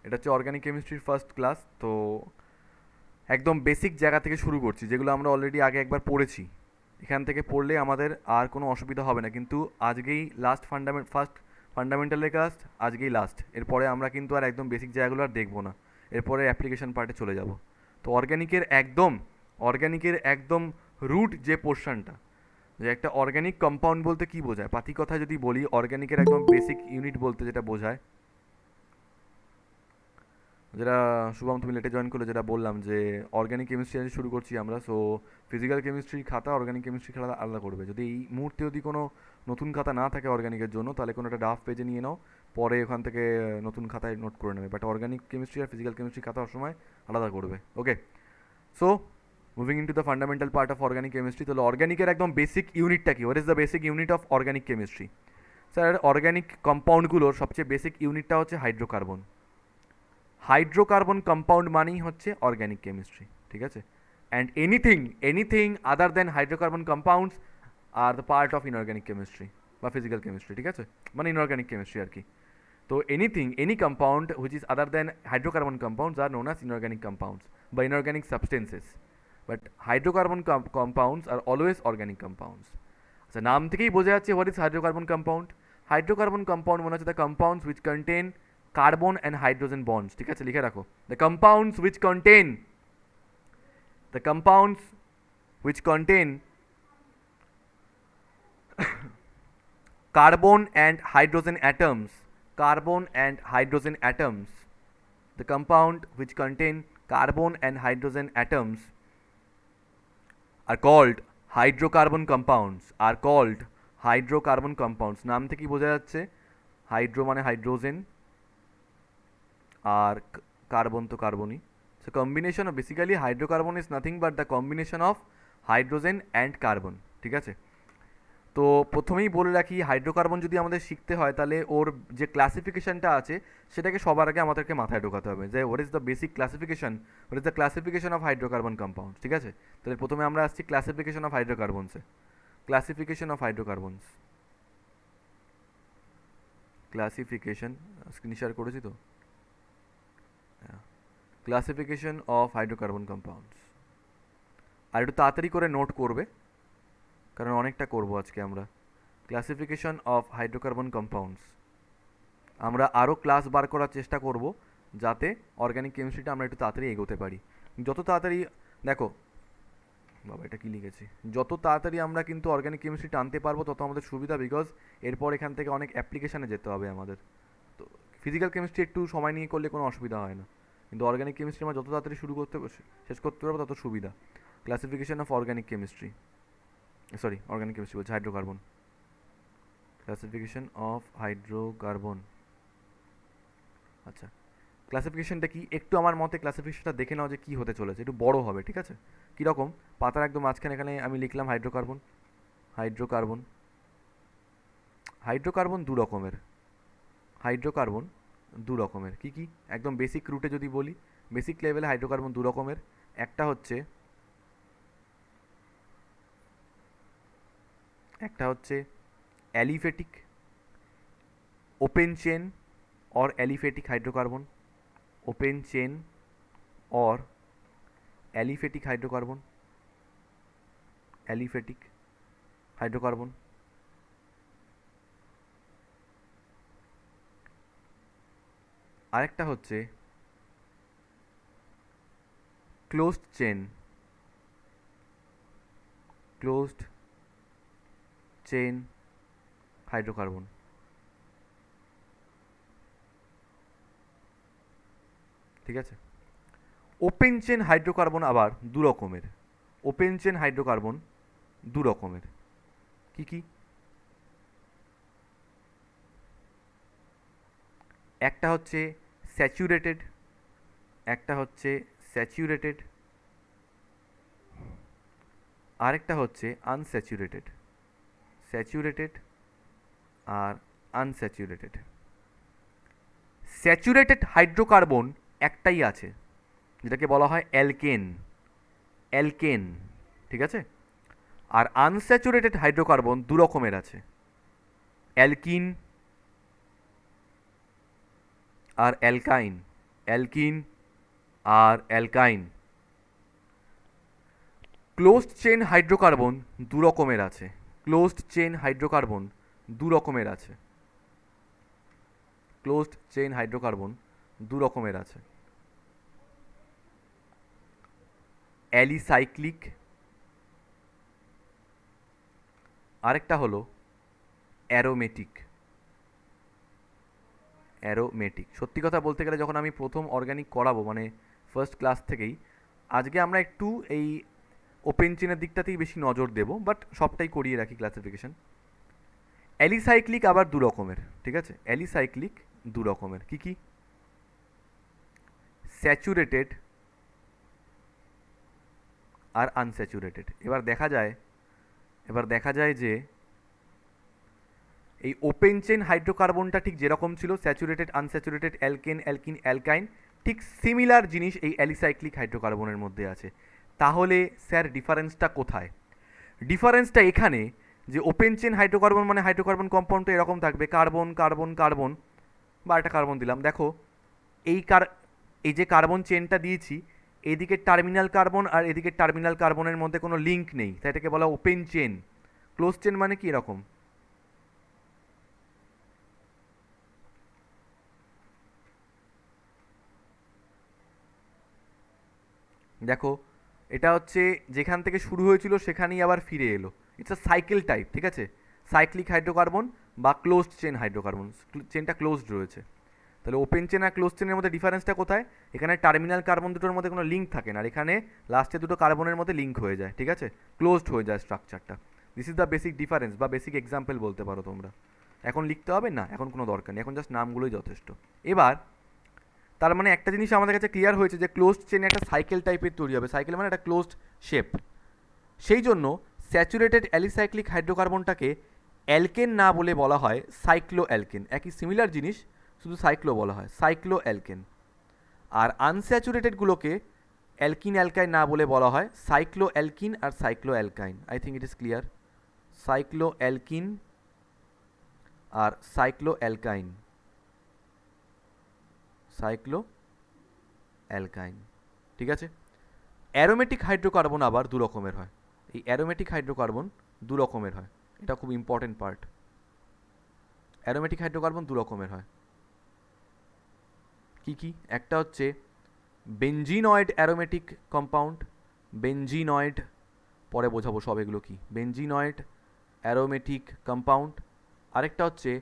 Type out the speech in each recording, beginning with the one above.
এটা হচ্ছে অর্গানিক কেমিস্ট্রির ফার্স্ট ক্লাস। তো একদম বেসিক জায়গা থেকে শুরু করছি, যেগুলো আমরা অলরেডি আগে একবার পড়েছি। এখান থেকে পড়লে আমাদের আর কোনো অসুবিধা হবে না, কিন্তু আজকেই ফার্স্ট ফান্ডামেন্টালের ক্লাস, আজকেই লাস্ট। এরপরে আমরা কিন্তু আর একদম বেসিক জায়গাগুলো আর দেখবো না, এরপরে অ্যাপ্লিকেশন পার্টে চলে যাব। তো অর্গ্যানিকের একদম রুট যে পোর্শনটা, যে একটা অর্গ্যানিক কম্পাউন্ড বলতে কী বোঝায়, পাতি কথা যদি বলি, অর্গ্যানিকের একদম বেসিক ইউনিট বলতে যেটা বোঝায়, যেটা শুভম তুমি লেটে জয়েন করলে যেটা বললাম, যে অর্গানিক কেমিস্ট্রি শুরু করছি আমরা। সো ফিজিক্যাল কেমিস্ট্রির খাতা অর্গানিক কেমিস্ট্রি খাতা আলাদা করবে। যদি এই মুহূর্তে যদি কোনো নতুন খাতা না থাকে অর্গানিকের জন্য, তাহলে কোনো একটা ডাফ পেজে নিয়ে নাও, পরে ওখান থেকে নতুন খাতায় নোট করে নেবে। বাট অর্গানিক কেমিস্ট্রি আর ফিজিক্যাল কেমিস্ট্রি খাতা সবসময় আলাদা করবে। Okay, so moving into the fundamental part of organic chemistry. তাহলে অর্গানিকের একদম বেসিক ইউনিটটা কি? What is the basic unit of organic chemistry? Sir, organic কম্পাউন্ডগুলোর সবচেয়ে বেসিক ইউনিটটা হচ্ছে হাইড্রোকার্বন। হাইড্রোকার্বন কম্পাউন্ড মানেই হচ্ছে অর্গ্যানিক কেমিস্ট্রি, ঠিক আছে? And anything other than hydrocarbon compounds are the part of inorganic chemistry বা ফিজিক্যাল কেমিস্ট্রি, ঠিক আছে? মানে ইনঅর্গ্যানিক কেমিস্ট্রি আর কি। তো any compound which is other than hydrocarbon compounds are known as inorganic compounds বা inorganic substances. But hydrocarbon compounds are always organic compounds. আচ্ছা, নাম থেকেই বোঝা যাচ্ছে what is hydrocarbon compound. Hydrocarbon compound মনে হচ্ছে the compounds which contain carbon and hydrogen bonds, ঠিক আছে? লিখে রাখো, the compounds which contain carbon and hydrogen atoms, carbon and hydrogen atoms, the compound which contain carbon and hydrogen atoms are called hydrocarbon compounds, are called hydrocarbon compounds। নাম থেকেই বোঝা যাচ্ছে hydro মানে hydrogen, আর কার্বন তো কার্বনই। So combination of, basically hydrocarbon is nothing but the combination of hydrogen and carbon, ঠিক আছে? তো প্রথমেই বলে রাখি, হাইড্রোকার্বন যদি আমাদের শিখতে হয়, তাহলে ওর যে ক্লাসিফিকেশনটা আছে সেটাকে সবার আগে আমাদেরকে মাথায় ঢোকাতে হবে, যে what is the basic classification, what is the classification of hydrocarbon compound, ঠিক আছে? তাহলে প্রথমে আমরা আসছি ক্লাসিফিকেশন অফ হাইড্রোকার্বনসে। Classification of hydrocarbons, classification screen share করেছি তো। ক্লাসিফিকেশন অফ হাইড্রোকার্বন কম্পাউন্ডস, আর একটু তাড়াতাড়ি করে নোট করবে, কারণ অনেকটা করব আজকে আমরা। ক্লাসিফিকেশন অফ হাইড্রোকার্বন কম্পাউন্ডস, আমরা আরও ক্লাস বার করার চেষ্টা করব, যাতে অর্গানিক কেমিস্ট্রিটা আমরা একটু তাড়াতাড়ি এগোতে পারি। যত তাড়াতাড়ি, দেখো বাবা এটা কী লিখেছি, যত তাড়াতাড়ি আমরা কিন্তু অর্গানিক কেমিস্ট্রি টানতে পারবো তত আমাদের সুবিধা, বিকজ এরপর এখান থেকে অনেক অ্যাপ্লিকেশানে যেতে হবে আমাদের। তো ফিজিক্যাল কেমিস্ট্রি একটু সময় নিয়ে করলে কোনো অসুবিধা হয় না, কিন্তু অর্গানিক কেমিস্ট্রি আমরা যত তাড়াতাড়ি শেষ করতে পারবো তত সুবিধা। Classification of organic chemistry, sorry organic chemistry বলছি, হাইড্রোকার্বন। ক্লাসিফিকেশন অফ হাইড্রোকার্বন, আচ্ছা ক্লাসিফিকেশনটা কি একটু আমার মতে ক্লাসিফিকেশনটা দেখে নাও যে কী হতে চলেছে, একটু বড় হবে, ঠিক আছে? কীরকম, পাতার একদম মাঝখানে এখানে আমি লিখলাম হাইড্রোকার্বন। হাইড্রোকার্বন হাইড্রোকার্বন দু রকমের, হাইড্রোকার্বন দু রকমের, কী কী? একদম বেসিক রুটে যদি বলি, বেসিক লেভেলে হাইড্রোকার্বন দু রকমের। একটা হচ্ছে অ্যালিফেটিক ওপেন চেন और एलिफेटिक हाइड्रोकार्बन, ओपन चेन और एलिफेटिक हाइड्रोकार्बन, एलिफेटिक हाइड्रोकार्बन। আরেকটা হচ্ছে closed chain, closed chain hydrocarbon, ঠিক আছে? ওপেন চেন হাইড্রোকার্বন আবার দু রকমের, ওপেন চেন হাইড্রোকার্বন দু রকমের, কী কী? একটা হচ্ছে স্যাচুরেটেড, একটা হচ্ছে স্যাচুরেটেড, আরেকটা হচ্ছে আনস্যাচুরেটেড, স্যাচুরেটেড আর আনস্যাচুরেটেড। স্যাচুরেটেড হাইড্রোকার্বন একটাই আছে, যেটাকে বলা হয় অ্যালকেন, অ্যালকেন, ঠিক আছে? আর আনস্যাচুরেটেড হাইড্রোকার্বন দু রকমের আছে, অ্যালকিন আর অ্যালকাইন। অ্যালকিন আর অ্যালকাইন। ক্লোজড চেন হাইড্রোকার্বন দু রকমের আছে। ক্লোজড চেন হাইড্রোকার্বন দু রকমের আছে। ক্লোজড চেন হাইড্রোকার্বন দু রকমের আছে। অ্যালিসাইক্লিক, আরেকটা হলো অ্যারোমেটিক। অ্যারোমেটিক সত্যি কথা বলতে গেলে যখন আমি প্রথম অর্গানিক করাবো মানে ফার্স্ট ক্লাস থেকেই, আজকে আমরা একটু এই ওপেন চেনের দিকটাতেই বেশি নজর দেব, বাট সবটাই করিয়ে রাখি ক্লাসিফিকেশন। অ্যালিসাইক্লিক আবার দু রকমের, ঠিক আছে? অ্যালিসাইক্লিক দু রকমের, কী কী? স্যাচুরেটেড আর আনস্যাচুরেটেড। এবার দেখা যায় যে এই ওপেন চেন হাইড্রোকার্বনটা ঠিক যেরকম ছিল স্যাচুরেটেড আনস্যাচুরেটেড অ্যালকেন অ্যালকিন অ্যালকাইন, ঠিক সিমিলার জিনিস এই অ্যালিসাইক্লিক হাইড্রোকার্বনের মধ্যে আছে। তাহলে স্যার ডিফারেন্সটা কোথায়? ডিফারেন্সটা এখানে যে ওপেন চেন হাইড্রোকার্বন মানে হাইড্রোকার্বন কম্পাউন্ডটা এরকম থাকবে, কার্বন কার্বন কার্বন, বা একটা কার্বন দিলাম। দেখো এই যে কার্বন চেনটা দিয়েছি, এদিকে টার্মিনাল কার্বন আর এদিকে টার্মিনাল কার্বনের মধ্যে কোনো লিঙ্ক নেই, তাই এটাকে বলা ওপেন চেন। ক্লোজ চেন মানে কি এরকম, দেখো এটা হচ্ছে যেখান থেকে শুরু হয়েছিল সেখানেই আবার ফিরে এলো। ইটস আ সাইকেল টাইপ, ঠিক আছে? সাইক্লিক হাইড্রোকার্বন বা ক্লোজড চেন হাইড্রোকার্বন, চেনটা ক্লোজড রয়েছে। তাহলে ওপেন চেন আর ক্লোজ চেনের মধ্যে ডিফারেন্সটা কোথায়? এখানে টার্মিনাল কার্বন দুটোর মধ্যে কোনো লিঙ্ক থাকে না, আর এখানে লাস্টে দুটো কার্বনের মধ্যে লিঙ্ক হয়ে যায়, ঠিক আছে? ক্লোজড হয়ে যায় স্ট্রাকচারটা। This is the basic difference বা বেসিক এক্সাম্পল বলতে পারো তোমরা। এখন লিখতে হবে না, এখন কোনো দরকার নেই, এখন জাস্ট নামগুলোই যথেষ্ট। এবার তার মানে একটা জিনিস আমাদের কাছে ক্লিয়ার হয়েছে যে ক্লোজড চেনে একটা সাইকেল টাইপের তৈরি হবে। সাইকেল মানে একটা ক্লোজড শেপ। সেই জন্য স্যাচুরেটেড অ্যালিসাইক্লিক হাইড্রোকার্বনটাকে অ্যালকেন না বলে বলা হয় সাইক্লো অ্যালকেন। একই সিমিলার জিনিস, শুধু সাইক্লো বলা হয়, সাইক্লো অ্যালকেন। আর আনস্যাচুরেটেডগুলোকে অ্যালকিন অ্যালকাইন না বলে বলা হয় সাইক্লো অ্যালকিন আর cyclo alkyne. I think it is clear. Cyclo alkene আর সাইক্লো অ্যালকাইন, সাইক্লো অ্যালকাইন, ঠিক আছে? অ্যারোমেটিক হাইড্রোকার্বন আবার দু রকমের হয়। এই অ্যারোমেটিক হাইড্রোকার্বন দু রকমের হয়, এটা খুব ইম্পর্টেন্ট পার্ট। অ্যারোমেটিক হাইড্রোকার্বন দু রকমের হয়, কি কি? একটা হচ্ছে বেঞ্জিনয়েড অ্যারোমেটিক কম্পাউন্ড, বেঞ্জিনয়েড, পরে বোঝাবো সব এগুলো কি। বেঞ্জিনয়েড অ্যারোমেটিক কম্পাউন্ড। আরেকটা হচ্ছে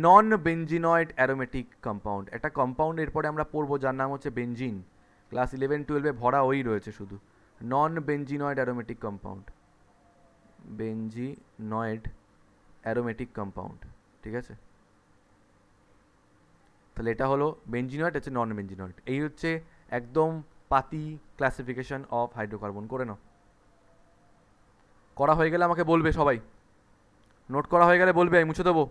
নন বেঞ্জিনয়েড অ্যারোমেটিক কম্পাউন্ড। একটা কম্পাউন্ড এরপরে আমরা পড়বো যার নাম হচ্ছে বেঞ্জিন, ক্লাস 11-12 ভরা ওই রয়েছে শুধু। নন বেঞ্জিনয়েড অ্যারোমেটিক কম্পাউন্ড, বেঞ্জিনয়েড অ্যারোমেটিক কম্পাউন্ড, ঠিক আছে? তাহলে এটা হলো বেঞ্জিনয়েড, হচ্ছে নন বেঞ্জিনয়েড। এই হচ্ছে একদম পাতি ক্লাসিফিকেশন অফ হাইড্রোকার্বন। করে নাও, করা হয়ে গেলে আমাকে বলবে সবাই। নোট করা হয়ে গেলে বলবে, আমি মুছে দেবো।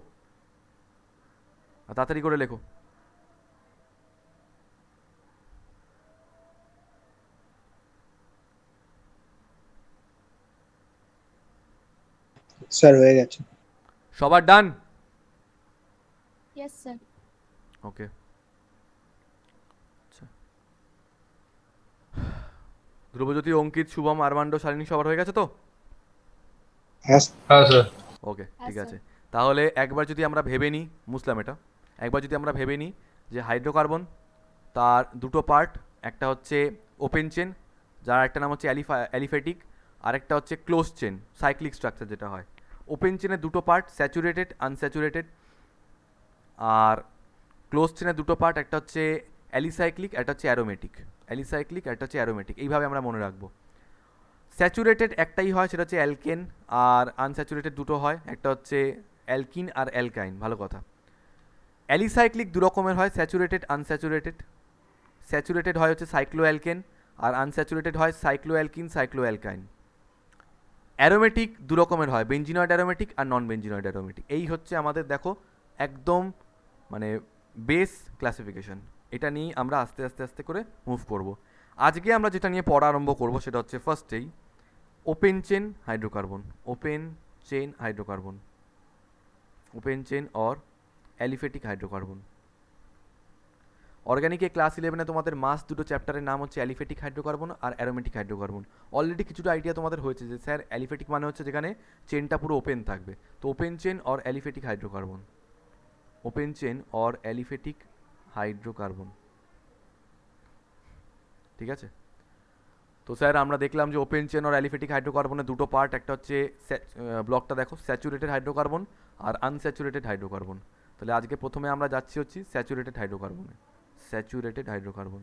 আর তাড়াতাড়ি করে লেখো। স্যার হয়ে গেছে। সবার ডান? Yes, sir. ওকে, আচ্ছা। ধ্রুবজ্যোতি, অঙ্কিত, শুভম, আরমান্ডো, শালিনী সবার হয়ে গেছে তো? হ্যাঁ স্যার। ওকে, হ্যাঁ, ঠিক স্যার। আছে। তাহলে একবার যদি আমরা ভেবে নিই, মুসলাম এটা, একবার যদি আমরা ভেবে নিই যে হাইড্রোকার্বন তার দুটো পার্ট, একটা হচ্ছে ওপেন চেন যার একটা নাম হচ্ছে অ্যালিফ্যাটিক, আরেকটা হচ্ছে ক্লোজ চেন সাইক্লিক স্ট্রাকচার যেটা হয়। ওপেন চেনের দুটো পার্ট স্যাচুরেটেড আনস্যাচুরেটেড, আর ক্লোজ চেনের দুটো পার্ট, একটা হচ্ছে অ্যালিসাইক্লিক, একটা হচ্ছে অ্যারোমেটিক। অ্যালিসাইক্লিক, একটা হচ্ছে অ্যারোমেটিক, এইভাবে আমরা মনে রাখবো। স্যাচুরেটেড একটাই হয়, সেটা হচ্ছে অ্যালকেন, আর আনস্যাচুরেটেড দুটো হয়, একটা হচ্ছে অ্যালকিন আর অ্যালকাইন। ভালো কথা। অ্যালিসাইক্লিক দু রকমের হয়, স্যাচুরেটেড আনস্যাচুরেটেড। স্যাচুরেটেড হয় হচ্ছে সাইক্লো অ্যালকেন, আর আনস্যাচুরেটেড হয় সাইক্লো অ্যালকিন সাইক্লো অ্যালকাইন। অ্যারোমেটিক দু রকমের হয়, বেঞ্জিনয়েড অ্যারোমেটিক আর নন বেঞ্জিনয়েড অ্যারোমেটিক। এই হচ্ছে আমাদের দেখো একদম মানে বেস ক্লাসিফিকেশন। এটা নিয়ে আমরা আস্তে আস্তে আস্তে করে মুভ করব। আজকে আমরা যেটা নিয়ে পড়া আরম্ভ করব সেটা হচ্ছে ফার্স্টেই open chain hydrocarbon. Open chain hydrocarbon, open chain or aliphatic hydrocarbon. অর্গানিকে ক্লাস 11-এ তোমাদের মাস দুটো চ্যাপ্টারের নাম হচ্ছে অ্যালিফেটিক হাইড্রোকার্বন আর অ্যারোমেটিক হাইড্রোকার্বন। অলরেডি কিছুটা আইডিয়া তোমাদের হয়েছে যে স্যার অ্যালিফেটিক মানে হচ্ছে যেখানে চেনটা পুরো ওপেন থাকবে, তো open chain or aliphatic hydrocarbon, open chain or aliphatic hydrocarbon, ঠিক আছে। তো স্যার আমরা দেখলাম যে ওপেন চেন অর অ্যালিফেটিক হাইড্রোকার্বনের দুটো পার্ট, একটা হচ্ছে ব্লকটা দেখো স্যাচুরেটেড হাইড্রোকার্বন আর আনস্যাচুরেটেড হাইড্রোকার্বন। তাহলে আজকে প্রথমে আমরা যাচ্ছি হচ্ছে স্যাচুরেটেড হাইড্রোকার্বনে, স্যাচুরেটেড হাইড্রোকার্বন,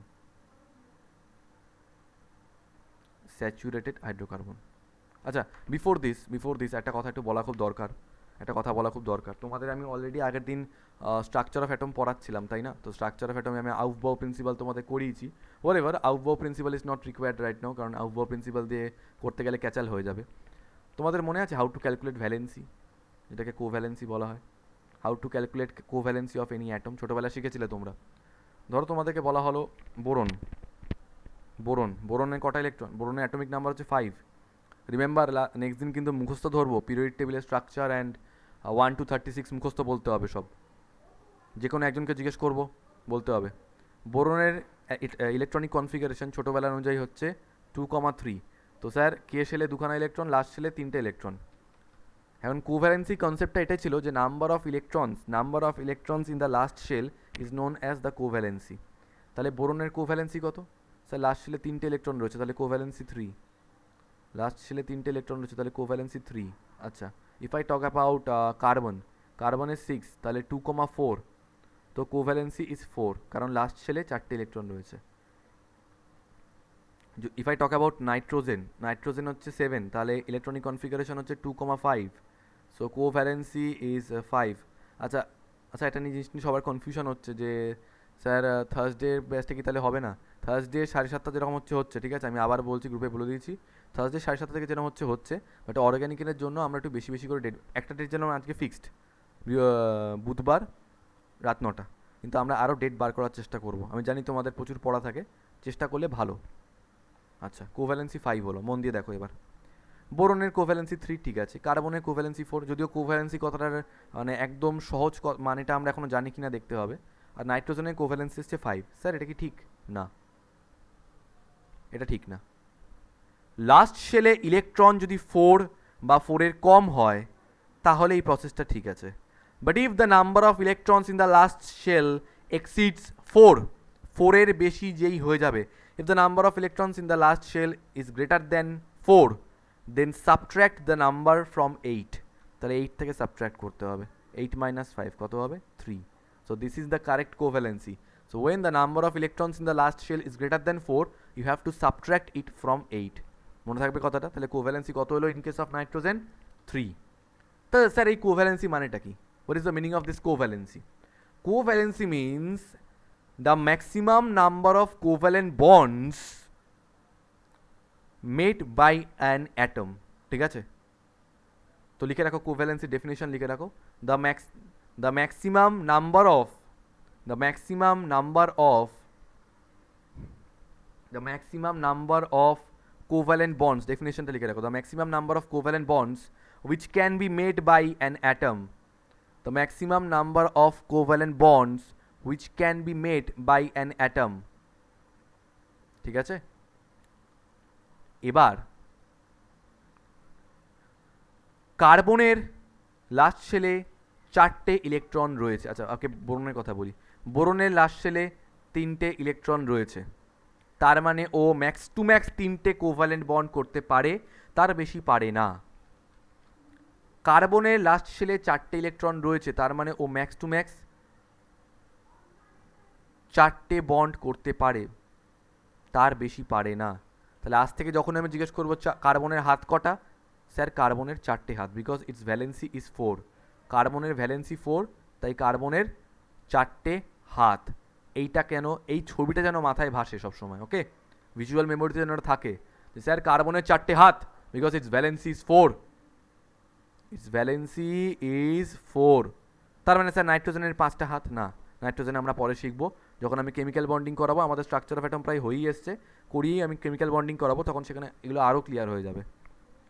স্যাচুরেটেড হাইড্রোকার্বন। আচ্ছা, বিফোর দিস একটা কথা একটু বলা খুব দরকার, একটা কথা বলা খুব দরকার। তোমাদের আমি অলরেডি আগের দিন স্ট্রাকচার অফ অ্যাটম পড়াচ্ছিলাম, তাই না? তো স্ট্রাকচার অফ অ্যাটমে আমি আউফবাউ প্রিন্সিপাল তোমাদের করিয়েছি। ওর এবার Aufbau principal is not required right now, কারণ আউফবাউ প্রিন্সিপাল দিয়ে করতে গেলে ক্যাচাল হয়ে যাবে। তোমাদের মনে আছে হাউ টু ক্যালকুলেট ভ্যালেন্সি, যেটাকে কোভ্যালেন্সি বলা হয়? How to calculate covalency of any atom, ছোটোবেলায় শিখেছিলে তোমরা। ধরো তোমাদেরকে বলা হলো বোরন, বোরনের কটা ইলেকট্রন? বোরনের অ্যাটমিক নাম্বার হচ্ছে 5। রিমেম্বার নেক্সট দিন কিন্তু মুখস্থ ধরবো, পিরিয়ডিক টেবিলের স্ট্রাকচার অ্যান্ড 1 to 36 মুখস্থ বলতে হবে সব, যে কোনো একজনকে জিজ্ঞেস করব, বলতে হবে। বোরনের ইলেকট্রনিক কনফিগারেশন ছোটোবেলার অনুযায়ী হচ্ছে 2,3। তো স্যার কে শেলে দুখানা ইলেকট্রন, লাস্ট শেলে 3টে ইলেকট্রন। এখন কোভ্যালেন্সি কনসেপ্টটা এটাই ছিল যে number of electrons in the last shell is known as the covalency. তাহলে বোরনের কোভ্যালেন্সি কত? স্যার লাস্ট শেলে 3টে ইলেকট্রন রয়েছে, তাহলে কোভ্যালেন্সি 3। লাস্ট শেলে 3টে ইলেকট্রন রয়েছে, তাহলে কোভ্যালেন্সি 3। আচ্ছা, ইফ আই টক অ্যাবাউট কার্বনের 6, তাহলে 2,4, তো কোভ্যালেন্সি ইজ 4, কারণ লাস্ট শেলে 4টে ইলেকট্রন রয়েছে। If I talk about nitrogen হচ্ছে 7, তাহলে ইলেকট্রনিক কনফিগারেশন হচ্ছে 2,5, সো কোভ্যালেন্সি ইজ 5। আচ্ছা আচ্ছা, এটা নিয়ে জিনিস নিয়ে সবার কনফিউশন হচ্ছে যে স্যার থার্সডে ব্যাচটা কি তাহলে হবে না? থার্সডে 7:30 যেরকম হচ্ছে, ঠিক আছে, আমি আবার বলছি, গ্রুপে বলে দিয়েছি, থার্সডে 7:30 থেকে যেরকম হচ্ছে, বাট অর্গানিকের জন্য আমরা একটু বেশি বেশি করে ডেট, একটা ডেট যেন আজকে ফিক্সড বুধবার রাত 9টা, কিন্তু আমরা আরও ডেট বার করার চেষ্টা করব। আমি জানি তোমাদের প্রচুর পড়া থাকে, চেষ্টা করলে ভালো। আচ্ছা, কোভ্যালেন্সি 5 হলো, মন দিয়ে দেখো এবার। বোরনের কোভ্যালেন্সি 3, ঠিক আছে। কার্বনের কোভ্যালেন্সি 4, যদিও কোভ্যালেন্সি কথাটার মানে একদম সহজ মানেটা আমরা এখনও জানি কিনা দেখতে হবে। আর নাইট্রোজেনের কোভ্যালেন্সি হচ্ছে 5। স্যার এটা কি ঠিক? না, এটা ঠিক না। লাস্ট শেলে ইলেকট্রন যদি 4 বা 4-এর কম হয় তাহলে এই প্রসেসটা ঠিক আছে, but if the number of electrons in the last shell exceeds 4-এর বেশি যেই হয়ে যাবে, if the number of electrons in the last shell is greater than 4, then subtract the number from 8, তাহলে 8 থেকে subtract করতে হবে। 8 minus 5 কত হবে? 3. So this is the correct covalency. So when the number of electrons in the last shell is greater than 4, you have to subtract it from 8. মনে থাকবে কথাটা? তাহলে কোভ্যালেন্সি কত হলো ইন কেস অফ নাইট্রোজেন? 3. তো sir এই covalency মানেটা কি? What is the meaning of this covalency? Covalency means the maximum number of covalent bonds made by an atom, ঠিক আছে? তো লিখে রাখো কোভ্যালেন্সি ডেফিনেশন, লিখে রাখো, the maximum number of covalent bonds, definition টা লিখে রাখো, the maximum number of covalent bonds which can be made by an atom, the maximum number of covalent bonds which can be made by an atom, ঠিক আছে? এবার কার্বনের last শেলে 4টে electron রয়েছে। আচ্ছা, ওকে, বোরনের কথা বলি। বোরনের লাস্ট শেলে 3টে ইলেকট্রন রয়েছে, তার মানে ও ম্যাক্স টু ম্যাক্স 3টে কোভ্যালেন্ট বন্ড করতে পারে, তার বেশি পারে না। কার্বনের লাস্ট শেলে 4টে ইলেকট্রন রয়েছে, তার মানে ও ম্যাক্স টু ম্যাক্স 4টে বন্ড করতে পারে, তার বেশি পারে না। তাহলে আজ থেকে যখন আমি জিজ্ঞেস করবো কার্বনের হাত কটা, স্যার কার্বনের 4টে হাত, বিকজ ইটস ভ্যালেন্সি ইজ 4। কার্বনের ভ্যালেন্সি 4, তাই কার্বনের 4টে হাত। এইটা কেন, এই ছবিটা যেন মাথায় ভাসে সবসময়, ওকে? ভিজুয়াল মেমোরিতে যেন ওটা থাকে যে স্যার কার্বনের 4টে হাত, because it's valency is 4। It's valency is 4, তার মানে স্যার নাইট্রোজেনের 5টা হাত না। নাইট্রোজেন আমরা পরে শিখবো, যখন আমি কেমিক্যাল বন্ডিং করাবো। আমাদের স্ট্রাকচার অফ অ্যাটম প্রায় হয়েই এসছে, করিয়েই আমি কেমিক্যাল বন্ডিং করাবো, তখন সেখানে এগুলো আরও ক্লিয়ার হয়ে যাবে,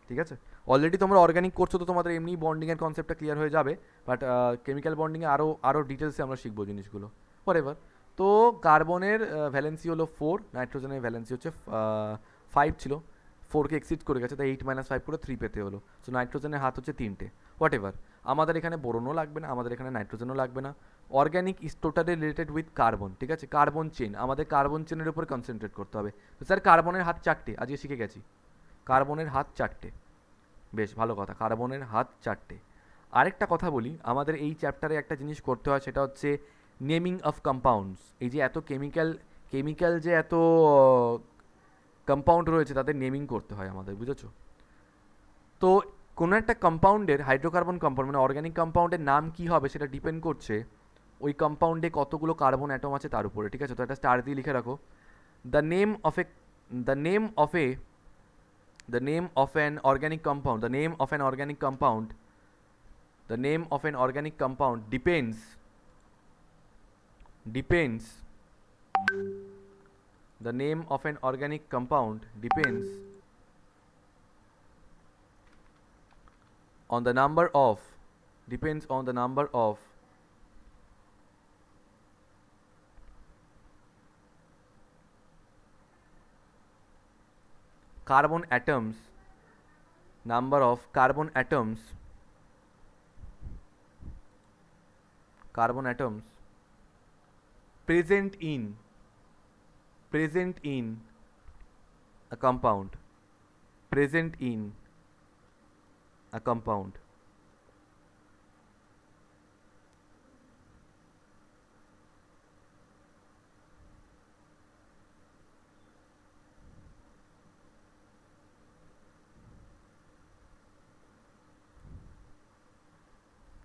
ঠিক আছে? অলরেডি তোমরা অর্গানিক করছো, তো তোমাদের এমনি বন্ডিংয়ের কনসেপ্টটা ক্লিয়ার হয়ে যাবে, বাট কেমিক্যাল বন্ডিংয়ে আরও ডিটেলসে আমরা শিখবো জিনিসগুলো। ফরএভার তো কার্বনের ভ্যালেন্সি হলো 4, নাইট্রোজেনের ভ্যালেন্সি হচ্ছে 5 ছিল, 4কে এক্সিড করে গেছে, তাই 8 - 5 করে 3 পেতে হলো। সো নাইট্রোজেনের হাত হচ্ছে 3টে, হোয়াট এভার। আমাদের এখানে বোরনও লাগবে না, আমাদের এখানে নাইট্রোজেনও লাগবে না। Organic is totally related with carbon, ঠিক আছে? কার্বন চেন, আমাদের কার্বন চেনের উপর কনসেন্ট্রেট করতে হবে। তো স্যার কার্বনের হাত 4টে, আজকে শিখে গেছি। কার্বনের হাত 4টে, বেশ ভালো কথা, কার্বনের হাত 4টে। আরেকটা কথা বলি, আমাদের এই চ্যাপ্টারে একটা জিনিস করতে হয়, সেটা হচ্ছে নেমিং অফ কম্পাউন্ডস। এই যে এত কেমিক্যাল যে এত কম্পাউন্ড রয়েছে, তাদের নেমিং করতে হয় আমাদের, বুঝেছো? তো কোনো একটা কম্পাউন্ডের, হাইড্রোকার্বন কম্পাউন্ড মানে অর্গ্যানিক কম্পাউন্ডের নাম কি হবে সেটা ডিপেন্ড করছে ওই কম্পাউন্ডে কতগুলো কার্বন অ্যাটম আছে তার উপরে, ঠিক আছে? তো একটা স্টার দিয়ে লিখে রাখো, the name of A the name of A the name of an organic compound the name of an organic compound the name of an organic compound depends the name of an organic compound depends on the number of carbon atoms number of carbon atoms present in a compound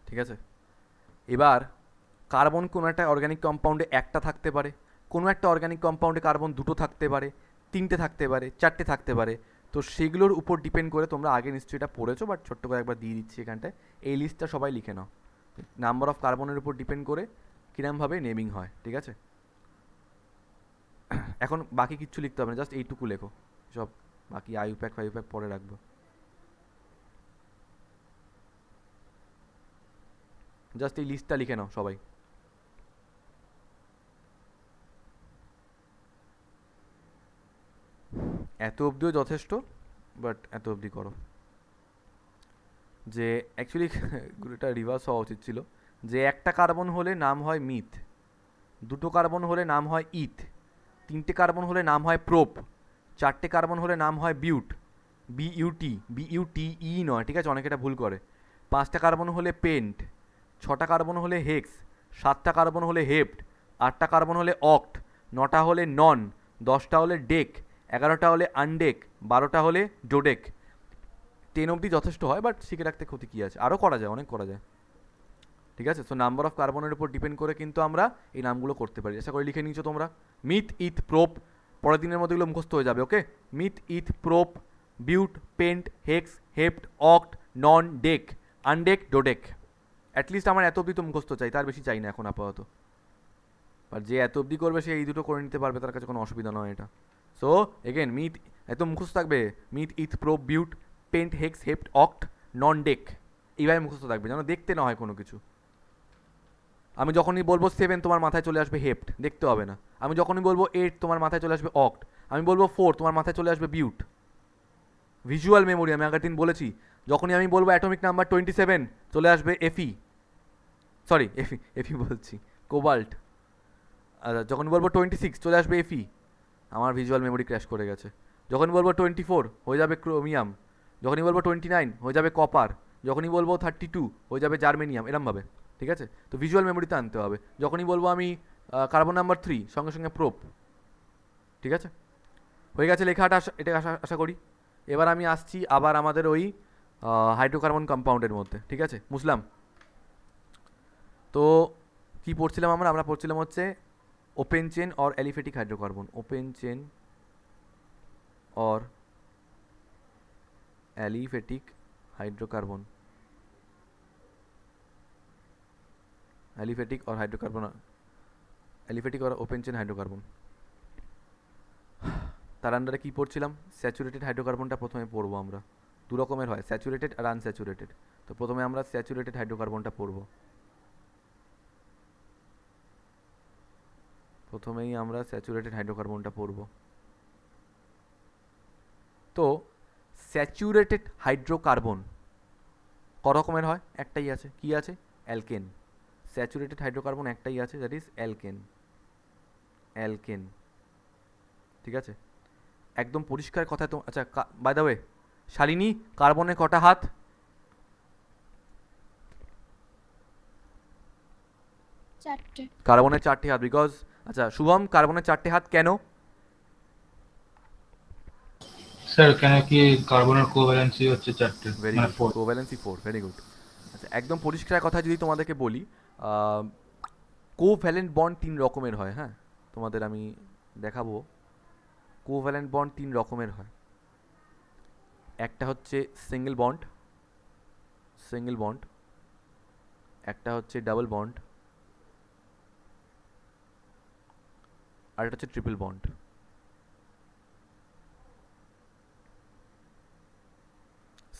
ঠিক আছে? এবার carbon কোনো একটা organic কম্পাউন্ডে একটা থাকতে পারে, কোনো একটা অর্গ্যানিক কম্পাউন্ডে কার্বন দুটো থাকতে পারে, 3টে থাকতে পারে, 4টে থাকতে পারে। তো সেগুলোর উপর ডিপেন্ড করে, তোমরা আগে নিশ্চয়ই এটা পড়েছো, বাট ছোট্ট করে একবার দিয়ে দিচ্ছি এখানটায়, এই লিস্টটা সবাই লিখে নাও। নাম্বার অফ কার্বনের উপর ডিপেন্ড করে কিরমভাবে নেমিং হয়, ঠিক আছে? এখন বাকি কিচ্ছু লিখতে হবে না, জাস্ট এইটুকু লেখো, সব বাকি আইউপ্যাক ফাইউপ্যাক পরে রাখবো। জাস্ট এই লিস্টটা লিখে নাও সবাই। এত অবধিও যথেষ্ট, বাট এত অবধি করো। যে অ্যাকচুয়ালি এটা রিভার্স হওয়া উচিত ছিল, যে একটা কার্বন হলে নাম হয় মিথ, দুটো কার্বন হলে নাম হয় ইথ, 3টে কার্বন হলে নাম হয় প্রোপ, 4টে কার্বন হলে নাম হয় বিউট, বিইউটিই নয়, ঠিক আছে? অনেকে এটা ভুল করে। 5টা কার্বন হলে পেন্ট, 6টা কার্বন হলে হেক্স, 7টা কার্বন হলে হেপ্ট, 8টা কার্বন হলে অক্ট, 9টা হলে নন, 10টা হলে ডেক, 11টা হলে আনডেক, 12টা হলে ডোডেক। 10 অবধি যথেষ্ট হয়, বাট শিখে রাখতে ক্ষতি কী আছে, আরও করা যায়, অনেক করা যায়, ঠিক আছে? সো নাম্বার অফ কার্বনের উপর ডিপেন্ড করে কিন্তু আমরা এই নামগুলো করতে পারি। আশা করি লিখে নিয়েছো তোমরা। মিথ, ইথ, প্রোপ, পরের দিনের মধ্যে এগুলো মুখস্থ হয়ে যাবে, ওকে? মিথ, ইথ, প্রোপ, বিউট, পেন্ট, হেক্স, হেপ্ট, অক্ট, নন, ডেক, আনডেক, ডোডেক। অ্যাটলিস্ট আমার এত অবধি তো মুখস্থ চাই, তার বেশি চাই না এখন আপাতত। আর যে এত অবধি করবে সে এই দুটো করে নিতে পারবে, তার কাছে কোনো অসুবিধা নয় এটা। সো এগেন মিথ, এত মুখস্থ থাকবে, মিথ, ইথ, প্রোপ, বিউট, পেন্ট, হেক্স, হেপ্ট, অক্ট, নন, ডেক, এইভাবে মুখস্থ থাকবে, যেন দেখতে না হয় কোনো কিছু। আমি যখনই বলবো 7 তোমার মাথায় চলে আসবে হেপ্ট, দেখতে হবে না। আমি যখনই বলবো 8 তোমার মাথায় চলে আসবে অক্ট। আমি বলবো 4 তোমার মাথায় চলে আসবে বিউট। ভিজুয়াল মেমোরি, আমি আগের দিন বলেছি, যখনই আমি বলবো অ্যাটমিক নাম্বার 27 চলে আসবে এফি, সরি এফি বলছি, কোবাল্ট। যখন বলবো 26 চলে আসবে এফি, আমার ভিজুয়াল মেমোরি ক্র্যাশ করে গেছে। যখন বলবো 24 হয়ে যাবে ক্রোমিয়াম, যখনই বলবো 29 হয়ে যাবে কপার, যখনই বলবো 32 হয়ে যাবে জার্মেনিয়াম, এরমভাবে, ঠিক আছে? তো ভিজুয়াল মেমোরিতে আনতে হবে। যখনই বলবো আমি কার্বন নাম্বার 3 সঙ্গে সঙ্গে প্রোপ, ঠিক আছে? হয়ে গেছে লেখাটা, এটা আশা করি। এবার আমি আসছি আবার আমাদের ওই হাইড্রোকার্বন কম্পাউন্ডের মধ্যে, ঠিক আছে? মুসলাম, তো কি পড়ছিলাম আমরা পড়ছিলাম হচ্ছে open chain or aliphatic hydrocarbon, open chain or aliphatic hydrocarbon, aliphatic or hydrocarbon, aliphatic or open chain hydrocarbon. তার আন্ডারে কী পড়ছিলাম? স্যাচুরেটেড হাইড্রোকার্বনটা প্রথমে পড়বো আমরা। দু রকমের হয়, স্যাচুরেটেড আর আনস্যাচুরেটেড। তো প্রথমে আমরা স্যাচুরেটেড হাইড্রোকার্বনটা পড়বো। প্রথমেই আমরা স্যাচুরেটেড হাইড্রোকার্বনটা পড়ব। তো স্যাচুরেটেড হাইড্রোকার্বন ক রকমের হয়? একটাই আছে, কি আছে? অ্যালকেন। স্যাচুরেটেড হাইড্রোকার্বন একটাই আছে, দ্যাট ইজ অ্যালকেন। অ্যালকেন, ঠিক আছে? একদম পরিষ্কার কথা তো। আচ্ছা, বাই দ্য ওয়ে, শালিনী, কার্বনের কটা হাত? চারটে। কার্বনের 4টে হাত, বিকজ আচ্ছা শুভম, কার্বনের 4টে হাত কেন? স্যার কেন কি কার্বনের কোভ্যালেন্সি হচ্ছে 4টে, ভেরি মানে গুড, 4। Covalency 4, very good. আচ্ছা, একদম পরিষ্কার কথা যদি তোমাদেরকে বলি, কোভ্যালেন্ট বন্ড 3 রকমের হয়। হ্যাঁ, তোমাদের আমি দেখাবো। কোভ্যালেন্ট বন্ড 3 রকমের হয়। একটা হচ্ছে সিঙ্গেল বন্ড, সিঙ্গেল বন্ড। একটা হচ্ছে ডাবল বন্ড, আর একটা হচ্ছে triple bond.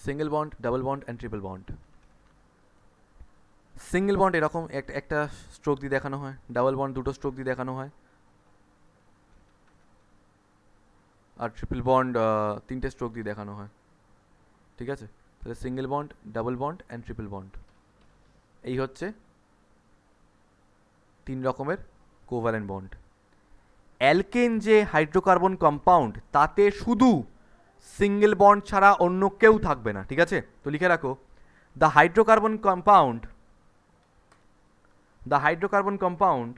Single bond, double bond and triple bond. Single bond এরকম একটা স্ট্রোক দিয়ে দেখানো হয়, ডাবল বন্ড 2টো স্ট্রোক দিয়ে দেখানো হয়, আর ট্রিপল বন্ড 3টে স্ট্রোক দিয়ে দেখানো হয়, ঠিক আছে? তাহলে single bond, double bond and triple bond, এই হচ্ছে 3 রকমের কোভ্যালেন্ট বন্ড। অ্যালকেন যে হাইড্রোকার্বন কম্পাউন্ড, তাতে শুধু সিঙ্গেল বন্ড ছাড়া অন্য কেউ থাকবে না, ঠিক আছে? তো লিখে রাখো, the hydrocarbon compound, the hydrocarbon compound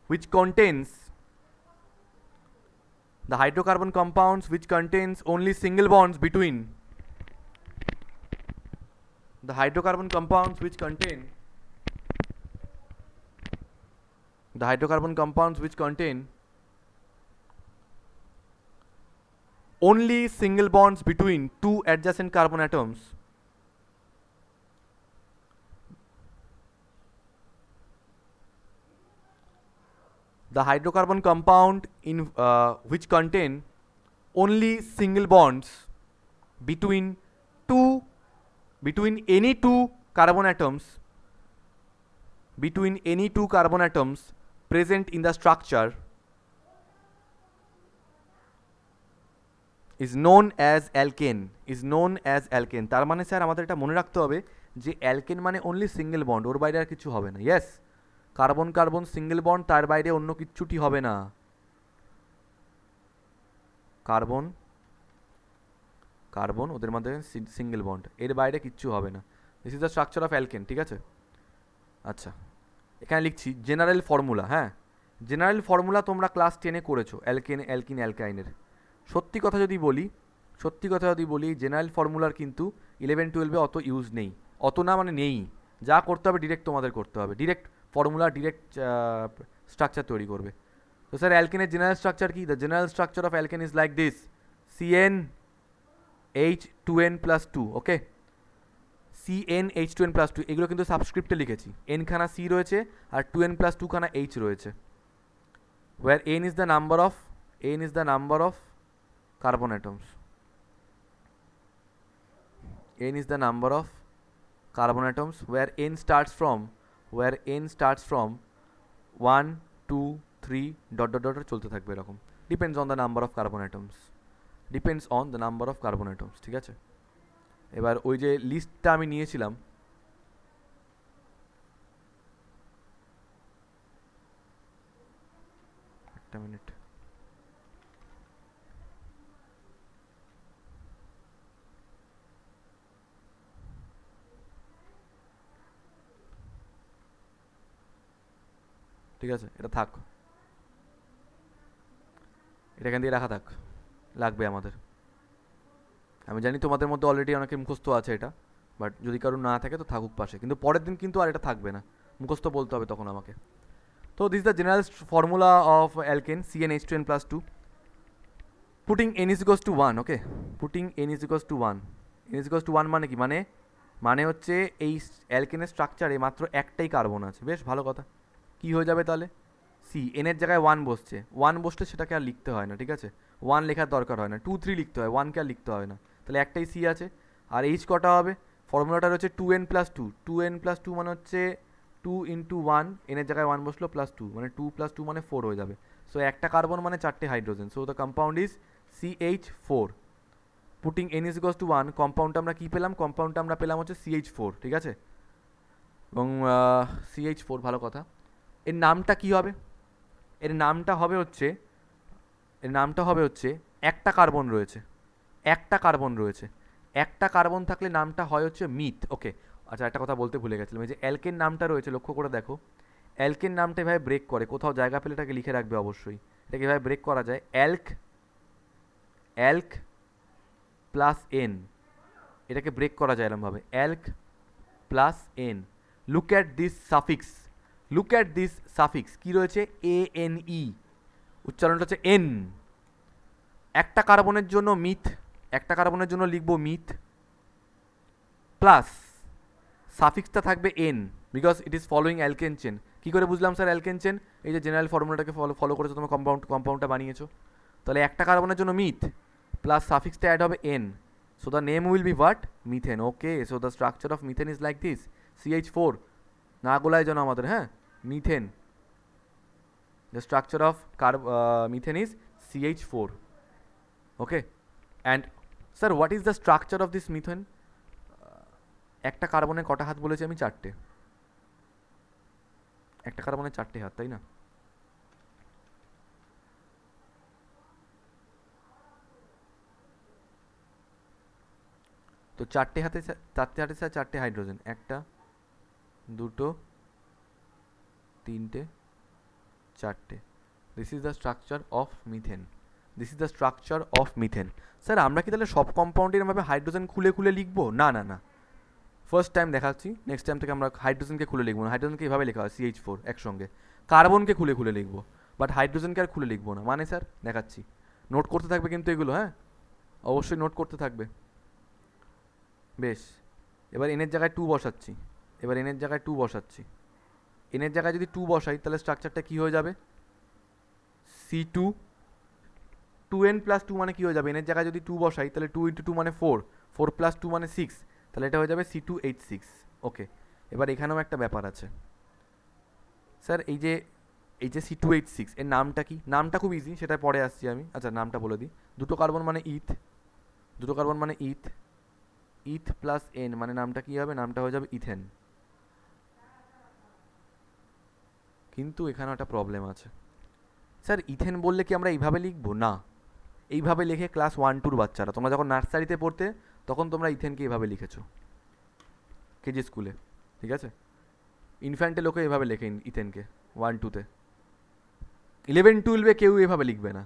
which contains the hydrocarbon compounds which contains only single bonds between the hydrocarbon compounds which contain the hydrocarbon compounds which contain only single bonds between two adjacent carbon atoms the hydrocarbon compound in which contain only single bonds between any two carbon atoms present in the structure is known as alkane, তার মানে sir আমাদের এটা মনে রাখতে হবে যে alkane মানে only single bond, ওর বাইরে আর কিছু হবে না। Yes, carbon carbon single bond, তার বাইরে অন্য কিচ্ছুটি হবে না। কার্বন কার্বন ওদের মধ্যে সিঙ্গেল বন্ড, এর বাইরে কিচ্ছু হবে না। This is the structure of alkane, ঠিক আছে? আচ্ছা, এখানে লিখছি জেনারেল ফর্মুলা। হ্যাঁ, জেনারেল ফর্মুলা তোমরা ক্লাস 10-এ করেছো অ্যালকেন, অ্যালকিন, অ্যালকাইনের। সত্যি কথা যদি বলি জেনারেল ফর্মুলার কিন্তু 11-12-এ অত ইউজ নেই, অত না মানে নেই। যা করতে হবে ডিরেক্ট তোমাদের করতে হবে, ডিরেক্ট ফর্মুলা, ডিরেক্ট স্ট্রাকচার তৈরি করবে। তো স্যার অ্যালকেনের জেনারেল স্ট্রাকচার কি? The general structure of alkane is like this: CnH2n+2, okay? CnH2n+2, এগুলো কিন্তু সাবস্ক্রিপ্টে লিখেছি। n খানা C রয়েছে আর 2n+2 খানা H রয়েছে, where n is the number of carbon atoms. n is the number of carbon atoms where n starts from 1 2 3 dot dot dot চলতে থাকবে এরকম। depends on the number of carbon atoms, ঠিক আছে? এবার ওই যে লিস্টটা আমি নিয়েছিলাম, একটা মিনিট, ঠিক আছে? এটা থাক, এটা এখান দিয়ে রাখা থাক, লাগবে আমাদের। আমি জানি তোমাদের মধ্যে অলরেডি অনেকে মুখস্থ আছে এটা, বাট যদি কারোর না থাকে তো থাকুক পাশে, কিন্তু পরের দিন কিন্তু আর এটা থাকবে না, মুখস্থ বলতে হবে তখন আমাকে। তো this the general formula of alkane, CnH2n+2, putting n is equals to 1, okay? Putting n is equals to 1, মানে কি? মানে হচ্ছে এই অ্যালকেনের স্ট্রাকচারে মাত্র একটাই কার্বন আছে। বেশ ভালো কথা। কি হয়ে যাবে তাহলে? C, n এর জায়গায় 1 বসছে, 1 বসলে সেটাকে আর লিখতে হয় না, ঠিক আছে? 1 লেখার দরকার হয় না, 2 3 লিখতে হয়, 1কে আর লিখতে হয় না। তাহলে একটাই C আছে। আর H কটা হবে? ফর্মুলাটা রয়েছে 2n+2, 2n+2 মানে হচ্ছে টু ইন্টু ওয়ান, এনের জায়গায় ওয়ান বসলো, প্লাস টু, মানে টু প্লাস টু মানে ফোর হয়ে যাবে। সো একটা কার্বন মানে চারটে hydrogen, so the compound is CH4। Putting n is equals to one, কম্পাউন্ডটা আমরা কী পেলাম? কম্পাউন্ডটা আমরা পেলাম হচ্ছে CH4, ঠিক আছে? এবং CH4 ভালো কথা। এর নামটা কী হবে? এর নামটা হবে হচ্ছে একটা কার্বন রয়েছে, একটা কার্বন থাকলে নামটা হয় হচ্ছে মিথ। ওকে, আচ্ছা একটা কথা বলতে ভুলে গেছিলাম, এই যে অ্যালকেন নামটা রয়েছে, লক্ষ্য করে দেখো, অ্যালকেন নামটা এভাবে ব্রেক করে, কোথাও জায়গা পেলে এটাকে লিখে রাখবে অবশ্যই। এটাকে এভাবে ব্রেক করা যায়, অ্যালক প্লাস এন, এটাকে ব্রেক করা যায় এরমভাবে, alk plus ane. Look at this suffix, কী রয়েছে? ANE, উচ্চারণটা হচ্ছে এন। একটা কার্বনের জন্য লিখবো মিথ, প্লাস সাফিক্সটা থাকবে ane, because it is following alkane chain. কী করে বুঝলাম স্যার অ্যালকেন চেন? এই যে জেনারেল ফর্মুলাটাকে ফলো করেছো তোমার, কম্পাউন্ডটা বানিয়েছো, তাহলে একটা কার্বনের জন্য মিথ প্লাস সাফিক্সটা অ্যাড হবে N, so the name will be what? Methane. Okay, so the structure of methane is like this, CH4, না গোলায় যেন আমাদের, হ্যাঁ, methane, the structure of methane is CH4। Okay, and sir what is the structure of this methane? একটা কার্বনের কটা হাত বলেছি আমি? চারটে। একটা কার্বনের চারটে হাত, তাই না? তো চারটে হাতে স্যার চারটে হাইড্রোজেন, একটা, দুটো, তিনটে, চারটে। This is the structure of methane. Sir আমরা কি তাহলে সব কম্পাউন্ডে এরকমভাবে হাইড্রোজেন খুলে লিখবো? না, ফার্স্ট টাইম দেখাচ্ছি, নেক্সট টাইম থেকে আমরা হাইড্রোজেনকে খুলে লিখবো না। হাইড্রোজেনকে এভাবে লেখা হয় CH4 একসঙ্গে, কার্বনকে খুলে লিখবো, বাট হাইড্রোজেনকে আর খুলে লিখবো না। মানে স্যার দেখাচ্ছি, নোট করতে থাকবে কিন্তু এগুলো, হ্যাঁ, অবশ্যই নোট করতে থাকবে। বেশ, এবার এনের জায়গায় টু বসাচ্ছি, এনের জায়গায় যদি টু বসাই তাহলে স্ট্রাকচারটা কী হয়ে যাবে? C2, 2n প্লাস টু মানে কী হয়ে যাবে? এনের জায়গায় যদি টু বসাই তাহলে 2 ইন্টু 2 মানে 4 প্লাস 2 মানে 6, তাহলে এটা হয়ে যাবে C2H6। ওকে, এবার এখানেও একটা ব্যাপার আছে স্যার, এই যে C2H6 এর নামটা কি? নামটা খুব ইজি, সেটা পরে আসছি আমি। আচ্ছা নামটা বলে দিই, দুটো কার্বন মানে ইথ প্লাস এন, মানে নামটা কি হবে? নামটা হয়ে যাবে ইথেন। কিন্তু এখানে একটা প্রবলেম আছে স্যার, ইথেন বললে কি আমরা এইভাবে লিখবো? না, এইভাবে লেখে ক্লাস 1-2 বাচ্চারা, তোমরা যখন নার্সারিতে পড়তে তখন তোমরা ইথেনকে এইভাবে লিখেছো কেজি স্কুলে, ঠিক আছে? ইনফ্যান্টে লোকে এভাবে লেখে ইথেনকে 1-2-তে। 11-12 কেউ এভাবে লিখবে না।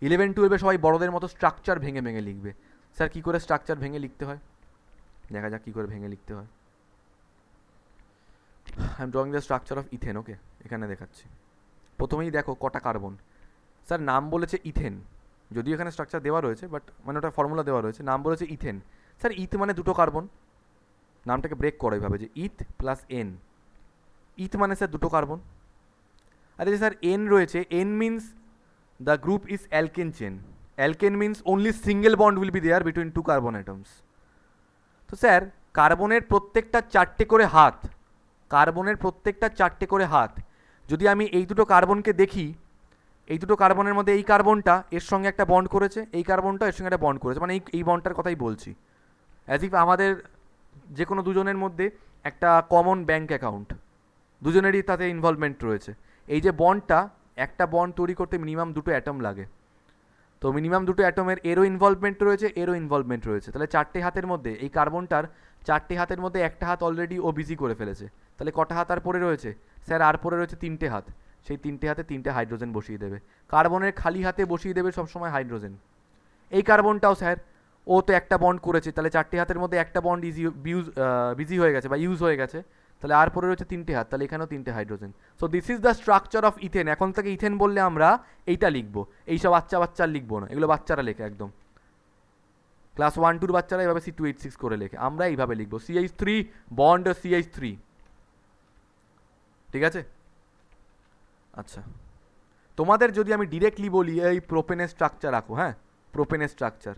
11-12 সবাই বড়দের মতো স্ট্রাকচার ভেঙে লিখবে। স্যার কী করে স্ট্রাকচার ভেঙে লিখতে হয়? দেখা যাক কী করে ভেঙে লিখতে হয়। I am drawing the structure of ethane. Okay, এখানে দেখাচ্ছি। প্রথমেই দেখো কটা কার্বন। স্যার নাম বলেছে ইথেন, যদিও এখানে স্ট্রাকচার দেওয়া রয়েছে, বাট মানে ওটা ফর্মুলা দেওয়া রয়েছে, নাম বলেছে ইথেন। স্যার ইথ মানে দুটো কার্বন, নামটাকে ব্রেক করো এইভাবে যে ইথ প্লাস এন। ইথ মানে স্যার দুটো কার্বন। আরে স্যার এন রয়েছে, ane means the group is alkane chain. Alkane means only single bond will be there between two carbon atoms. তো স্যার কার্বনের প্রত্যেকটা চারটে করে হাত, যদি আমি এই দুটো কার্বনকে দেখি, এই দুটো কার্বনের মধ্যে এই কার্বনটা এর সঙ্গে একটা বন্ড করেছে, এই কার্বনটা এর সঙ্গে একটা বন্ড করেছে, মানে এই বন্ডটার কথাই বলছি। অ্যাজ ইফ আমাদের যে কোনো দুজনের মধ্যে একটা কমন ব্যাঙ্ক অ্যাকাউন্ট, দুজনেরই তাতে ইনভলভমেন্ট রয়েছে। এই যে বন্ডটা, একটা বন্ড তৈরি করতে মিনিমাম দুটো অ্যাটম লাগে, তো মিনিমাম দুটো অ্যাটমের এরও ইনভলভমেন্ট রয়েছে, তাহলে চারটে হাতের মধ্যে এই কার্বনটার চারটে হাতের মধ্যে একটা হাত অলরেডি ও বিজি করে ফেলেছে, তাহলে কটা হাত আর পড়ে রয়েছে? স্যার আর পড়ে রয়েছে তিনটে হাত। সেই তিনটে হাতে তিনটে হাইড্রোজেন বসিয়ে দেবে, কার্বনের খালি হাতে বসিয়ে দেবে সবসময় হাইড্রোজেন। এই কার্বনটাও স্যার, ও তো একটা বন্ড করেছে, তাহলে চারটে হাতের মধ্যে একটা বন্ড বিজি হয়ে গেছে বা ইউজ হয়ে গেছে, তাহলে আর পরে রয়েছে তিনটে হাত, তাহলে এখানেও তিনটে hydrogen. So this is the structure of ethane. এখন থেকে ইথেন বললে আমরা এইটা লিখবো, এইসব বাচ্চা লিখবো না, এগুলো বাচ্চারা লেখে একদম, ক্লাস 1-2 বাচ্চারা এইভাবে C2H6 করে লেখে, আমরা এইভাবে লিখবো CH3 বন্ড CH3, ঠিক আছে? আচ্ছা, তোমাদের যদি আমি ডিরেক্টলি বলি এই প্রোপেনের স্ট্রাকচার রাখো, হ্যাঁ, প্রোপেনের স্ট্রাকচার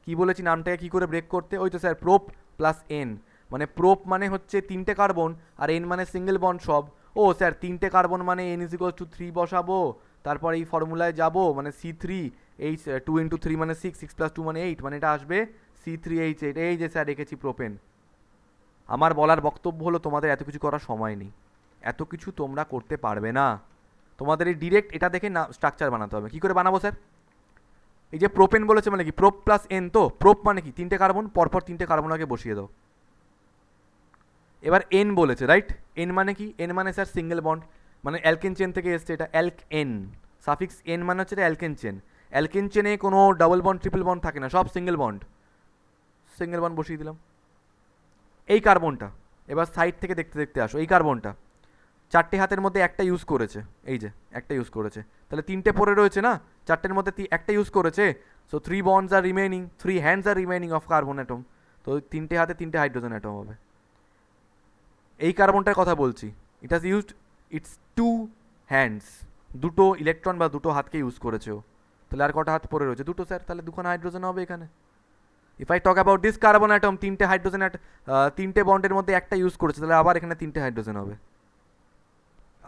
কী বলেছি, নামটাকে কী করে ব্রেক করতে? ওই তো স্যার প্রোপ প্লাস এন, মানে প্রোপ মানে হচ্ছে তিনটে কার্বন আর এন মানে সিঙ্গেল বন্ড সব। ও স্যার তিনটে কার্বন মানে এন ইজ ইকুয়াল টু 3 বসাবো, তারপর এই ফর্মুলায় যাব, মানে C3 এই 2 ইন্টু 3 মানে 6, 6 প্লাস 2 মানে 8, মানে এটা আসবে C3H8। এই যে স্যার রেখেছি প্রোপেন। আমার বলার বক্তব্য হলো তোমাদের এত কিছু করার সময় নেই, এত কিছু তোমরা করতে পারবে না, তোমাদের এই ডিরেক্ট এটা দেখে না স্ট্রাকচার বানাতে হবে। কী করে বানাবো স্যার? এই যে প্রোপেন বলেছে মানে কি, প্রোপ প্লাস এন, তো প্রোপ মানে কি তিনটে কার্বন, পরপর তিনটে কার্বন আগে বসিয়ে দাও। এবার এন বলেছে, রাইট? এন মানে কি? এন মানে স্যার সিঙ্গেল বন্ড, মানে অ্যালকেন চেন থেকে এসছে এটা, অ্যালক এন, সাফিক্স এন মানে হচ্ছে এটা অ্যালকেন চেন। অ্যালকেন চেনে কোনো ডাবল বন্ড ট্রিপল বন্ড থাকে না, সব সিঙ্গেল বন্ড, সিঙ্গেল বন্ড বসিয়ে দিলাম। এই কার্বনটা এবার সাইড থেকে দেখতে দেখতে আসো, এই কার্বনটা চারটে হাতের মধ্যে একটা ইউজ করেছে, এই যে একটা ইউজ করেছে, তাহলে তিনটে পড়ে রয়েছে না, চারটের মধ্যে একটা ইউজ করেছে, সো 3 bonds আর রিমেনিং, 3 hands আর রিমেনিং অফ কার্বন অ্যাটম, তো তিনটে হাতে তিনটে হাইড্রোজেন অ্যাটম হবে। এই কার্বনটার কথা বলছি, it has used it's 2 hands, দুটো ইলেকট্রন বা দুটো হাতকে ইউজ করেছে ও, তাহলে আর কটা হাত পড়ে রয়েছে? দুটো স্যার, তাহলে দুখানা হাইড্রোজেন হবে এখানে। If I talk about this carbon atom, তিনটে হাইড্রোজেন তিনটে বন্ডের মধ্যে একটা ইউজ করেছে, তাহলে আবার এখানে তিনটে হাইড্রোজেন হবে,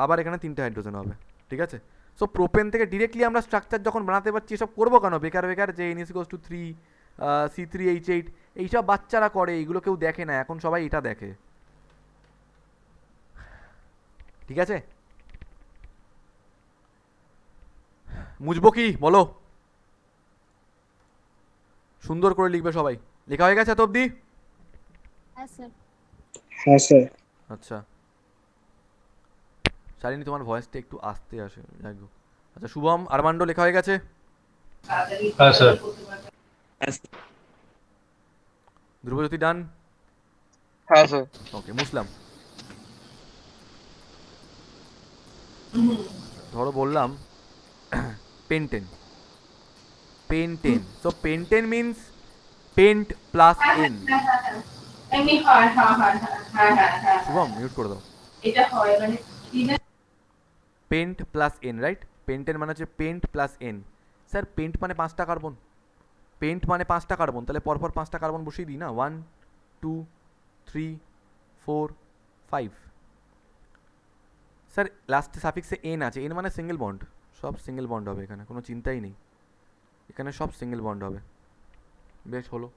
আবার এখানে তিনটে হাইড্রোজেন হবে, ঠিক আছে? সো প্রোপেন থেকে ডিরেক্টলি আমরা স্ট্রাকচার যখন বানাতে পারছি, এসব করবো কেন বেকার বেকার, যে N = 3 C3H8 এইসব বাচ্চারা করে, এইগুলো কেউ দেখে না, এখন সবাই এটা দেখে, ঠিক আছে? মুছবো কি বলো? সুন্দর করে লিখবে সবাই। লেখা হয়ে গেছে এত অবধি? হ্যাঁ স্যার। হ্যাঁ স্যার। আচ্ছা শালিনী, তোমার ভয়েসটা একটু আস্তে আসে, যাই হোক। আচ্ছা শুভম, আরমান্ডো লেখা হয়ে গেছে? হ্যাঁ স্যার। ধ্রুবজ্যোতি ডান? হ্যাঁ স্যার। ওকে, মুসলাম। ধরো বললাম pentane, pentane, so pentane means pent plus ane. এমনি হয়, হ্যাঁ হ্যাঁ হ্যাঁ হ্যাঁ হ্যাঁ হ্যাঁ শুভম মিউট করে দাও। এটা হয় মানে pent plus ane, right? Pentane মানে হচ্ছে pent plus ane. Sir pent মানে 5টা কার্বন, পেন্ট মানে 5টা কার্বন, তাহলে পরপর 5টা কার্বন বসিয়ে দিই না, 1 2 3 4 5। স্যার লাস্টে সাফিক্সে এন আছে, এন মানে সিঙ্গেল বন্ড, সব সিঙ্গেল বন্ড হবে এখানে, কোনো চিন্তাই নেই, এখানে সব সিঙ্গেল বন্ড হবে। বেশ হলো।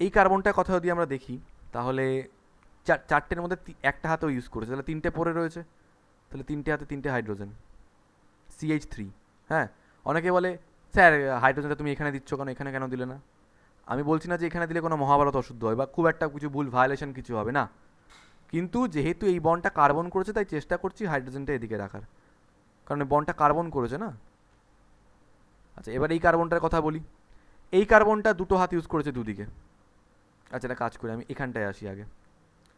এই কার্বনটার কথা যদি আমরা দেখি, তাহলে চারটের মধ্যে একটা হাতেও ইউজ করেছে, তাহলে তিনটে পড়ে রয়েছে, তাহলে তিনটে হাতে তিনটে হাইড্রোজেন, CH3। হ্যাঁ, অনেকে বলে স্যার হাইড্রোজেনটা তুমি এখানে দিচ্ছ কেন, এখানে কেন দিলে না? আমি বলছি না যে এখানে দিলে কোনো মহাভারত অশুদ্ধ হয় বা খুব একটা কিছু ভুল ভায়োলেশন কিছু হবে না, কিন্তু যেহেতু এই বন্ডটা কার্বন করেছে, তাই চেষ্টা করছি হাইড্রোজেনটা এদিকে রাখার, কারণ বন্ডটা কার্বন করেছে না। আচ্ছা এবার এই কার্বনটার কথা বলি, এই কার্বনটা দুটো হাত ইউজ করেছে দুদিকে। আচ্ছা এটা কাজ করি, আমি এখানটায় আসি আগে।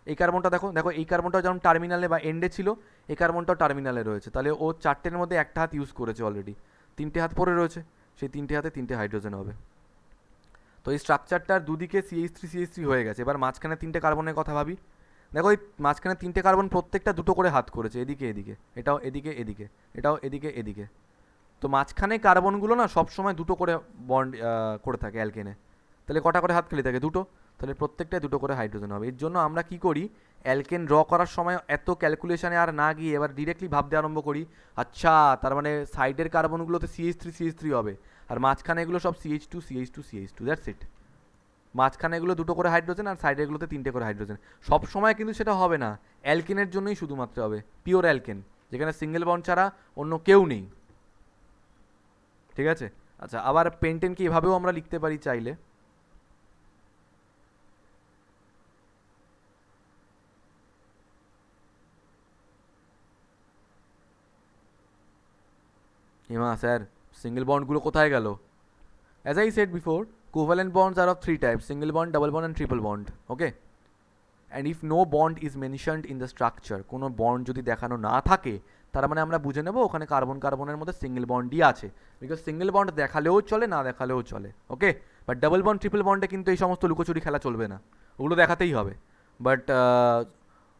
এই কার্বনটা দেখো, দেখো এই কার্বনটাও যেমন টার্মিনালে বা এন্ডে ছিল, এই কার্বনটাও টার্মিনালে রয়েছে, তাহলে ও চারটের মধ্যে একটা হাত ইউজ করেছে অলরেডি, তিনটে হাত পড়ে রয়েছে, সেই তিনটে হাতে তিনটে হাইড্রোজেন হবে। তো এই স্ট্রাকচারটার দুদিকে CH3 হয়ে গেছে। এবার মাঝখানে তিনটে কার্বনের কথা ভাবি, দেখো এই মাঝখানে তিনটে কার্বন প্রত্যেকটা দুটো করে হাত করেছে, এদিকে এদিকে, এটাও এদিকে এদিকে, এটাও এদিকে এদিকে, তো মাঝখানে কার্বনগুলো না সবসময় দুটো করে বন্ড করে থাকে অ্যালকেনে, তাহলে কটা করে হাত খালি থাকে? দুটো, তাহলে প্রত্যেকটায় দুটো করে হাইড্রোজেন হবে। এর জন্য আমরা কি করি, অ্যালকেন ড্র করার সময় এত ক্যালকুলেশনে আর না গিয়ে এবার ডিরেক্টলি ভাবতে আরম্ভ করি, আচ্ছা তার মানে সাইডের কার্বনগুলোতে CH3 হবে, আর মাঝখানে এগুলো সব CH2 দ্যাটস ইট। মাঝখানে এগুলো দুটো করে হাইড্রোজেন আর সাইডে এগুলোতে তিনটে করে হাইড্রোজেন। সব সময় কিন্তু সেটা হবে না, অ্যালকেনের জন্যই শুধুমাত্র হবে, পিওর অ্যালকেন, যেখানে সিঙ্গেল বন্ড ছাড়া অন্য কেউ নেই, ঠিক আছে? আচ্ছা আবার পেন্টেনকে এভাবেও আমরা লিখতে পারি চাইলে, হিমা স্যার সিঙ্গেল বন্ডগুলো কোথায় গেল? As I said before, covalent bonds are of 3 types, single bond, double bond and triple bond, okay? And if no bond is mentioned in the structure, কোনো বন্ড যদি দেখানো না থাকে, তার মানে আমরা বুঝে নেব ওখানে কার্বন কার্বনের মধ্যে সিঙ্গেল বন্ডই আছে, বিকজ সিঙ্গেল বন্ড দেখালেও চলে না দেখালেও চলে, ওকে? বাট ডাবল বন্ড ট্রিপল বন্ডে কিন্তু এই সমস্ত লুকোচুরি খেলা চলবে না, ওগুলো দেখাতেই হবে। But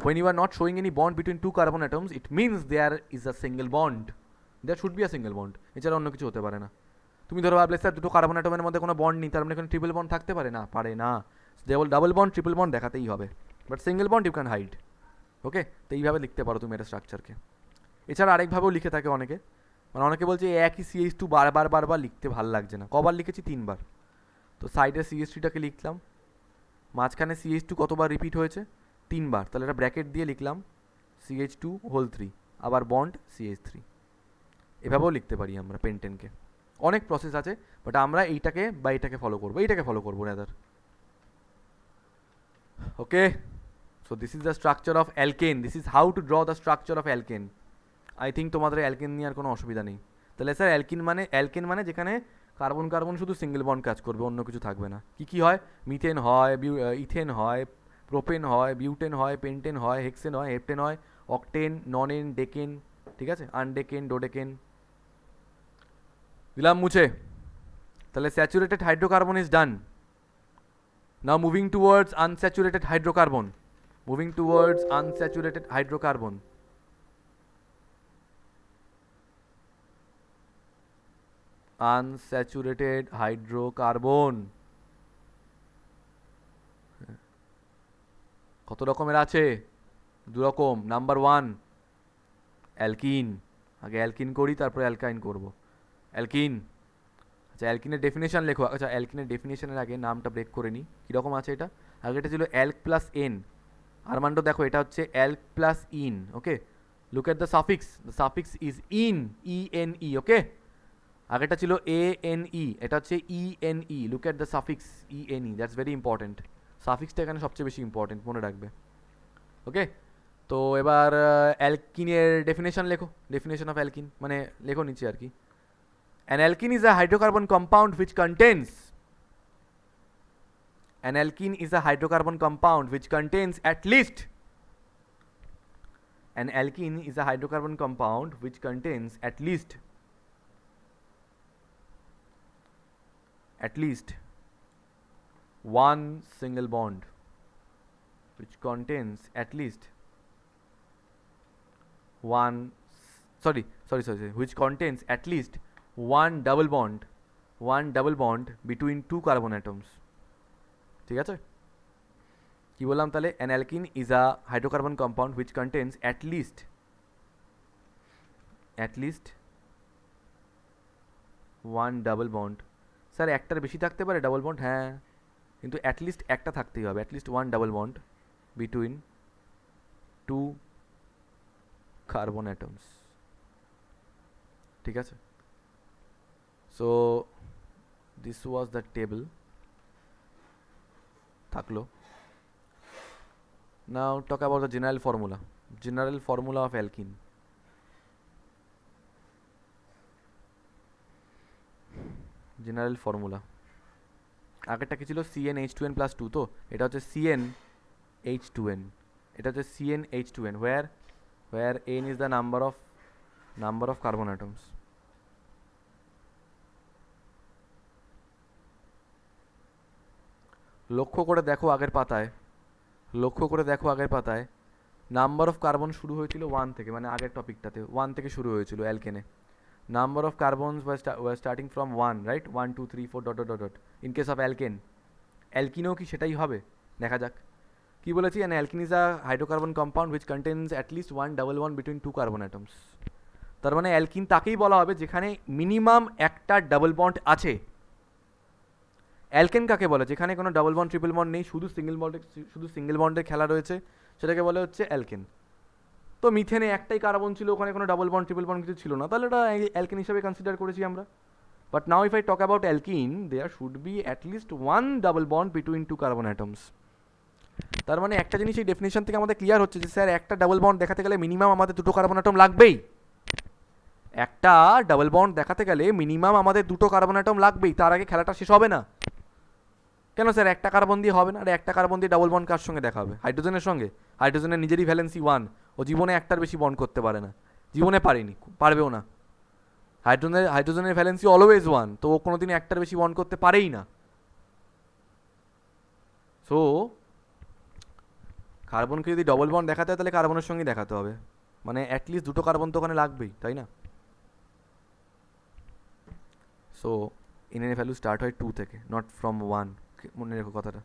when you are not showing any bond between two carbon atoms, it means there is a single bond, there should be a single bond, এছাড়া অন্য কিছু হতে পারে না। তো তুমি ধরো ভাবলে স্যার দুটো কার্বন অ্যাটমের মধ্যে কোনো বন্ড নেই, তার মানে এখানে ট্রিপল বন্ড থাকতে পারে না? পারে না। ডাবল বন্ড ট্রিপল বন্ড দেখাতেই হবে, but single bond you can hide. Okay, তো এইভাবে লিখতে পারো তুমি এটা স্ট্রাকচারকে। এছাড়া আরেকভাবেও লিখে থাকে অনেকে, মানে অনেকে বলছে একই CH2 বারবার লিখতে ভাল লাগছে না। কবার লিখেছি? 3বার। তো সাইডে CH3টাকে লিখলাম, মাঝখানে CH2 কতবার রিপিট হয়েছে? 3বার। তাহলে এটা ব্র্যাকেট দিয়ে লিখলাম CH2 আবার বন্ড CH3। এভাবেও লিখতে পারি আমরা পেন্টেনকে। অনেক প্রসেস আছে, বাট আমরা এইটাকে বা এটাকে ফলো করবো, এইটাকে ফলো করবো neither. Okay, so this is the structure of alkane, this is how to draw the structure of alkane. I think তোমাদের অ্যালকেন নিয়ে আর কোনো অসুবিধা নেই। তাহলে স্যার অ্যালকেন মানে যেখানে কার্বন কার্বন শুধু সিঙ্গেল বন্ড কাজ করবে, অন্য কিছু থাকবে না। কি হয়? মিথেন হয়, ইথেন হয়, প্রোপেন হয়, বিউটেন হয়, পেন্টেন হয়, হেক্সেন হয়, হেপটেন হয়, অকটেন, ননেন, ডেকেন, ঠিক আছে, আনডেকেন, ডোডেকেন। দিলাম মুছে। তাহলে saturated hydrocarbon is done. Now moving towards unsaturated hydrocarbon, moving towards unsaturated hydrocarbon. Unsaturated hydrocarbon কত রকমের আছে? 2 রকম। Number 1 alkyne. আগে অ্যালকিন করি, তারপরে অ্যালকাইন করব। অ্যালকিন, আচ্ছা অ্যালকিনের ডেফিনেশন লেখো। আচ্ছা অ্যালকিনের ডেফিনেশনের আগে নামটা ব্রেক করে নিই, কীরকম আছে এটা। আগে এটা ছিল অ্যালক প্লাস এন। আরমান্ডো দেখো, এটা হচ্ছে alk plus ene. Okay, look at the suffix is ene, ENE। Okay, আগেটা ছিল ANE, এটা হচ্ছে ENE। Look at the suffix ENE, that's very important. সাফিক্সটা এখানে সবচেয়ে বেশি ইম্পর্টেন্ট, মনে রাখবে। ওকে, তো এবার অ্যালকিনের ডেফিনেশন লেখো। ডেফিনেশন অফ অ্যালকিন মানে লেখো নিচে আর কি। An alkene is a hydrocarbon compound which contains an alkene is a hydrocarbon compound which contains at least an alkene is a hydrocarbon compound which contains at least one single bond, which contains at least one which contains at least one double bond between 2 carbon atoms। ঠিক আছে, কি বললাম তাহলে? an alkene is a hydrocarbon compound which contains at least one double bond। Sir একটার বেশি থাকতে পারে double bond, হ্যাঁ, কিন্তু অ্যাটলিস্ট একটা থাকতেই হবে, at least one double bond between 2 carbon atoms. ঠিক আছে, so this was the table থাকলো। now talk about the general formula of alkene। General formula আগেরটা কি ছিল? CnH2n + 2, তো এটা হচ্ছে CnH2n, এটা হচ্ছে CnH2n, where n is the number of carbon atoms। লক্ষ্য করে দেখো আগের পাতায় নাম্বার অফ কার্বন শুরু হয়েছিল 1 থেকে, মানে আগের টপিকটাতে 1 থেকে শুরু হয়েছিল অ্যালকেনে। Number of carbons were starting from 1, right? 1 2 3 4 dot dot dot. In case of অ্যালকিনেও কি সেটাই হবে? দেখা যাক কি বলেছি। An alkene is a hydrocarbon compound which contains at least one double bond between 2 carbon atoms. তার মানে অ্যালকিন তাকেই বলা হবে যেখানে মিনিমাম একটা ডাবল বন্ড আছে। অ্যালকেন কাকে বলে? যেখানে কোনো ডাবল বন্ড ট্রিপল বন্ড নেই, শুধু সিঙ্গেল বন্ডের খেলা রয়েছে, সেটাকে বলে হচ্ছে অ্যালকেন। তো মিথেনে একটাই কার্বন ছিল, ওখানে কোনো ডাবল বন্ড ট্রিপল বন্ড কিছু ছিল না, তাহলে এটা অ্যালকেন হিসেবে কনসিডার করেছি আমরা। But now if I talk about alkene, there should be at least one double bond between 2 carbon atoms. তার মানে একটা জিনিস এই ডেফিনেশন থেকে আমাদের ক্লিয়ার হচ্ছে যে স্যার একটা ডাবল বন্ড দেখাতে গেলে মিনিমাম আমাদের 2 কার্বন অ্যাটম লাগবেই। একটা ডাবল বন্ড দেখাতে গেলে মিনিমাম আমাদের 2 কার্বন অ্যাটম লাগবেই, তার আগে খেলাটা শেষ হবে না। কেন স্যার একটা কার্বন দিয়ে হবে না? আরে একটা কার্বন দিয়ে ডাবল বন্ড কার সঙ্গে দেখা হবে? হাইড্রোজেনের সঙ্গে। হাইড্রোজেনের নিজেরই ভ্যালেন্সি 1, ও জীবনে একটার বেশি বন্ড করতে পারে না, জীবনে পারেনি, পারবেও না। হাইড্রোজেনের ভ্যালেন্সি অলওয়েজ 1, তো ও কোনোদিন একটার বেশি বন্ড করতে পারেই না। সো কার্বনকে যদি ডবল বন্ড দেখাতে হয় তাহলে কার্বনের সঙ্গেই দেখাতে হবে, মানে অ্যাটলিস্ট 2 কার্বন তো ওখানে লাগবেই, তাই না? সো এন এর ভ্যালু স্টার্ট হয় 2 থেকে, নট ফ্রম 1, মনে রেখো কথাটা।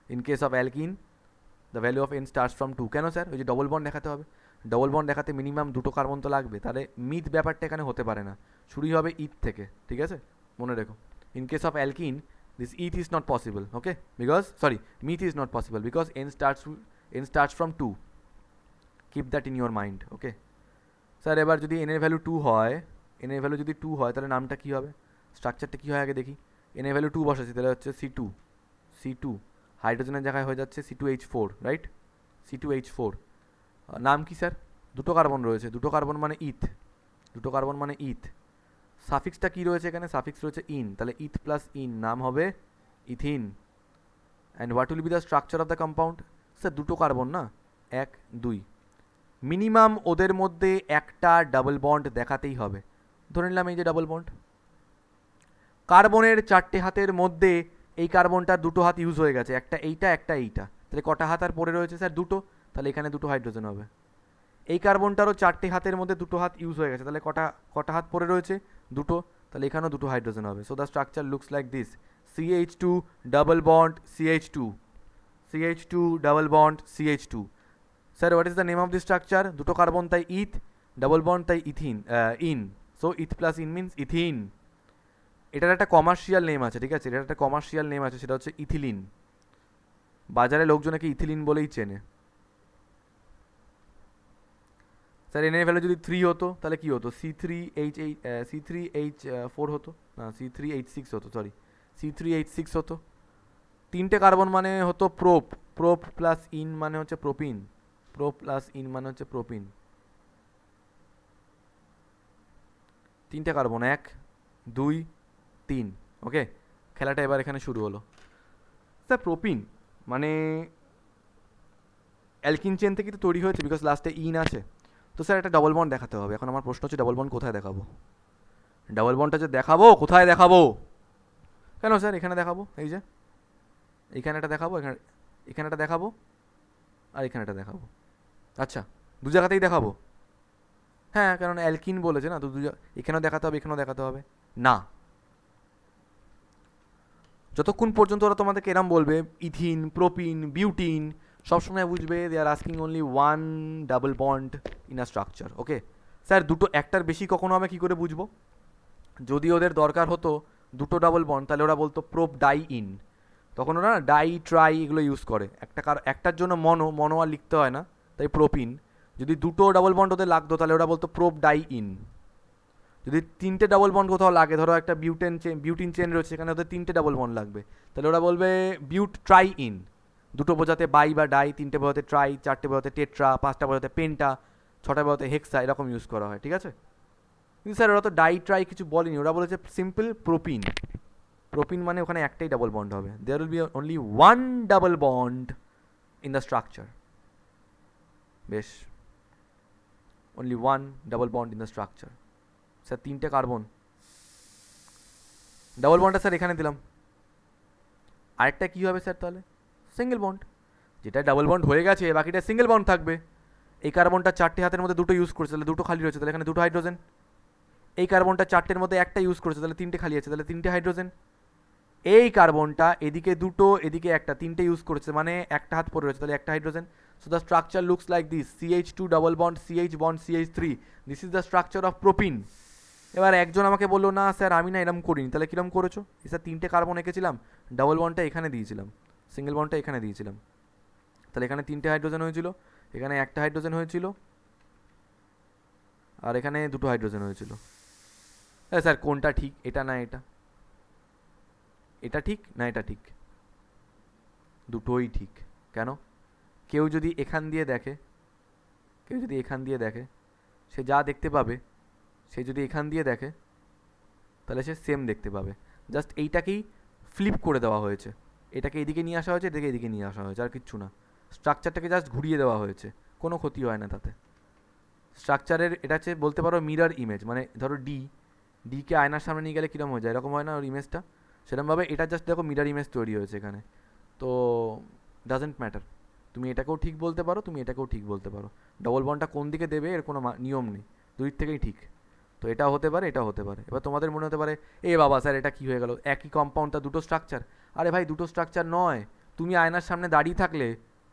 In case of alkyne the value of N starts from 2। কেন স্যার? ওই যে ডবল বন্ড দেখাতে হবে, ডবল বন্ড দেখাতে মিনিমাম দুটো কার্বন তো লাগবে, তাহলে মিথ ব্যাপারটা এখানে হতে পারে না, শুরুই হবে ইথ থেকে, ঠিক আছে, মনে রেখো। In case of alkene this eth is not possible, okay, because sorry meth is not possible because N starts from 2, keep that in your mind, okay sir. এবার যদি এন এর ভ্যালু 2 হয়, এন এর ভ্যালু যদি 2 হয় তাহলে নামটা কী হবে, স্ট্রাকচারটা কী হয় আগে দেখি। এন এর ভ্যালু 2 বসাচ্ছি, তাহলে হচ্ছে C2 হাইড্রোজেনের জায়গায় হয়ে যাচ্ছে C2H4, রাইট, C2H4। নাম কি স্যার? দুটো কার্বন রয়েছে, দুটো কার্বন মানে ইথ, দুটো কার্বন মানে ইথ। সাফিক্সটা কী রয়েছে এখানে? সাফিক্স রয়েছে ইন, তাহলে ইথ প্লাস ইন নাম হবে ethyne. And what will be the structure of the compound? Sir দুটো কার্বন না, 1 2, মিনিমাম ওদের মধ্যে একটা ডাবল বন্ড দেখাতেই হবে। ধরে নিলাম এই যে ডাবল বন্ড, কার্বনের 4টে হাতের মধ্যে এই কার্বনটার দুটো হাত ইউজ হয়ে গেছে, একটা এইটা একটা এইটা, তাহলে কটা হাত আর পড়ে রয়েছে স্যার? দুটো, তাহলে এখানে দুটো হাইড্রোজেন হবে। এই কার্বনটারও 4টে হাতের মধ্যে দুটো হাত ইউজ হয়ে গেছে, তাহলে কটা হাত পড়ে রয়েছে? দুটো, তাহলে এখানেও দুটো হাইড্রোজেন হবে। So the structure looks like this, CH2 double bond CH2 double bond CH2। Sir what is the name of this structure? দুটো কার্বন তাই ইথ, ডাবল বন্ড তাই ethene, ene, so eth plus ene means ethene. এটার একটা commercial name আছে, ঠিক আছে, এটার একটা কমার্শিয়াল নেম আছে, সেটা হচ্ছে ইথিলিন। বাজারে লোকজনকে ইথিলিন বলেই চেনে। স্যার এন এর ভ্যালু যদি 3 হতো তাহলে কি হতো? C3H4 হতো না, C3H6 হতো, সরি C3H6 হতো। 3টে কার্বন মানে হতো প্রোপ প্লাস ইন মানে হচ্ছে প্রোপিন, প্রোপ প্লাস ইন মানে হচ্ছে প্রোপিন। 3টে কার্বন 1 2 3, ওকে। খেলাটা এবার এখানে শুরু হলো। স্যার প্রোপিন মানে অ্যালকিন চেন থেকে তো তৈরি হয়েছে, বিকজ লাস্টে ইন আছে, তো স্যার একটা ডবল বন্ড দেখাতে হবে। এখন আমার প্রশ্ন হচ্ছে ডবল বন্ড কোথায় দেখাবো? ডবল বন্ডটা যে দেখাবো, কোথায় দেখাবো? কেন স্যার এখানে দেখাবো, এই যে এখানে একটা দেখাবো, এখানে একটা দেখাবো, আর এখানে একটা দেখাবো। আচ্ছা, দু জায়গাতেই দেখাবো? হ্যাঁ, কারণ অ্যালকিন বলেছে না, তো এখানেও দেখাতে হবে, এখানেও দেখাতে হবে না। যতক্ষণ পর্যন্ত ওরা তোমাদেরকে এরম বলবে ইথিন, প্রোপিন, বিউটিন, সবসময় বুঝবে they are asking only one double bond in a structure, okay. Sir দুটো, একটার বেশি কখনো হবে কী করে বুঝবো? যদি ওদের দরকার হতো দুটো ডাবল বন্ড, তাহলে ওরা বলতো প্রোপ ডাই ইন, তখন ওরা ডাই ট্রাই এগুলো ইউজ করে। একটার জন্য মনো আর লিখতে হয় না, তাই প্রোপিন। যদি দুটো ডাবল বন্ড ওদের লাগতো তাহলে ওরা বলতো প্রোপ ডাই ইন। যদি 3টে ডাবল বন্ড কোথাও লাগে, ধরো একটা বিউটিন চেন রয়েছে, সেখানে ওদের 3টে ডাবল বন্ড লাগবে, তাহলে ওরা বলবে বিউট ট্রাই ইন। দুটো বোঝাতে বাই বা ডাই, 3টে বোঝাতে ট্রাই, 4টে বোঝাতে টেট্রা, 5টা বোঝাতে পেন্টা, 6টা বোঝাতে হেক্সা, এরকম ইউজ করা হয়, ঠিক আছে। কিন্তু স্যার ওরা তো ডাই ট্রাই কিছু বলেনি, ওরা বলেছে সিম্পল প্রোপিন। প্রোপিন মানে ওখানে একটাই ডাবল বন্ড হবে, there will be only one double bond in the structure. বেশ, only one double bond in the structure. Sir 3টে কার্বন, ডাবল বন্ডটা স্যার এখানে দিলাম, আরেকটা কী হবে স্যার? তাহলে সিঙ্গেল বন্ড। যেটা ডাবল বন্ড হয়ে গেছে বাকিটা সিঙ্গেল বন্ড থাকবে। এই কার্বনটা 4টে হাতের মধ্যে দুটো ইউজ করছে, তাহলে দুটো খালি রয়েছে, তাহলে এখানে দুটো হাইড্রোজেন। এই কার্বনটা 4টের মধ্যে একটা ইউজ করেছে, তাহলে 3টে খালি আছে, তাহলে 3টে হাইড্রোজেন। এই কার্বনটা এদিকে দুটো, এদিকে একটা, 3টে ইউজ করেছে, মানে একটা হাত পড়ে রয়েছে, তাহলে একটা hydrogen. So the structure looks like this, CH2 double bond CH bond CH3, this is the structure of propene. এবার একজন আমাকে বললো না স্যার আমি না এরম করিনি, তাহলে কীরকম করেছো? স্যার 3টে কার্বন এঁকেছিলাম, ডাবল বন্ডটা এখানে দিয়েছিলাম, সিঙ্গেল বন্ডটা এখানে দিয়েছিলাম, তাহলে এখানে 3টে হাইড্রোজেন হয়েছিল, এখানে একটা হাইড্রোজেন হয়েছিল, আর এখানে দুটো হাইড্রোজেন হয়েছিল। স্যার কোনটা ঠিক, এটা না এটা? এটা ঠিক না এটা ঠিক? দুটোই ঠিক। কেন? কেউ যদি এখান দিয়ে দেখে, সে যা দেখতে পাবে, সে যদি এখান দিয়ে দেখে তাহলে সে সেম দেখতে পাবে। জাস্ট এইটাকেই ফ্লিপ করে দেওয়া হয়েছে, এটাকে এদিকে নিয়ে আসা হয়েছে, এটাকে এদিকে নিয়ে আসা হয়েছে, আর কিচ্ছু না। স্ট্রাকচারটাকে জাস্ট ঘুরিয়ে দেওয়া হয়েছে, কোনো ক্ষতি হয় না তাতে। স্ট্রাকচারের এটা হচ্ছে বলতে পারো মিরর ইমেজ, মানে ধরো ডিকে আয়নার সামনে নিয়ে গেলে কীরকম হয়ে যায়, এরকম হয় না ওর ইমেজটা, সেরকমভাবে এটা জাস্ট দেখো মিরর ইমেজ তৈরি হয়েছে এখানে। তো ডাজেন্ট ম্যাটার, তুমি এটাকেও ঠিক বলতে পারো, তুমি এটাকেও ঠিক বলতে পারো। ডবল বন্ডটা কোন দিকে দেবে এর কোনো নিয়ম নেই, দুই থেকেই ঠিক। তো এটা হতে পারে, এটা হতে পারে। এবার তোমাদের মনে হতে পারে এ বাবা স্যার এটা কি হয়ে গেল, একই কম্পাউন্ডটা দুটো স্ট্রাকচার। আরে ভাই দুটো স্ট্রাকচার নয়, তুমি আয়নার সামনে দাঁড়িয়ে থাকলে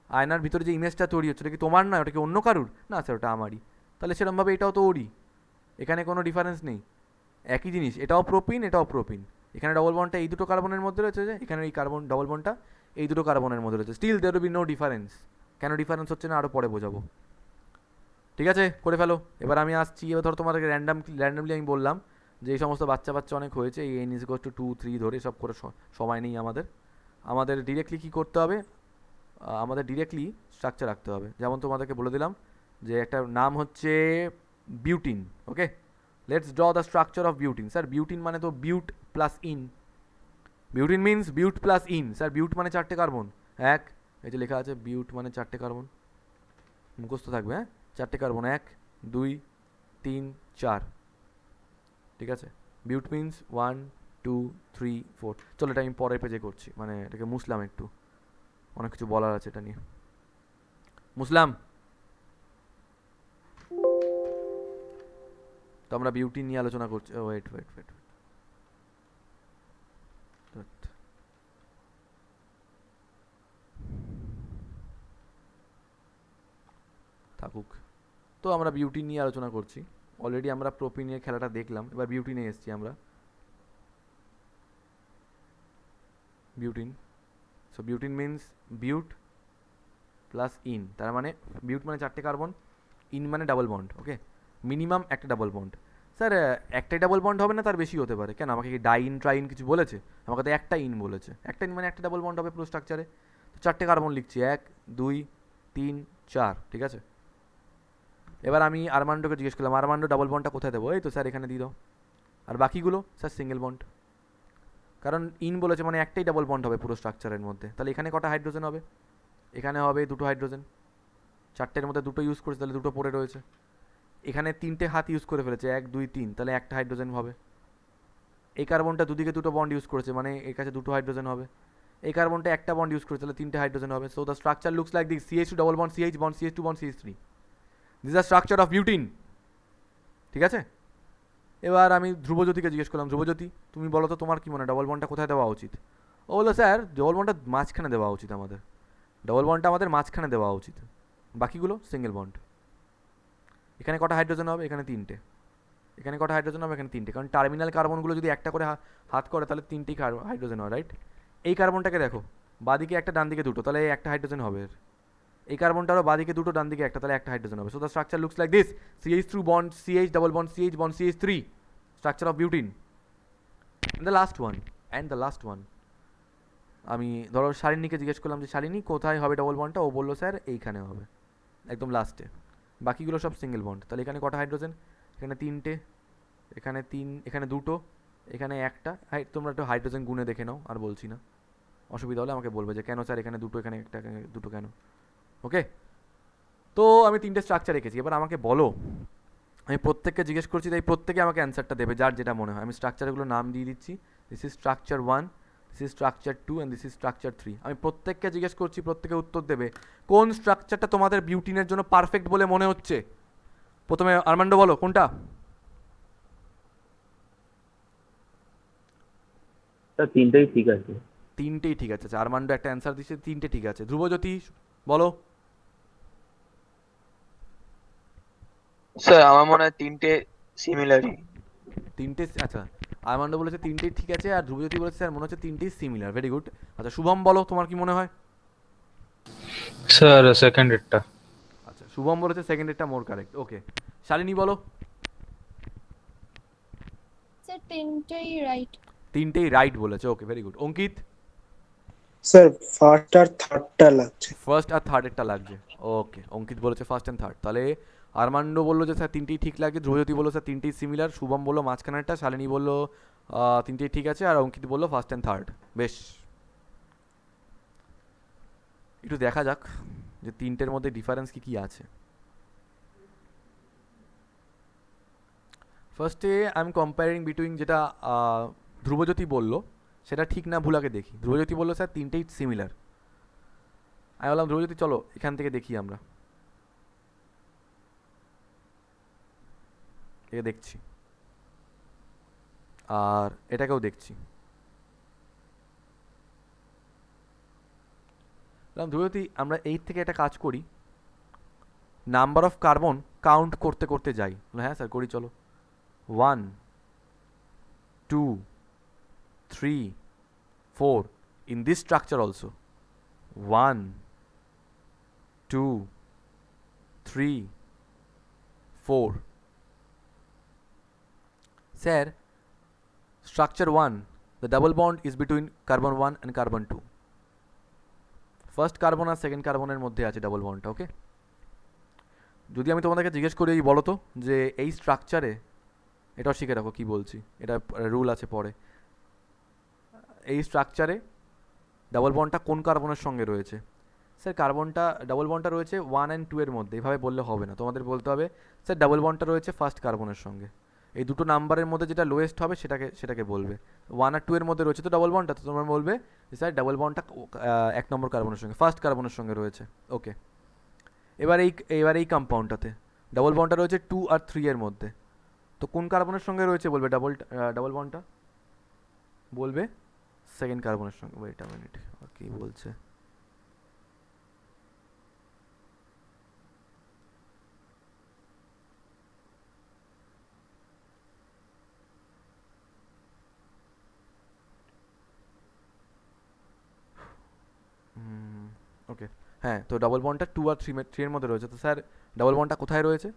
আয়নার ভিতরে যে ইমেজটা তৈরি হচ্ছে ওটা কি তোমার নয়, ওটা কি অন্য কারুর? না স্যার ওটা আমারই। তাহলে সেরকমভাবে এটাও তো ওরই, এখানে কোনো ডিফারেন্স নেই, একই জিনিস। এটাও প্রোপিন, এটাও প্রোপিন। এখানে ডবল বন্ডটা এই দুটো কার্বনের মধ্যে রয়েছে, যে এখানে এই কার্বন ডবল বন্ডটা এই দুটো কার্বনের মধ্যে রয়েছে। Still there will be no difference. কেন ডিফারেন্স হচ্ছে না আরও পরে বোঝাবো। ঠিক আছে, করে ফেলো। এবার আমি আসছি, এবার ধরো তোমাদেরকে র্যান্ডামলি আমি বললাম যে এই সমস্ত বাচ্চা অনেক হয়েছে, এই n = 2 3 ধরে সব করে সময় নেই আমাদের ডিরেক্টলি কী করতে হবে, আমাদের ডিরেক্টলি স্ট্রাকচার রাখতে হবে। যেমন তোমাদেরকে বলে দিলাম যে একটা নাম হচ্ছে butene. Okay, let's draw the structure of butene. Sir butene মানে তো but plus ene, butene means but plus ene. Sir but মানে 4টে কার্বন, এক, এই যে লেখা আছে বিউট মানে 4টে কার্বন, মুখস্থ থাকবে। হ্যাঁ, 4টে কার্বন, 1 2 3 4। ঠিক আছে, বিউট মিনস 1 2 3 4। চলো এটা আমি পরের পেজে করছি, মানে এটাকে মুসলাম, একটু অনেক কিছু বলার আছে এটা নিয়ে। মুসলাম, তো আমরা বিউটি নিয়ে আলোচনা করছি। ওয়েট ওয়েট ওয়েট থাকুক। তো আমরা বিউটি নিয়ে আলোচনা করছি। অলরেডি আমরা প্রোপিনের খেলাটা দেখলাম, এবার বিউটিনে এসেছি আমরা। Butene, so butene means but plus in, তার মানে বিউট মানে 4টে কার্বন, ইন মানে ডাবল বন্ড। ওকে, মিনিমাম একটা ডাবল বন্ড। স্যার একটাই ডাবল বন্ড হবে না, তার বেশি হতে পারে। কেন, আমাকে কি ডাইন ট্রাইন কিছু বলেছে? আমাকে তো একটা ইন বলেছে। একটা ইন মানে একটা ডাবল বন্ড হবে পুরো স্ট্রাকচারে। তো 4টে কার্বন লিখছি, 1 2 3 4। ঠিক আছে, এবার আমি আরমান্ডোকে জিজ্ঞেস করলাম আরমান্ডো ডাবল বন্ডটা কোথায় দেবো? এই তো স্যার এখানে দিয়ে দাও। আর বাকিগুলো স্যার সিঙ্গেল বন্ড, কারণ ইন বলেছে মানে একটাই ডাবল বন্ড হবে পুরো স্ট্রাকচারের মধ্যে। তাহলে এখানে কটা হাইড্রোজেন হবে? এখানে হবে 2টো হাইড্রোজেন। 4টের মধ্যে 2টো ইউজ করেছে, তাহলে 2টো পড়ে রয়েছে। এখানে 3টে হাত ইউজ করে ফেলেছে, 1 2 3, তাহলে একটা হাইড্রোজেন হবে। এই কার্বনটা দুদিকে 2টো বন্ড ইউজ করেছে, মানে এর কাছে 2টো হাইড্রোজেন হবে। এই কার্বনটা একটা বন্ড ইউজ করেছে, তাহলে 3টে হাইড্রোজেন হবে। So the structure looks like this: CH2 double bond CH bond CH2 bond CH3। This are structure of butene. ঠিক আছে, এবার আমি ধ্রুবজ্যোতিকে জিজ্ঞেস করলাম, ধ্রুবজ্যোতি তুমি বলো তো তোমার কি মনে হয় ডবল বন্ডটা কোথায় দেওয়া উচিত? ও বললো স্যার ডবল বন্ডটা মাঝখানে দেওয়া উচিত আমাদের, ডবল বন্ডটা আমাদের মাঝখানে দেওয়া উচিত, বাকিগুলো সিঙ্গেল বন্ড। এখানে কটা হাইড্রোজেন হবে? এখানে 3টে। এখানে কটা হাইড্রোজেন হবে? এখানে 3টে, কারণ টার্মিনাল কার্বনগুলো যদি একটা করে হাত করে তাহলে 3টেই হাইড্রোজেন হয়, রাইট? এই কার্বনটাকে দেখো, বাদিকে একটা ডান দিকে 2টো, তাহলে একটা হাইড্রোজেন হবে এর। এই কার্বনটারও বাদিকে 2টো ডান দিকে একটা, তাহলে একটা হাইড্রোজেন হবে। So the structure looks like this: CH2 bond CH double bond CH bond CH3, structure of butene. And the last one আমি ধরো শালিনীকে জিজ্ঞেস করলাম যে শালিনী কোথায় হবে ডবল বন্ডটা? ও বললো স্যার এইখানে হবে, একদম লাস্টে। বাকিগুলো সব সিঙ্গেল বন্ড। তাহলে এখানে কটা হাইড্রোজেন? এখানে 3টে, এখানে 3, এখানে 2টো, এখানে একটা। তোমরা একটু হাইড্রোজেন গুনে দেখে নাও, আর বলছি না। অসুবিধা হলে আমাকে বলবে যে কেন স্যার এখানে 2টো, এখানে একটা, এখানে 2টো কেন? ওকে, তো আমি 3টে স্ট্রাকচার রেখেছি। এবার আমাকে বলো, আমি প্রত্যেককে জিজ্ঞেস করছি, তাই প্রত্যেকে আমাকে অ্যান্সারটা দেবে যার যেটা মনে হয়। আমি স্ট্রাকচারগুলো নাম দিয়ে দিচ্ছি: this is structure 1, this is structure 2 and this is structure 3। আমি প্রত্যেককে জিজ্ঞেস করছি, প্রত্যেকে উত্তর দেবে কোন স্ট্রাকচারটা তোমাদের বিউটিনের জন্য পারফেক্ট বলে মনে হচ্ছে। প্রথমে আরমান্ডো বলো কোনটা? স্যার 3টেই ঠিক আছে। 3টেই ঠিক আছে। আচ্ছা, আরমান্ডো একটা অ্যান্সার দিচ্ছে, 3টে ঠিক আছে। ধ্রুবজ্যোতি বলো। স্যার আমার মনে হয় 3টে সিমিলারই। 3টে, আচ্ছা আরমান্ডো বলেছে 3টেই ঠিক আছে, আর ধ্রুবজ্যোতি বলেছে স্যার মনে হচ্ছে 3টেই সিমিলার। Very good. আচ্ছা শুভম বলো, তোমার কি মনে হয়? স্যার সেকেন্ড এরটা। আচ্ছা শুভম বলেছে সেকেন্ডেরটা মোর কারেক্ট। ওকে, শালিনী বলো। স্যার তিনটেই রাইট। 3টেই রাইট বলেছে। ওকে, ভেরি গুড। অঙ্কিত? স্যার ফার্স্ট আর থার্ডটা লাগছে। ফার্স্ট আর থার্ডেরটা লাগছে। ওকে, অঙ্কিত বলেছে ফার্স্ট অ্যান্ড থার্ড। তাহলে আরমান্ডো বললো যে স্যার 3টেই ঠিক লাগছে, ধ্রুবজ্যোতি বললো স্যার 3টেই সিমিলার, শুভম বললো মাঝখানেরটা, শালিনী বললো 3টেই ঠিক আছে, আর অঙ্কিত বললো ফার্স্ট অ্যান্ড থার্ড। বেশ, একটু দেখা যাক যে 3টের মধ্যে ডিফারেন্স কি কি আছে। ফার্স্টে আই এম কম্পেয়ারিং বিটুইন যেটা ধ্রুবজ্যোতি বললো সেটা ঠিক না ভুল আগে দেখি। ধ্রুবজ্যোতি বললো স্যার 3টেই সিমিলার। আমি বললাম ধ্রুবজ্যোতি চলো এখান থেকে দেখি, আমরা এ দেখছি। আর এটাকেও দেখছি। ধ্রুবজ্যোতি, আমরা এই থেকে একটা কাজ করি, নাম্বার অফ কার্বন কাউন্ট করতে করতে যাই। হ্যাঁ স্যার করি, চলো। 1 2 3 4 in this structure also 1 2 3 4. Sir, structure 1, the double bond is between carbon 1 and carbon 2. First carbon আর সেকেন্ড কার্বনের মধ্যে আছে ডাবল বন্ডটা, ওকে? যদি আমি তোমাদেরকে জিজ্ঞেস করি বলো তো যে এই স্ট্রাকচারে, এটাও শিখে রাখো কি বলছি, এটা রুল আছে পরে, এই স্ট্রাকচারে ডাবল বন্ডটা কোন কার্বনের সঙ্গে রয়েছে? স্যার কার্বনটা, ডাবল বন্ডটা রয়েছে 1 and 2 এর মধ্যে। এভাবে বললে হবে না, তোমাদের বলতে হবে স্যার ডাবল বন্ডটা রয়েছে ফার্স্ট কার্বনের সঙ্গে। এই দুটো নাম্বারের মধ্যে যেটা লোয়েস্ট হবে সেটাকে বলবে। 1 আর 2 এর মধ্যে রয়েছে তো ডাবল বন্ডটা, তো তোমরা বলবে যে স্যার ডাবল বন্ডটা 1 নম্বর কার্বনের সঙ্গে, ফার্স্ট কার্বনের সঙ্গে রয়েছে, ওকে? এবার এই কম্পাউন্ডটাতে ডাবল বন্ডটা রয়েছে 2 আর 3 এর মধ্যে, তো কোন কার্বনের সঙ্গে রয়েছে বলবে ডাবল বন্ডটা? বলবে সেকেন্ড কার্বনের সঙ্গে। ওয়েট আ মিনিট, কি বলছে? ওকে, হ্যাঁ, তো ডাবল বন্ডটা 2 আর 3 এর মধ্যে রয়েছে, তো স্যার ডাবল বন্ডটা কোথায় রয়েছে?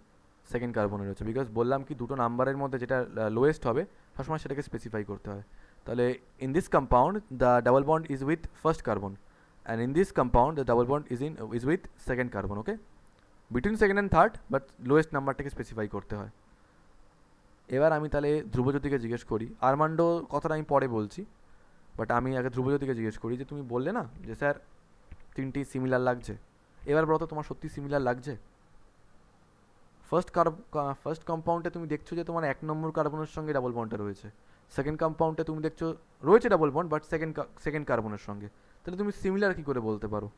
সেকেন্ড কার্বনে রয়েছে, বিকজ বললাম কি দুটো নাম্বারের মধ্যে যেটা লোয়েস্ট হবে সবসময় সেটাকে স্পেসিফাই করতে হয়। তাহলে in this compound the double bond is with first carbon, and in this compound the double bond is with second carbon, okay? Between second and third, but lowest নাম্বারটাকে স্পেসিফাই করতে হয়। এবার আমি তাহলে ধ্রুবজ্যোতিকে জিজ্ঞেস করি, আরমান্ডো কথাটা আমি পরে বলছি, বাট আমি আগে ধ্রুবজ্যোতিকে জিজ্ঞেস করি যে তুমি বললে না যে স্যার তিনটি সিমিলার লাগছে, এবার বলো তো তোমার সত্যি সিমিলার লাগছে? ফার্স্ট কম্পাউন্ডে তুমি দেখছো যে তোমার 1 নম্বর কার্বনের সঙ্গে ডাবল বন্ডটা রয়েছে, সেকেন্ড কম্পাউন্ডে তুমি দেখছো রয়েছে ডাবল বন্ড বাট সেকেন্ড কার্বনের সঙ্গে, তাহলে তুমি সিমিলার কি করে বলতে পারো?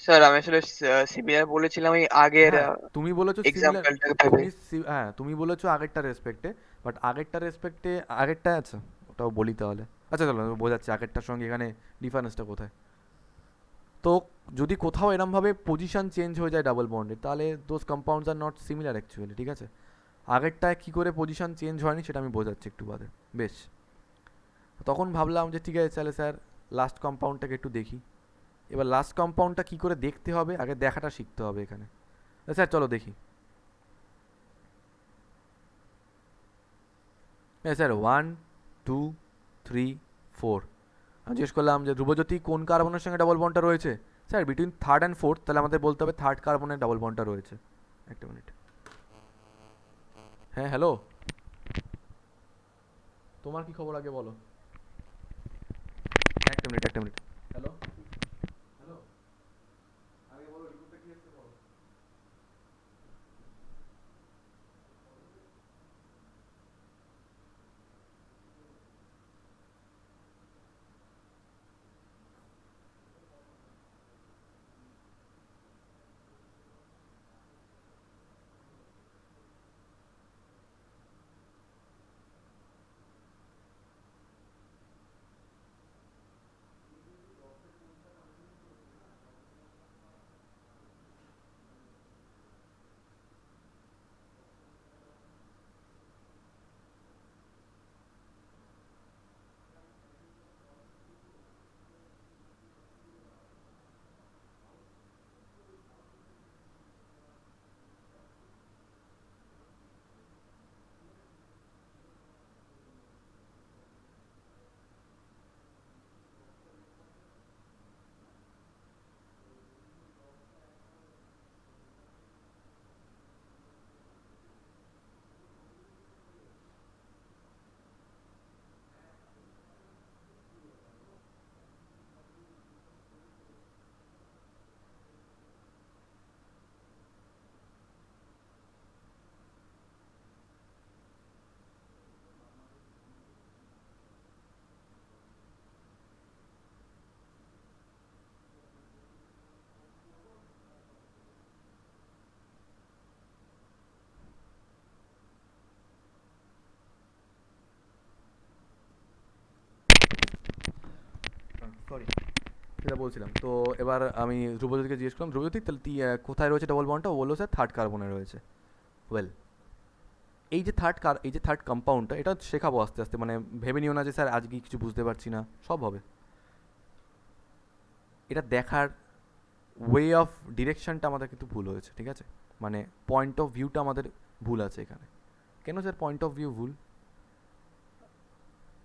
স্যার আমি আসলে সিমিলার বলেছিলাম এই আগের হ্যাঁ, তুমি বলেছো সিমিলার, এক্সাম্পলটাকে ভেবে। তুমি বলেছো আগেরটা রেসপেক্টে, বাট আগেরটা রেসপেক্টে আগেরটা আছে, ওটাও বলি তাহলে। আচ্ছা চলো বোঝাচ্ছি আগেরটার সঙ্গে এখানে ডিফারেন্সটা কোথায়। তো যদি কোথাও এরমভাবে পজিশন চেঞ্জ হয়ে যায় ডাবল বন্ডের, তাহলে those compounds are not similar actually, ঠিক আছে? আগেরটায় কী করে পজিশন চেঞ্জ হয়নি সেটা আমি বোঝাচ্ছি একটু বাদে। বেশ, তখন ভাবলাম যে ঠিক আছে তাহলে স্যার লাস্ট কম্পাউন্ডটাকে একটু দেখি। এবার লাস্ট কম্পাউন্ডটা কী করে দেখতে হবে, আগে দেখাটা শিখতে হবে এখানে। স্যার চলো দেখি। হ্যাঁ স্যার 1 2 3 4, আমি জিজ্ঞেস করলাম যে ধ্রুবজ্যোতি কোন কার্বনের সঙ্গে ডাবল বন্ডটা রয়েছে? Sir between third and fourth, তাহলে আমাদের বলতে হবে থার্ড কার্বনের ডাবল বন্ডটা রয়েছে। একটা মিনিট, হ্যাঁ হ্যালো, তোমার কি খবর আগে বলো। একটা মিনিট, হ্যালো হ্যালো, আগে বলো রিপোর্টটা কি এসেছে বলো। সরি, যেটা বলছিলাম, তো এবার আমি ধ্রুবজ্যোতিকে জিজ্ঞেস করলাম, ধ্রুবজ্যোতি তাহলে কোথায় রয়েছে ডবল বন্ডটা? ও বললো স্যার থার্ড কার্বনে রয়েছে। ওয়েল, এই যে থার্ড কম্পাউন্ডটা, এটা শেখাবো আস্তে আস্তে, মানে ভেবে নিও না যে স্যার আজকে কিছু বুঝতে পারছি না, সব হবে। এটা দেখার ওয়ে অফ ডিরেকশনটা আমাদের কিন্তু ভুল হয়েছে, ঠিক আছে? মানে পয়েন্ট অফ ভিউটা আমাদের ভুল আছে এখানে। কেন স্যার পয়েন্ট অফ ভিউ ভুল?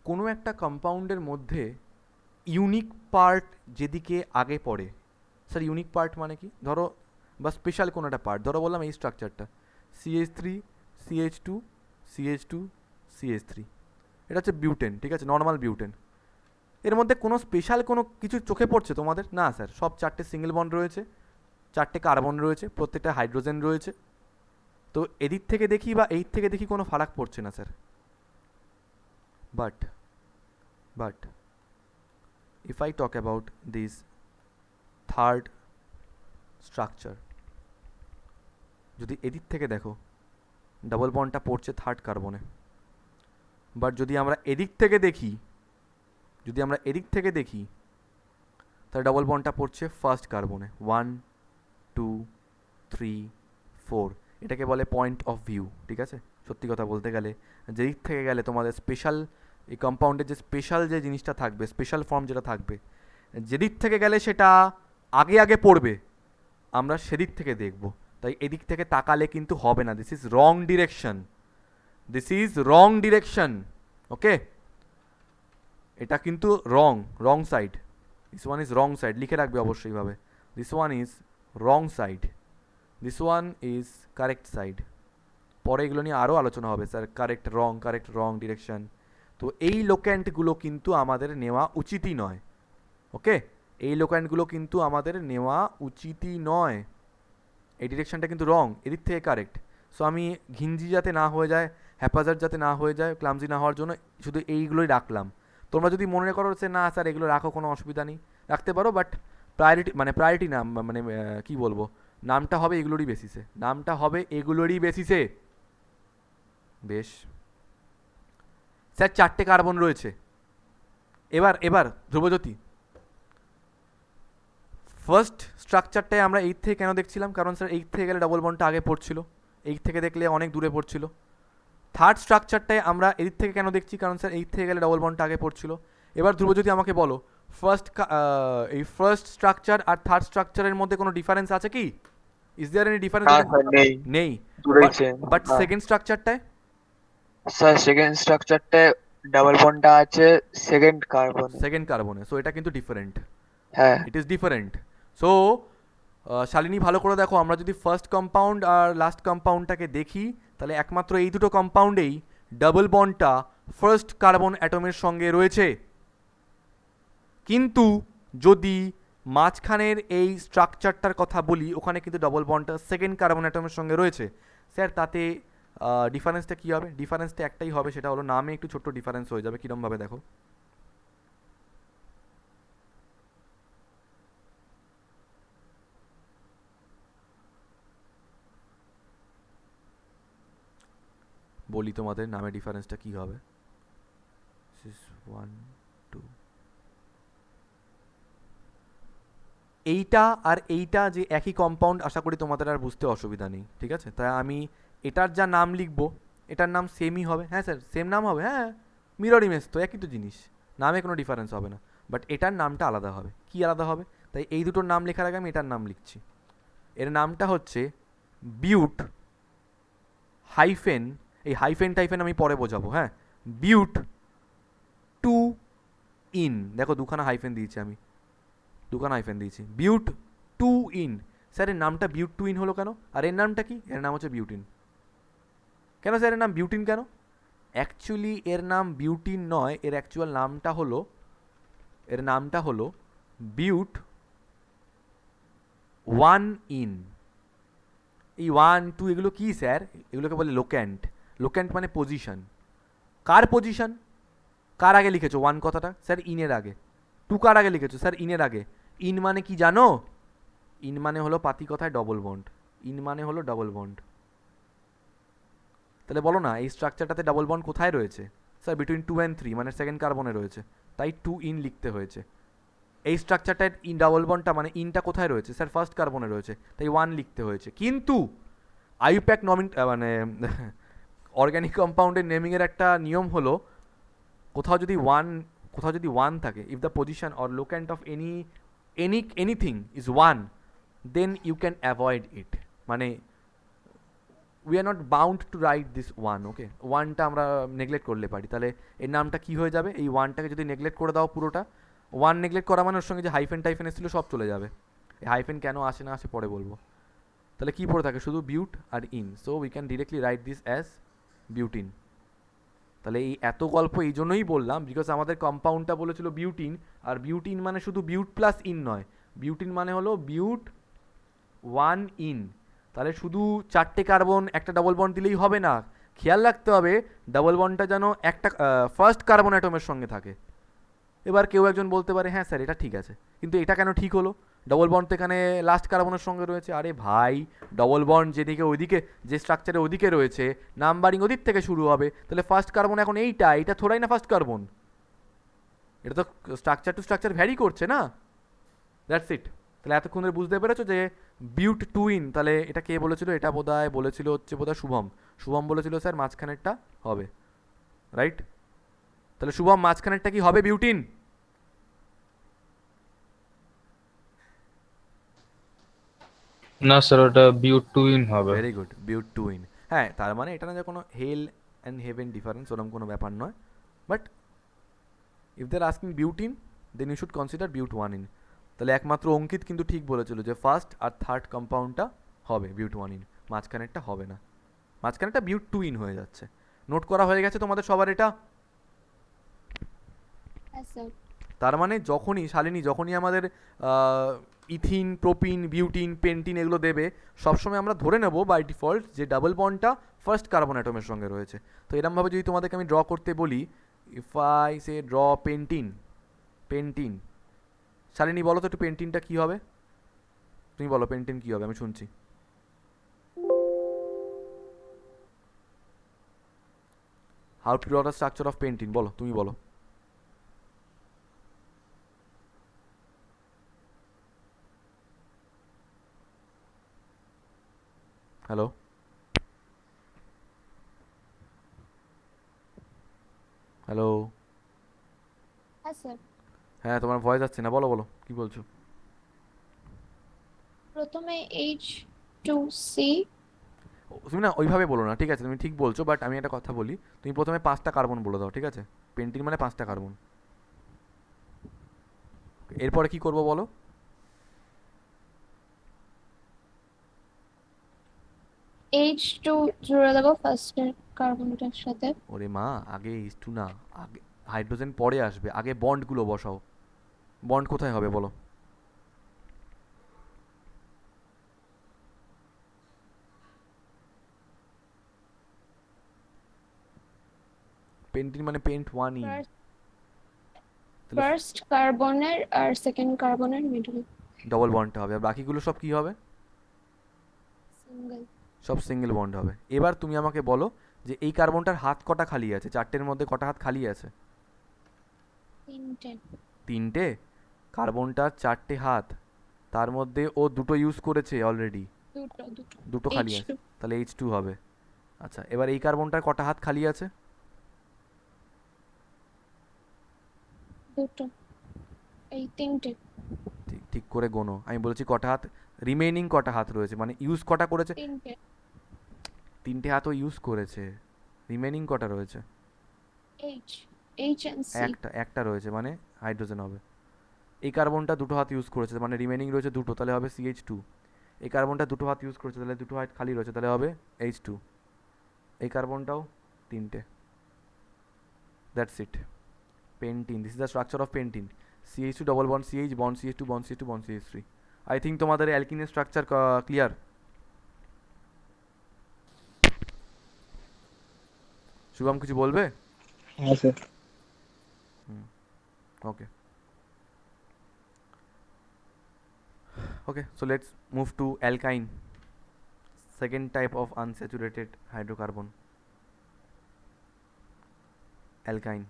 কোনো একটা কম্পাউন্ডের মধ্যে ইউনিক পার্ট যেদিকে আগে পড়ে, স্যার ইউনিক পার্ট মানে কি? ধরো, বা স্পেশাল কোনো একটা পার্ট, ধরো বললাম এই স্ট্রাকচারটা CH3 CH2 CH2 CH3, এটা হচ্ছে বিউটেন, ঠিক আছে, নর্মাল বিউটেন। এর মধ্যে কোনো স্পেশাল কোনো কিছু চোখে পড়ছে তোমাদের? না স্যার, সব 4টে সিঙ্গেল বন্ড রয়েছে, 4টে কার্বন রয়েছে, প্রত্যেকটা হাইড্রোজেন রয়েছে, তো এদিক থেকে দেখি বা এই থেকে দেখি কোনো ফারাক পড়ছে না sir. But if I talk about this third structure, যদি এদিক থেকে দেখো ডাবল বন্ডটা পড়ছে থার্ড কার্বনে, বাট যদি আমরা এদিক থেকে দেখি তাহলে ডাবল বন্ডটা পড়ছে ফার্স্ট কার্বনে, 1 2 3 4। এটাকে বলে পয়েন্ট অফ ভিউ, ঠিক আছে? সত্যি কথা বলতে গেলে যেদিক থেকে গেলে তোমাদের স্পেশাল, এই কম্পাউন্ডের যে স্পেশাল যে জিনিসটা থাকবে, স্পেশাল ফর্ম যেটা থাকবে, যেদিক থেকে গেলে সেটা আগে পড়বে, আমরা সেদিক থেকে দেখব। তাই এদিক থেকে তাকালে কিন্তু হবে না, দিস ইজ রং ডিরেকশন, ওকে? এটা কিন্তু wrong side, this one is wrong side, লিখে রাখবে অবশ্যই ভাবে, this one is wrong side, this one is correct side. পরে এগুলো নিয়ে আরও আলোচনা হবে স্যার, কারেক্ট রং ডিরেকশন। তো এই লোক্যান্টগুলো কিন্তু আমাদের নেওয়া উচিতই নয়, ওকে? এই লোক্যান্টগুলো কিন্তু আমাদের নেওয়া উচিতই নয়। এই ডিরেকশনটা কিন্তু রং, এদিক থেকে কারেক্ট। সো আমি ঘিঞ্জি যাতে না হয়ে যায়, হ্যাপাজার্ড যাতে না হয়ে যায়, ক্লামজি না হওয়ার জন্য শুধু এইগুলোই রাখলাম। তোমরা যদি মনে করো যে না স্যার এগুলো রাখো, কোনো অসুবিধা নেই, রাখতে পারো, বাট প্রায়োরিটি নাম, মানে কি বলবো, নামটা হবে এগুলোরই বেসিসে। বেশ স্যার, 4টে কার্বন রয়েছে। এবার ধ্রুবজ্যোতি, ফার্স্ট স্ট্রাকচারটায় আমরা এইট থেকে কেন দেখছিলাম? কারণ স্যার এইট থেকে গেলে ডবল বন্ডটা আগে পড়ছিল, এইট থেকে দেখলে অনেক দূরে পড়ছিল। থার্ড স্ট্রাকচারটায় আমরা এদিক থেকে কেন দেখছি? কারণ স্যার এইট থেকে গেলে ডবল বন্ডটা আগে পড়ছিল। এবার ধ্রুবজ্যোতি আমাকে বলো, এই ফার্স্ট স্ট্রাকচার আর থার্ড স্ট্রাকচারের মধ্যে কোনো ডিফারেন্স আছে কি? Is there any difference? নেই। বাট সেকেন্ড স্ট্রাকচারটায়, স্যার সেকেন্ড স্ট্রাকচারটায় ডাবল বন্ডটা আছে সেকেন্ড কার্বনে, সো এটা কিন্তু ডিফারেন্ট, হ্যাঁ। It is different. So Shalini ভালো করে দেখো, আমরা যদি ফার্স্ট কম্পাউন্ড আর লাস্ট কম্পাউন্ডটাকে দেখি, তাহলে একমাত্র এই দুটো কম্পাউন্ডেই ডাবল বন্ডটা ফার্স্ট কার্বন অ্যাটমের সঙ্গে রয়েছে। কিন্তু যদি মাঝখানের এই স্ট্রাকচারটার কথা বলি, ওখানে কিন্তু ডবল বন্ডটা সেকেন্ড কার্বন অ্যাটমের সঙ্গে রয়েছে। স্যার তাতে ডিফারেন্সটা কী হবে? ডিফারেন্সটা একটাই হবে, সেটা হলো নামে একটু ছোট্ট ডিফারেন্স হয়ে যাবে। কীরমভাবে দেখো, বলি তোমাদের নামে ডিফারেন্সটা কী হবে। 1 2, এইটা আর এইটা যে একই কম্পাউন্ড, আশা করি তোমাদের আর বুঝতে অসুবিধা নেই, ঠিক আছে? তাই আমি এটার যা নাম লিখবো, এটার নাম সেমই হবে। হ্যাঁ স্যার, সেম নাম হবে, হ্যাঁ, মিরর ইমেজ তো, একই তো জিনিস, নামে কোনো ডিফারেন্স হবে না, বাট এটার নামটা আলাদা হবে। কি আলাদা হবে? তাই এই দুটোর নাম লেখার আগে আমি এটার নাম লিখছি। এর নামটা হচ্ছে বিউট হাইফেন, এই হাইফেন টাইফেন আমি পরে বোঝাবো, হ্যাঁ, বিউট 2 ইন, দেখো দুখানা হাইফেন দিয়েছি আমি, বিউট 2 ইন। স্যার এর নামটা বিউট 2 ইন হলো কেন? আর এর নামটা কি? এর নাম হচ্ছে বিউটিন। কেন স্যার এর নাম বিউটিন কেন? অ্যাকচুয়ালি এর নাম বিউটিন নয়, এর অ্যাকচুয়াল নামটা হলো বিউট 1 ইন। এই 1 2 এগুলো কি স্যার? এগুলোকে বলে লোক্যান্ট। লোক্যান্ট মানে পজিশন। কার পজিশন? কার আগে লিখেছো 1 কথাটা? স্যার ইনের আগে। 2 কার আগে লিখেছো? স্যার ইনের আগে। ইন মানে কি জানো? ইন মানে হলো পাতি কথায় ডবল বন্ড। তাহলে বলো না, এই স্ট্রাকচারটাতে ডাবল বন্ড কোথায় রয়েছে? স্যার বিটুইন 2 and 3, মানে সেকেন্ড কার্বনে রয়েছে, তাই 2 ইন লিখতে হয়েছে। এই স্ট্রাকচারটার ইন ডাবল বন্ডটা মানে ইনটা কোথায় রয়েছে স্যার ফার্স্ট কার্বনে রয়েছে, তাই 1 লিখতে হয়েছে। কিন্তু আইউপ্যাক মানে অর্গ্যানিক কম্পাউন্ডের নেমিংয়ের একটা নিয়ম হলো কোথাও যদি ওয়ান থাকে, if the position or locant of anything is 1, then you can avoid it, মানে we are not bound to write this one. Okay, ওয়ানটা আমরা নেগলেক্ট করলে পারি, তাহলে এর নামটা কী হয়ে যাবে, এই ওয়ানটাকে যদি নেগলেক্ট করে দাও পুরোটা, ওয়ান নেগলেক্ট করা মানে ওর সঙ্গে যে হাইফেন টাইফেন এসেছিলো সব চলে যাবে। এই হাইফেন কেন আসে না আসে পরে বলবো। তাহলে কী পড়ে থাকে শুধু বিউট আর ene, so we can directly write this as butene. তাহলে এই এত গল্প এই জন্যই বললাম বিকজ আমাদের কম্পাউন্ডটা বলেছিল বিউটিন, আর বিউটিন মানে শুধু বিউট প্লাস ইন নয়, বিউটিন মানে হলো বিউট 1 ইন। তাহলে শুধু 4টে কার্বন একটা ডবল বন্ড দিলেই হবে না, খেয়াল রাখতে হবে ডবল বন্ডটা যেন একটা ফার্স্ট কার্বন অ্যাটমের সঙ্গে থাকে। এবার কেউ একজন বলতে পারে হ্যাঁ স্যার এটা ঠিক আছে, কিন্তু এটা কেন ঠিক হলো, ডবল বন্ড তো এখানে লাস্ট কার্বনের সঙ্গে রয়েছে। আরে ভাই, ডবল বন্ড যেদিকে ওইদিকে যে স্ট্রাকচারে ওদিকে রয়েছে, নাম্বারিং ওদিক থেকে শুরু হবে, তাহলে ফার্স্ট কার্বন এখন এইটা থোড়াই না ফার্স্ট কার্বন, এটা তো স্ট্রাকচার টু স্ট্রাকচার ভ্যারি করছে না। That's it. তাহলে এতক্ষণ ধরে বুঝতে পেরেছো যে বিউট 2 ইন, তাহলে এটা কে বলেছিল, এটা বোধহয় বলেছিল শুভম বলেছিল স্যার মাঝখানেরটা হবে, রাইট? তাহলে শুভম মাঝখানেরটা কি হবে বিউটিন? না স্যার, ওটা বিউট টু ইন হবে। Very good, বিউট 2 in. হ্যাঁ, তার মানে এটা না যে কোনো হেল অ্যান্ড হেভেন ডিফারেন্স, ওরকম কোনো ব্যাপার নয়, but if they are asking butene then you should consider but 1 ene. তাহলে একমাত্র অঙ্কিত কিন্তু ঠিক বলেছিল যে ফার্স্ট আর থার্ড কম্পাউন্ডটা হবে বিউট 1 ইন, মাঝখানেরটা হবে না, মাঝখানেরটা বিউট 2 ইন হয়ে যাচ্ছে। নোট করা হয়ে গেছে তোমাদের সবার এটা? হ্যাঁ স্যার। তার মানে যখনই আমাদের ইথিন, প্রোপিন, বিউটিন, পেন্টিন এগুলো দেবে, সবসময় আমরা ধরে নেব বাই ডিফল্ট যে ডাবল বন্ডটা ফার্স্ট কার্বন অ্যাটমের সঙ্গে রয়েছে। তো এরমভাবে যদি তোমাদেরকে আমি ড্র করতে বলি, if I say draw pentene, Shalini বলো তো একটু পেন্টিনটা কী হবে, তুমি বলো পেন্টিন কী হবে, আমি শুনছি। How to draw the structure of pentene, বলো, তুমি বলো। হ্যালো, হ্যালো, হ্যাঁ স্যার। হ্যাঁ তোমার ভয়েস আসছে না, বলো কি বলছো? প্রথমে H2C। তুমি না ওইভাবে বলো না, ঠিক আছে তুমি ঠিক বলছো, বাট আমি একটা কথা বলি, তুমি প্রথমে 5টা কার্বন বলে দাও, ঠিক আছে? পেন্টিন মানে 5টা কার্বন, এরপরে কি করবো বলো? H2 জুড়ে দেবো ফার্স্টের কার্বনটার সাথে। ওরে মা, আগে H2 না, আগে হাইড্রোজেন পরে আসবে, আগে বন্ডগুলো বসাও। বন্ড কোথায় হবে বলো? পেন্টিন মানে পেন্ট 1 ইন, ফার্স্ট কার্বনের আর সেকেন্ড কার্বনের মিডলে ডবল বন্ডটা হবে, আর বাকিগুলো সব কি হবে? সিঙ্গেল। সব সিঙ্গেল বন্ড হবে। এবার তুমি আমাকে বলো যে এই কার্বনটার হাত কটা খালি আছে, 4টের মধ্যে কটা হাত খালি আছে? 3টে। কার্বনটার 4টে হাত, তার মধ্যে ও 2টো ইউজ করেছে অলরেডি, দুটো খালি আছে, তাহলে H2 হবে। আচ্ছা, এবার এই কার্বনটার কটা হাত খালি আছে? দুটো। এই 3টে। ঠিক করে গোনো, আমি বলেছি কটা হাত, রিমেইনিং কটা হাত রয়েছে, মানে ইউজ কটা করেছে? 3টে হাত ও ইউজ করেছে, রিমেইনিং কটা রয়েছে? H and C। একটা রয়েছে, মানে হাইড্রোজেন হবে। এই কার্বনটা 2টো হাত ইউজ করেছে, মানে রিমেইনিং রয়েছে 2টো, তাহলে হবে CH2। এই কার্বনটা 2টো হাত ইউজ করেছে, তাহলে 2টো হাত খালি রয়েছে, তাহলে হবে H2। এই কার্বনটাও 3টে। That's it, pentene, this is the structure of pentene. CH2 double bond CH, bond CH2, bond CH2, bond CH3। I think তোমাদের অ্যালকিনের স্ট্রাকচার ক্লিয়ার। শুভম কিছু বলবে? হ্যাঁ sir. Okay. Okay, so let's move to alkyne, second type of unsaturated hydrocarbon. Alkyne,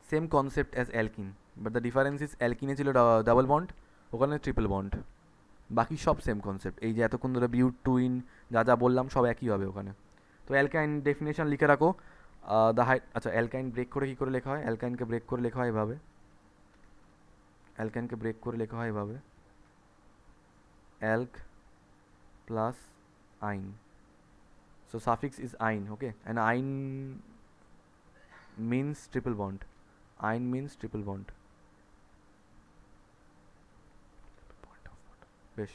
same concept as alkene, but the difference is অ্যালকিনে ছিল double bond, ওখানে triple bond. বাকি সব same concept, এই যে এতক্ষণ ধরে বিউট টুইন যা যা বললাম সব একই হবে ওখানে। তো অ্যালকাইন ডেফিনেশন লিখে রাখো। আচ্ছা, অ্যালকাইন ব্রেক করে কী করে লেখা হয়? অ্যালকাইনকে ব্রেক করে লেখা হয় এভাবে, অ্যালকাইনকে ব্রেক করে লেখা হয় এভাবে, অ্যালক প্লাস আইন। So suffix is ein, okay, and ein means triple bond. Ein means triple bond. বেশ,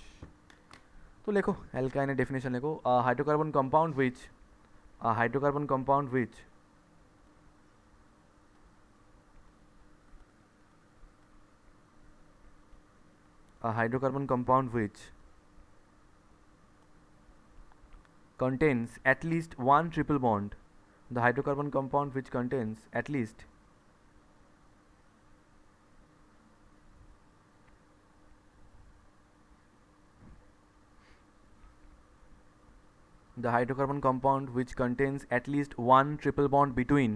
তো লেখো অ্যালকাইনের ডেফিনেশন লেখো। Hydrocarbon compound which hydrocarbon compound which a hydrocarbon compound which contains at least one triple bond, the hydrocarbon compound which contains at least the hydrocarbon compound which contains at least one triple bond between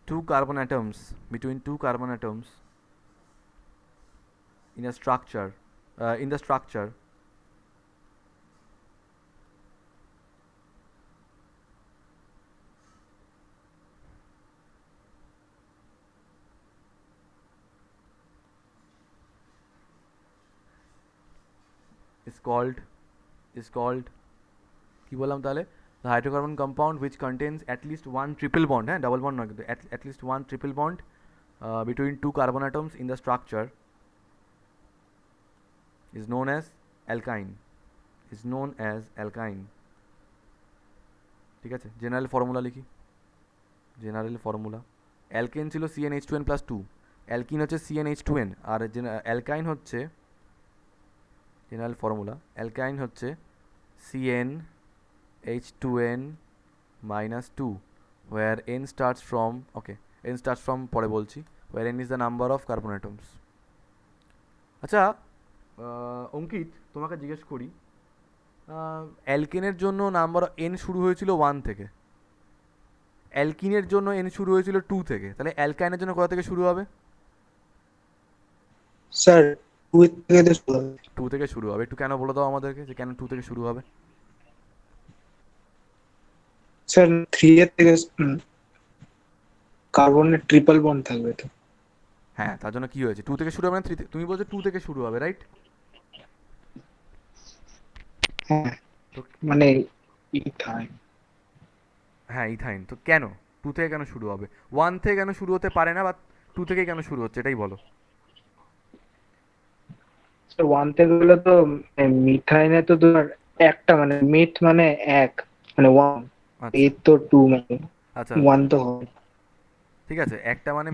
two carbon atoms in a structure in the structure is called কি বললাম তাহলে? The hydrocarbon compound which contains at least one triple bond, হ্যাঁ, double bond নয় কিন্তু, at least one triple bond between two carbon atoms in the structure is known as alkyne. ঠিক আছে, general formula লিখি। General formula, alkane ছিল CnH2n plus 2, alkyne হচ্ছে CnH2n, আর অ্যালকাইন হচ্ছে, general formula অ্যালকাইন হচ্ছে CnH2n minus 2, where n starts from পরে বলছি, where n is the number of carbon atoms. আচ্ছা অঙ্কিত, তোমাকে জিজ্ঞেস করি, অ্যালকেনের জন্য নাম্বার n শুরু হয়েছিল 1 থেকে, অ্যালকিনের জন্য n শুরু হয়েছিল 2 থেকে, তাহলে অ্যালকাইনের জন্য কোথা থেকে শুরু হবে? স্যার 2 থেকে তো শুরু হবে। 2 থেকে শুরু হবে। একটু কেন বলে দাও আমাদেরকে যে কেন 2 থেকে শুরু হবে? স্যার 3 এর থেকে কার্বনের ট্রিপল বন্ড থাকবে তো। হ্যাঁ, তার জন্য কি হয়েছে? 2 থেকে শুরু হবে না 3 থেকে? তুমি বলছো 2 থেকে শুরু হবে, রাইট? হ্যাঁ, তো মানে ইথাইন। হ্যাঁ, ইথাইন। তো কেন 2 থেকে কেন শুরু হবে? 1 থেকে কেন শুরু হতে পারে না, বা 2 থেকে কেন শুরু হচ্ছে, এটাই বলো। স্যার 1 থেকে গেলে তো মিথাইনে তো তোমার একটা মানে মিথ মানে এক মানে 1, আচ্ছা এই তো 2 মানে আচ্ছা 1 তো হবে। ঠিক আছে, একটা মানে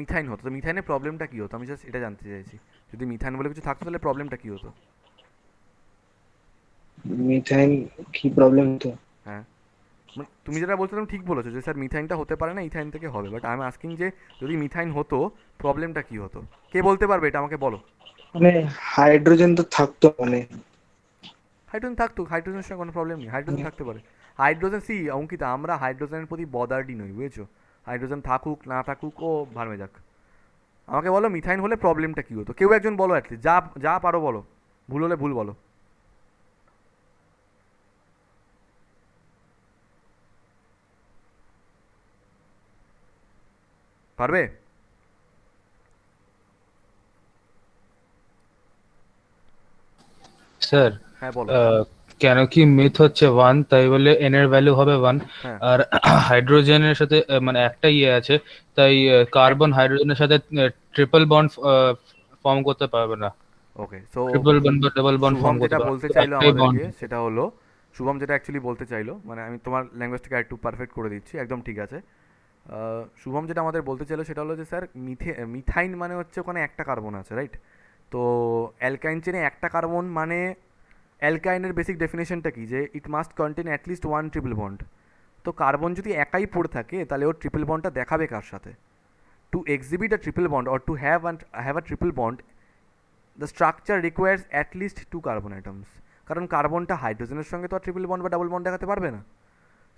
মিথাইন হতো, তো মিথাইনের প্রবলেমটা কি হতো? আমি জাস্ট এটা জানতে চাইছি। যদি মিথাইন বলে কিছু থাকতো তাহলে প্রবলেমটা কি হতো? মিথাইন কি প্রবলেম তো? হ্যাঁ, মানে তুমি যেটা বলছো তুমি ঠিক বলেছো যে স্যার মিথাইনটা হতে পারে না, ইথাইন থেকে হবে, বাট আই এম আস্কিং যে যদি মিথাইন হতো প্রবলেমটা কি হতো? কে বলতে পারবে এটা আমাকে বলো। মানে হাইড্রোজেন তো থাকতো মানে। হাইড্রোজেন থাকতো, হাইড্রোজেনের সঙ্গে কোনো প্রবলেম নেই, হাইড্রোজেন থাকতে পারে। হাইড্রোজেন অঙ্কিতা, আমরা হাইড্রোজেনের প্রতি বদার্ডই নই, বুঝেছো? হাইড্রোজেন থাকুক না থাকুক ও ভাড়মে যাক। আমাকে বলো মিথাইন হলে প্রবলেমটা কী হতো, কেউ একজন বলো, অ্যাটলিস্ট যা যা পারো বলো, ভুল হলে ভুল বলো। পারবে? স্যার হ্যাঁ বলো। কেন কি মিথ হচ্ছে 1, তাই বলে n এর ভ্যালু হবে 1, হ্যাঁ আর হাইড্রোজেনের সাথে মানে একটা ইয়ে আছে, তাই কার্বন হাইড্রোজেনের সাথে ট্রিপল বন্ড ফর্ম করতে পারবে না, ওকে, সো ট্রিপল বন্ড বা ডাবল বন্ড শুভম ফর্ম করতে যেটা পারবে বলতে না, চাইলো একটাই বন্ড। আমাদেরকে সেটা হলো, শুভম যেটা অ্যাকচুয়ালি বলতে চাইলো, মানে আমি তোমার ল্যাঙ্গুয়েজটাকে একটু পারফেক্ট করে দিচ্ছি, একদম ঠিক আছে। শুভম যেটা আমাদের বলতে চাইলো সেটা হলো যে স্যার মিথাইন মানে হচ্ছে ওখানে একটা কার্বন আছে, রাইট? তো অ্যালকাইন চেনে একটা কার্বন মানে অ্যালকাইনের বেসিক ডেফিনেশনটা কি, যে it must contain at least one triple bond. তো কার্বন যদি একাই পড়ে থাকে তাহলে ওর ট্রিপল বন্ডটা দেখাবে কার সাথে? To exhibit a triple bond or to have a triple bond, the structure requires at least two carbon atoms. কারণ কার্বনটা হাইড্রোজেনের সঙ্গে তো আর ট্রিপল বন্ড বা ডাবল বন্ড দেখাতে পারবে না।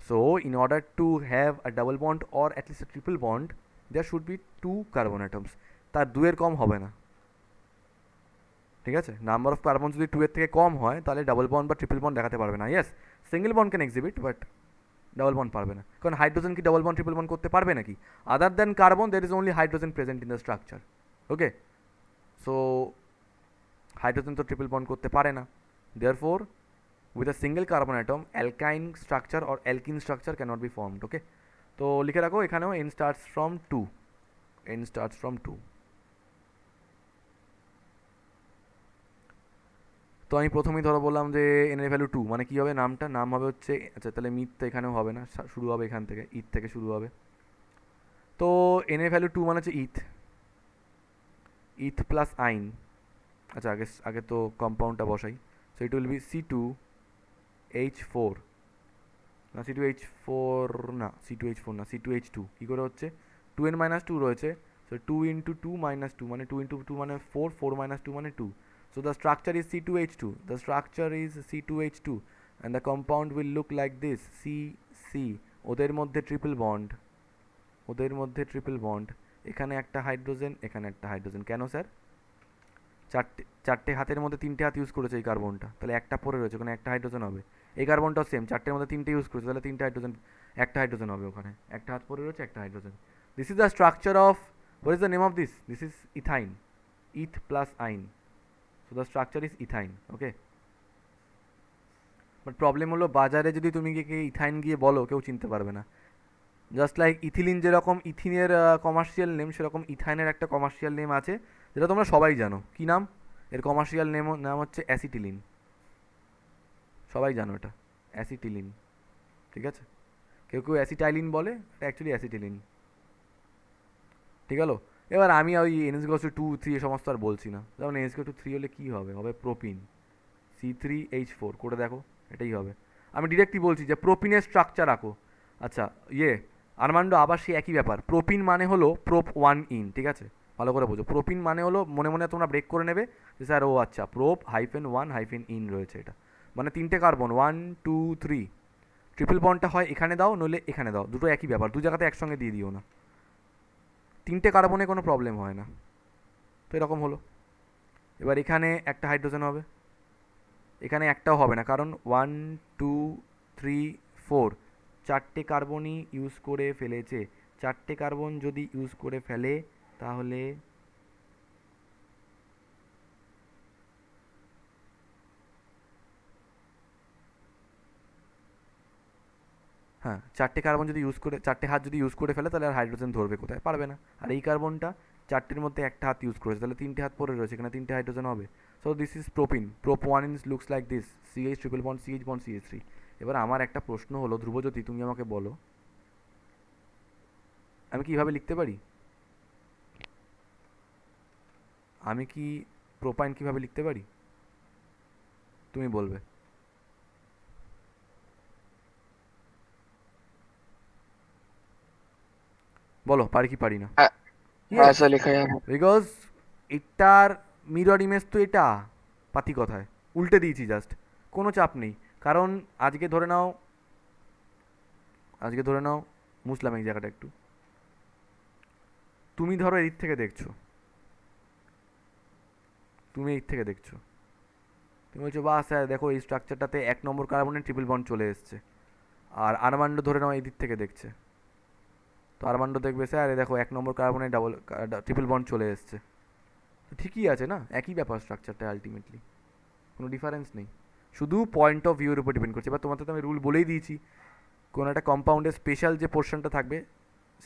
So in order to have a double bond or at least a triple bond, there should be 2 carbon atoms. তার 2 এর কম হবে না, ঠিক আছে? নাম্বার অফ কার্বন যদি 2 এর থেকে কম হয় তাহলে ডাবল বন্ড বা ট্রিপল বন্ড দেখাতে পারবে না। Yes, single bond can exhibit, but double bond পারবে না, কারণ হাইড্রোজেন কি ডাবল বন্ড ট্রিপল বন্ড করতে পারবে নাকি? Other than carbon there is only hydrogen present in the structure. Okay, so hydrogen তো ট্রিপল বন্ড করতে পারে না, therefore with a single carbon atom alkyne structure or alkene structure cannot be formed. Okay, তো লিখে রাখো এখানেও n starts from 2, n starts from 2। তো আমি প্রথমেই ধরো বললাম যে n এর ভ্যালু 2, মানে কি হবে, নাম হবে হচ্ছে, আচ্ছা তাহলে মিথ তো এখানেও হবে না, শুরু হবে এখান থেকে, ইথ থেকে শুরু হবে। তো n এর ভ্যালু 2 মানে হচ্ছে ইথ প্লাস আইন। আচ্ছা আগে তো কম্পাউন্ডটা বসাই, so it will B C2H4 না, C2H4 না, C2H4 না, C2H2 কী করে হচ্ছে, 2n minus 2 রয়েছে, সো 2 into 2 minus 2 মানে 2 into 2 মানে 4, 4 minus 2 মানে 2, so the structure is C2H2, the structure is C2H2 and the compound will look like this, C ওদের মধ্যে ট্রিপল বন্ড, এখানে একটা হাইড্রোজেন, এখানে একটা হাইড্রোজেন। কেন স্যার? চারটে হাতের মধ্যে 3টে হাত ইউজ করেছে এই কার্বনটা, তাহলে একটা পরে রয়েছে, ওখানে একটা হাইড্রোজেন হবে। এই কার্বনটাও সেম, চারটের মধ্যে 3টে ইউজ করেছে, তাহলে 3টে হাইড্রোজেন, একটা হাইড্রোজেন হবে ওখানে, একটা হাত পরে রয়েছে, একটা hydrogen. This is the structure of, what is the name of this? This is ethyne, eth plus yne, so the structure is ethyne. Okay, but problem হলো বাজারে যদি তুমি গিয়ে ইথাইন গিয়ে বলো, কেউ চিনতে পারবে না। জাস্ট লাইক ইথিলিন যেরকম ইথিনের কমার্শিয়াল নেম, সেরকম ইথাইনের একটা কমার্শিয়াল নেম আছে, যেটা তোমরা সবাই জানো। কি নাম এর কমার্শিয়াল নাম হচ্ছে অ্যাসিটিলিন, সবাই জানো এটা, অ্যাসিটিলিন, ঠিক আছে? কেউ অ্যাসিটাইলিন বলে, এটা অ্যাকচুয়ালি অ্যাসিটিলিন, ঠিক হলো? এবার আমি ওই NH2 3 এ সমস্ত আর বলছি না, যেমন NH2 3 হলে কী হবে, প্রোপিন, C3H4 করে দেখো, এটাই হবে। আমি ডিরেক্টলি বলছি যে প্রোপিনের স্ট্রাকচার আঁকো। আচ্ছা আরমান্ডো আবার সেই একই ব্যাপার, প্রোপিন মানে হলো প্রোপ 1 ইন, ঠিক আছে? ভালো করে বোঝো, প্রোপিন মানে হলো, মনে মনে তোমরা ব্রেক করে নেবে যে স্যার ও আচ্ছা প্রোপ -1 রয়েছে, এটা মানে 3টে কার্বন 1 2 3, ট্রিপল বন্ডটা হয় এখানে দাও, নইলে এখানে দাও, দুটো একই ব্যাপার, দু জায়গাতে একসঙ্গে দিয়ে দিও না, 3টে কার্বনে কোনো প্রবলেম হয় না। তো এরকম হলো। এবার এখানে একটা হাইড্রোজেন হবে, এখানে একটাও হবে না, কারণ 1 2 3 4 4টে কার্বনই ইউজ করে ফেলেছে। 4টে কার্বন যদি ইউজ করে ফেলে তাহলে হ্যাঁ, 4টে কার্বন যদি ইউজ করে, 4টে হাত যদি ইউজ করে ফেলে তাহলে আর হাইড্রোজেন ধরবে কোথায়, পারবে না। আর এই কার্বনটা 4টের মধ্যে একটা হাত ইউজ করেছে, তাহলে 3টে হাত পরে রয়েছে, এখানে 3টে হাইড্রোজেন হবে। So this is propene, prop 1 in looks like this, CH triple bond CH bond CH3। এবার আমার একটা প্রশ্ন হলো, ধ্রুবজ্যোতি তুমি আমাকে বলো, আমি কিভাবে লিখতে পারি, আমি কি প্রোপাইন কিভাবে লিখতে পারি, তুমি বলবে। বলো পারি কি পারি না? হ্যাঁ স্যার, লেখা যাবে। বিকজ এটার মিরর ইমেজ তো এটা, পাতি কথায় উল্টে দিয়েছি জাস্ট, কোনো চাপ নেই। কারণ আজকে ধরে নাও মুসলাম এই জায়গাটা একটু, তুমি ধরো এদিক থেকে দেখছো, তুমি বলছো বা স্যার দেখো এই স্ট্রাকচারটাতে 1 নম্বর কার্বনের ট্রিপল বন্ড চলে এসছে, আর আরমান্ডো ধরে নাও এই দিক থেকে দেখছে, তো আরমান্ডো দেখবে স্যার দেখো 1 নম্বর কার্বনে ট্রিপল বন্ড চলে এসছে, ঠিকই আছে না, একই ব্যাপার স্ট্রাকচারটা, আলটিমেটলি কোনো ডিফারেন্স নেই, শুধু পয়েন্ট অফ ভিউর উপর ডিপেন্ড করছে। এবার তোমাদের তো আমি রুল বলেই দিয়েছি, কোনো একটা কম্পাউন্ডের স্পেশাল যে পোর্শনটা থাকবে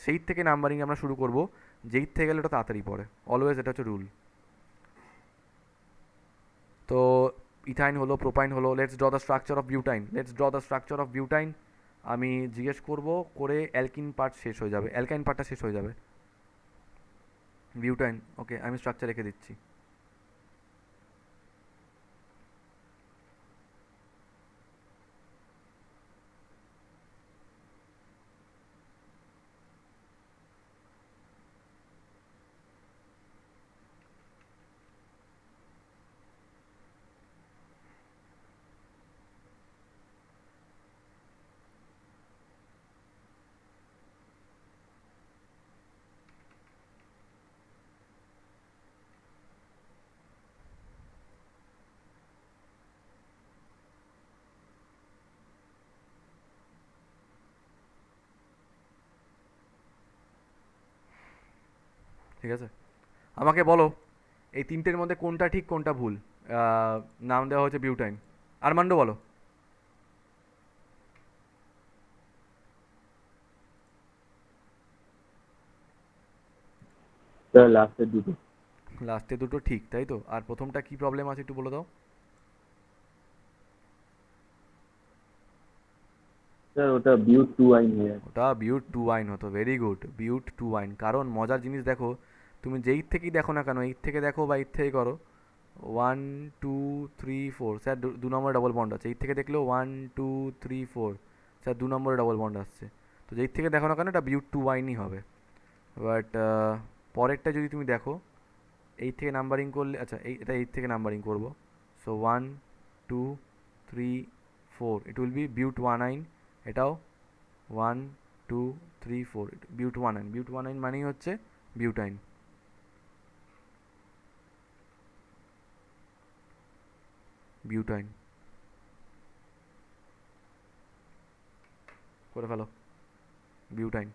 সেই থেকে নাম্বারিং আমরা শুরু করব, যেই থেকে গেলে ওটা তাড়াতাড়ি পড়ে, অলওয়েজ এটা হচ্ছে রুল। তো ইথাইন হলো, প্রোপাইন হলো, let's draw the structure of butyne. আমি জিজ্ঞেস করব করে অ্যালকিন পার্ট শেষ হয়ে যাবে, অ্যালকাইন পার্টটা শেষ হয়ে যাবে, বিউটাইন। ওকে, আমি স্ট্রাকচার রেখে দিচ্ছি। ঠিক আছে, আমাকে বলো এই তিনটের মধ্যে কোনটা ঠিক কোনটা ভুল। নাম দেওয়া হচ্ছে বিউটাইন। আরমান্ডো বলো। স্যার লাস্টের দুটো। লাস্টে দুটো ঠিক তাই তো, আর প্রথমটা কি প্রবলেম আছে একটু বলে দাও। স্যার ওটা বিউট টু আইন হয়ে যাবে। ওটা বিউট টু ওয়াইন হতো, ভেরি গুড, বিউট টু ওয়াইন। কারণ মজার জিনিস দেখো, তুমি যেই থেকেই দেখো না কেন, এই থেকে দেখো বা এই থেকে করো, 1 2 3 4, স্যার 2 নম্বরে ডবল বন্ড আছে। এই থেকে দেখলেও 1 2 3 4, স্যার 2 নম্বরে ডবল বন্ড আসছে। তো যেই থেকে দেখো না কেন এটা বিউট টু ওয়াইনই হবে। বাট পরেরটা যদি তুমি দেখো, এই থেকে নাম্বারিং করলে, আচ্ছা এটা এই থেকে নাম্বারিং করবো। So 1 2 3 4, it will B বিউট 1 9। এটাও 1 2 3 4, বিউট 1 9। বিউট 1 9 মানেই হচ্ছে বিউটাইন। বিউটাইন করে ফেলো, বিউটাইন।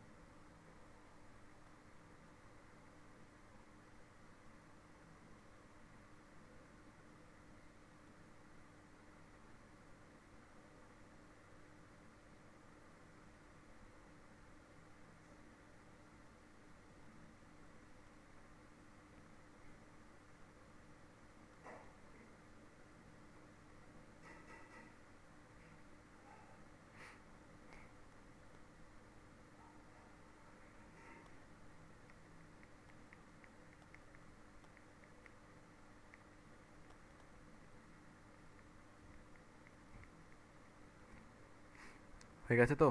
হয়ে গেছে তো?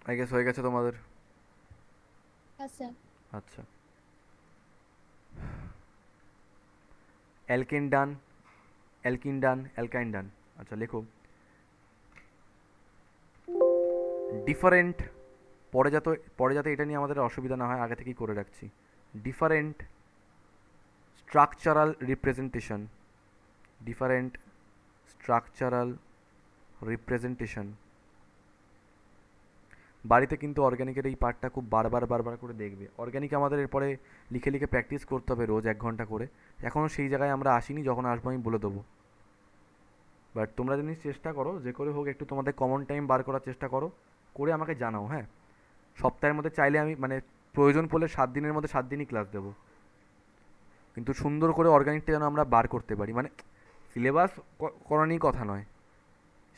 আই গেস হয়ে গেছে তোমাদের। হ্যাঁ স্যার। আচ্ছা, অ্যালকেন ডান, অ্যালকিন ডান, অ্যালকাইন ডান। আচ্ছা লেখো ডিফারেন্ট, পরে যাতে এটা নিয়ে আমাদের অসুবিধা না হয় আগে থেকেই করে রাখছি। Different structural representation, different structural representation. বাড়িতে কিন্তু অর্গ্যানিকের এই পার্টটা খুব বারবার করে দেখবে। অর্গ্যানিক আমাদের এরপরে লিখে লিখে প্র্যাকটিস করতে হবে রোজ 1 ঘন্টা করে। এখনও সেই জায়গায় আমরা আসিনি, যখন আসবো আমি বলে দেবো। বাট তোমরা জিনিস চেষ্টা করো যে করে হোক, একটু তোমাদের কমন টাইম বার করার চেষ্টা করো, করে আমাকে জানাও। হ্যাঁ, সপ্তাহের মধ্যে চাইলে আমি মানে প্রয়োজন পড়লে 7 দিনের মধ্যে 7 দিনই ক্লাস দেবো, কিন্তু সুন্দর করে অর্গানিকটা যেন আমরা বার করতে পারি। মানে সিলেবাস করানোই কথা নয়,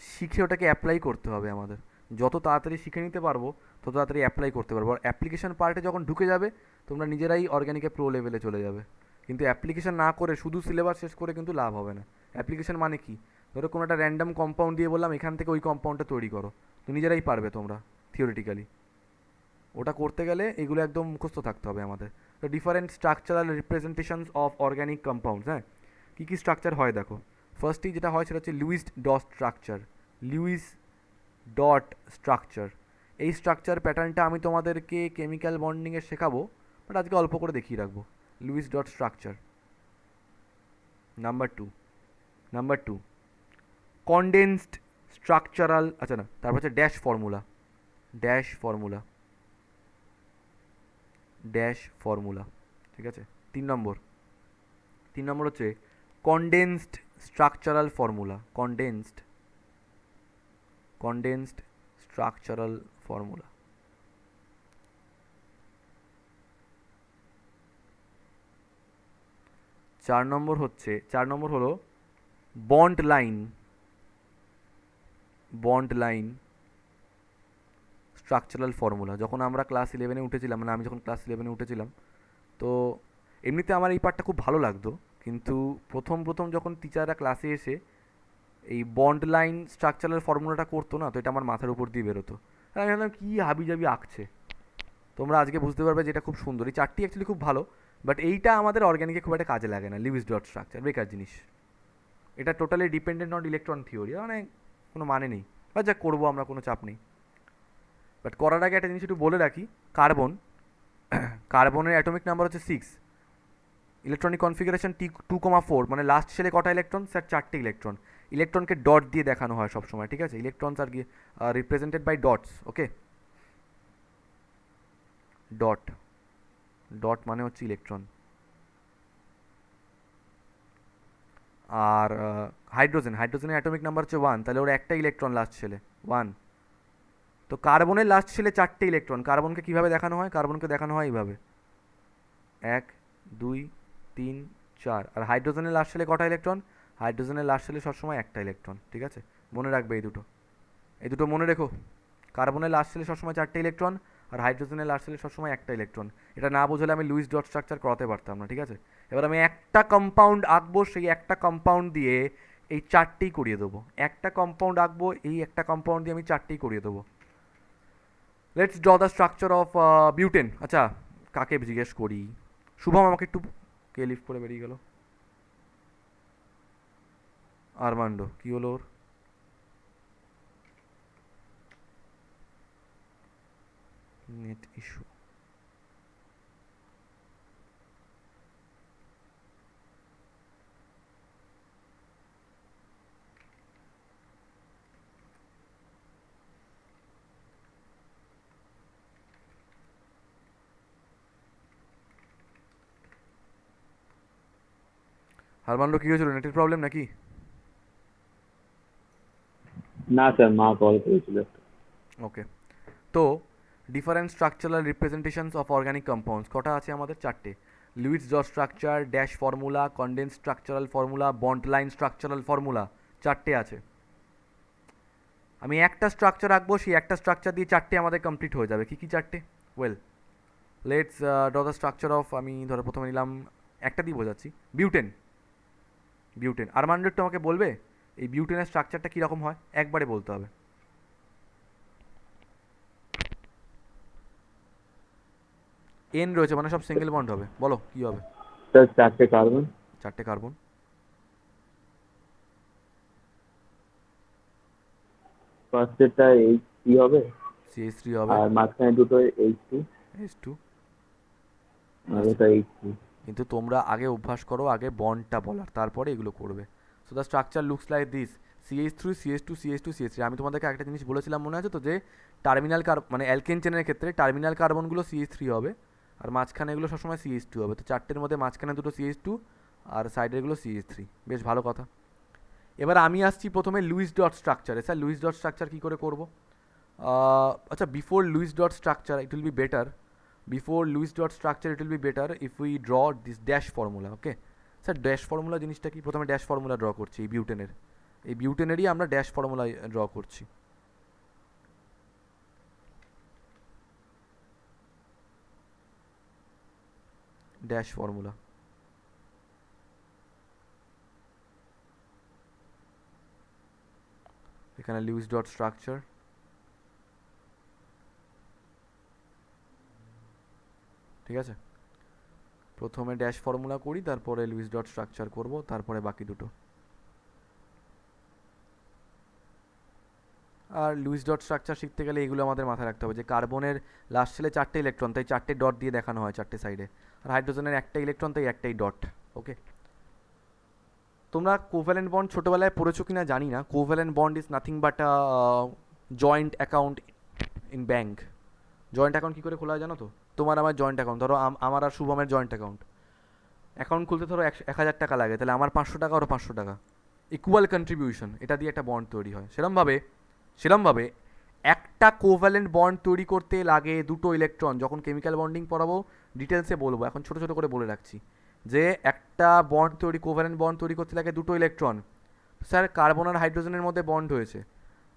শিখে ওটাকে অ্যাপ্লাই করতে হবে আমাদের। যত তাড়াতাড়ি শিখে নিতে পারবো তত তাড়াতাড়ি অ্যাপ্লাই করতে পারবো। আর অ্যাপ্লিকেশন পার্টে যখন ঢুকে যাবে তোমরা নিজেরাই অর্গানিকে প্রো লেভেলে চলে যাবে। কিন্তু অ্যাপ্লিকেশন না করে শুধু সিলেবাস শেষ করে কিন্তু লাভ হবে না। অ্যাপ্লিকেশন মানে কি, ধরো কোনো একটা র্যান্ডম কম্পাউন্ড দিয়ে বললাম এখান থেকে ওই কম্পাউন্ডটা তৈরি করো, তো নিজেরাই পারবে তোমরা থিওরিটিক্যালি। ওটা করতে গেলে এগুলো একদম মুখস্থ থাকতে হবে আমাদের। তো different structural representations of organic compounds. হ্যাঁ, কী কী স্ট্রাকচার হয় দেখো। ফার্স্টলি যেটা হয় সেটা হচ্ছে Luis dot structure. Luis dot structure, এই স্ট্রাকচার প্যাটার্নটা আমি তোমাদেরকে কেমিক্যাল বন্ডিংয়ে শেখাবো, বাট আজকে অল্প করে দেখিয়ে রাখবো। Lewis dot structure. Number two condensed structural, আচ্ছা না, তারপর হচ্ছে ড্যাশ ফর্মুলা। ঠিক আছে। 3 নম্বর হচ্ছে condensed structural formula. Condensed structural formula. 4 নম্বর হলো বন্ড লাইন স্ট্রাকচারাল ফর্মুলা। যখন আমরা ক্লাস 11-এ উঠেছিলাম, মানে আমি যখন ক্লাস 11-এ উঠেছিলাম, তো এমনিতে আমার এই পার্টটা খুব ভালো লাগতো, কিন্তু প্রথম যখন টিচাররা ক্লাসে এসে এই বন্ড লাইন স্ট্রাকচারাল ফর্মুলাটা করতো না, তো এটা আমার মাথার উপর দিয়ে বেরোতো। আর আমি ভাবলাম কী হাবিজাবি আঁকছে। তোমরা আজকে বুঝতে পারবে যে এটা খুব সুন্দর। এই চারটি অ্যাকচুয়ালি খুব ভালো, বাট এইটা আমাদের অর্গ্যানিকে খুব একটা কাজে লাগে না। লিউইস ডট স্ট্রাকচার বেকার জিনিস। এটা totally dependent on electron theory, মানে কোনো মানে নেই। বা যা করবো আমরা, কোনো চাপ নেই। বাট করার আগে একটা জিনিস একটু বলে রাখি, কার্বনের অ্যাটমিক নাম্বার হচ্ছে 6, ইলেকট্রনিক কনফিগারেশন T2,4, মানে লাস্ট শেলে কটা ইলেকট্রন? স্যার 4টে ইলেকট্রন। ইলেকট্রনকে ডট দিয়ে দেখানো হয় সবসময়, ঠিক আছে? Electrons are represented by dots, okay? Dot, dot মানে হচ্ছে ইলেকট্রন। আর হাইড্রোজেন, হাইড্রোজেনের অ্যাটমিক নাম্বার হচ্ছে 1, তাহলে ওর একটা ইলেকট্রন লাস্ট ছেলে 1। তো কার্বনের লাস্ট ছেলে 4টে ইলেকট্রন। কার্বনকে কিভাবে দেখানো হয়? কার্বনকে দেখানো হয় এইভাবে 1 2 3 4। আর হাইড্রোজেনের লাস্ট ছেলে কটা ইলেকট্রন? হাইড্রোজেনের লাস্ট ছেলে সবসময় একটা ইলেকট্রন, ঠিক আছে? মনে রাখবে এই দুটো, এই দুটো মনে রেখো। কার্বনের লাস্ট ছেলে সবসময় 4টে ইলেকট্রন, আর হাইড্রোজেনের লাস্ট ছেলে সবসময় একটা ইলেকট্রন। এটা না বুঝলে আমি লুইস ডট স্ট্রাকচার করাতে পারতাম না, ঠিক আছে? এবার আমি একটা কম্পাউন্ড আঁকবো, সেই একটা কম্পাউন্ড দিয়ে এই 4টেই করিয়ে দেবো। একটা কম্পাউন্ড আঁকবো, এই একটা কম্পাউন্ড দিয়ে আমি 4টেই করিয়ে দেবো। Let's draw the structure of butane. আচ্ছা, কাকে জিজ্ঞেস করি? শুভম আমাকে একটু, কে লিফট করে বেরিয়ে গেল? আরমান্ডো, কি হলো ওর? Net issue. আরমান্ডো, কি হয়েছিল? নেটের প্রবলেম নাকি? না স্যার, মা কল করেছিল। ওকে, তো different structural representations of organic compounds কটা আছে আমাদের? 4টে। Lewis dot structure, dash formula, condense structural formula, bond line structural formula, 4টে আছে। আমি একটা স্ট্রাকচার আঁকবো, সেই একটা স্ট্রাকচার দিয়ে 4টে আমাদের কমপ্লিট হয়ে যাবে। কি কি 4টে? Well, let's draw the structure of, আমি ধরো প্রথমে নিলাম, একটা দিয়ে বোঝাচ্ছি, বিউটেন। বিউটেন, আরমান্ডো একটু আমাকে বলবে এই বিউটেনের স্ট্রাকচারটা কীরকম হয়? একবারে বলতে হবে। এন রয়েছে মানে সব সিঙ্গেল বন্ড হবে, বলো কি হবে? স্যার 4টে কার্বন, 4টে কার্বন, ফার্স্টেরটা H3 হবে, CH3 হবে, আর মাঝখানে দুটো H2, H2। আর ওটা H3। কিন্তু তোমরা আগে অভ্যাস করো, আগে বন্ডটা বলার, তারপরে এগুলো করবে। So the structure looks like this, CH3 CH2 CH2 CH3। আমি তোমাদেরকে একটা জিনিস বলেছিলাম, মনে আছে তো, যে টার্মিনাল মানে অ্যালকেন চেনের ক্ষেত্রে টার্মিনাল কার্বনগুলো CH3 হবে, আর মাঝখানে এগুলো সবসময় CH2 হবে। তো 4টের মধ্যে মাঝখানে দুটো CH2 আর সাইডেরগুলো CH3। বেশ ভালো কথা। এবার আমি আসছি প্রথমে লুইস ডট স্ট্রাকচারে। স্যার লুইস ডট স্ট্রাকচার কী করে করবো? আচ্ছা, before Lewis dot structure it will be better, before Lewis dot structure it will be better if we draw this dash formula. Okay sir, dash formula জিনিসটা কি? প্রথমে dash formula draw করছি এই বিউটেনের, এই বিউটেনেরই আমরা ড্যাশ ফর্মুলা ড্র করছি। Dash formula, এখানে Luis dot structure, ঠিক আছে? প্রথমে ড্যাশ ফর্মুলা করি, তারপরে লুইস ডট স্ট্রাকচার করব, তারপরে বাকি দুটো। আর লুইস ডট স্ট্রাকচার শিখতে গেলে এগুলো আমাদের মাথায় রাখতে হবে, যে কার্বনের লাস্ট ছেলে 4টে ইলেকট্রন, তাই 4টে ডট দিয়ে দেখানো হয় 4টে সাইডে। আর হাইড্রোজেনের একটা ইলেকট্রন, তাই একটাই ডট। ওকে, তোমরা কোভ্যালেন্ট বন্ড ছোটোবেলায় পড়েছো কিনা জানি না। Covalent bond is nothing but joint account in bank. Joint account কী করে খোলা হয় জানো তো? তোমার আমার জয়েন্ট অ্যাকাউন্ট, ধরো আমার আর শুভমের জয়েন্ট অ্যাকাউন্ট। অ্যাকাউন্ট খুলতে ধরো 1000 টাকা লাগে, তাহলে আমার 500 টাকা, ওর 500 টাকা, ইকুয়াল কন্ট্রিবিউশন, এটা দিয়ে একটা বন্ড তৈরি হয়। সেরমভাবে একটা কোভ্যালেন্ট বন্ড তৈরি করতে লাগে দুটো ইলেকট্রন। যখন কেমিক্যাল বন্ডিং পড়াবো ডিটেলসে বলবো, এখন ছোটো ছোটো করে বলে রাখছি যে একটা বন্ড তৈরি, কোভ্যালেন্ট বন্ড তৈরি করতে লাগে দুটো ইলেকট্রন। স্যার কার্বন আর হাইড্রোজেনের মধ্যে বন্ড হয়েছে,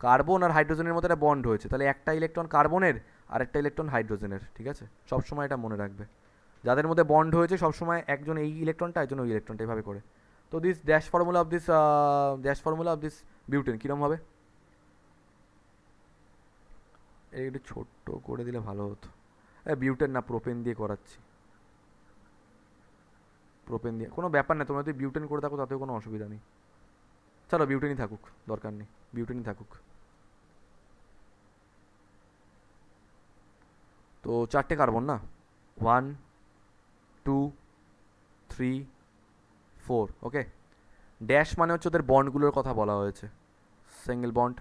কার্বন আর হাইড্রোজেনের মধ্যে একটা বন্ড হয়েছে, তাহলে একটা ইলেকট্রন কার্বনের আর একটা ইলেকট্রন হাইড্রোজেনের, ঠিক আছে? সবসময় এটা মনে রাখবে, যাদের মধ্যে বন্ড হয়েছে সবসময় একজন এই ইলেকট্রনটা, একজন ওই ইলেকট্রনটা, এভাবে করে। তো this dash formula of this butane কীরকম হবে? একটু ছোট্ট করে দিলে ভালো হতো। বিউটেন না, প্রোপেন দিয়ে করাচ্ছি, প্রোপেন দিয়ে কোনো ব্যাপার না। তোমরা যদি বিউটেন করে থাকো তাতেও কোনো অসুবিধা নেই। চলো বিউটেনই থাকুক, দরকার নেই, বিউটেনই থাকুক। তো 4টে কার্বন না, 1 2 3 4। ওকে, ড্যাশ মানে হচ্ছে ওদের বন্ডগুলোর কথা বলা হয়েছে, single bond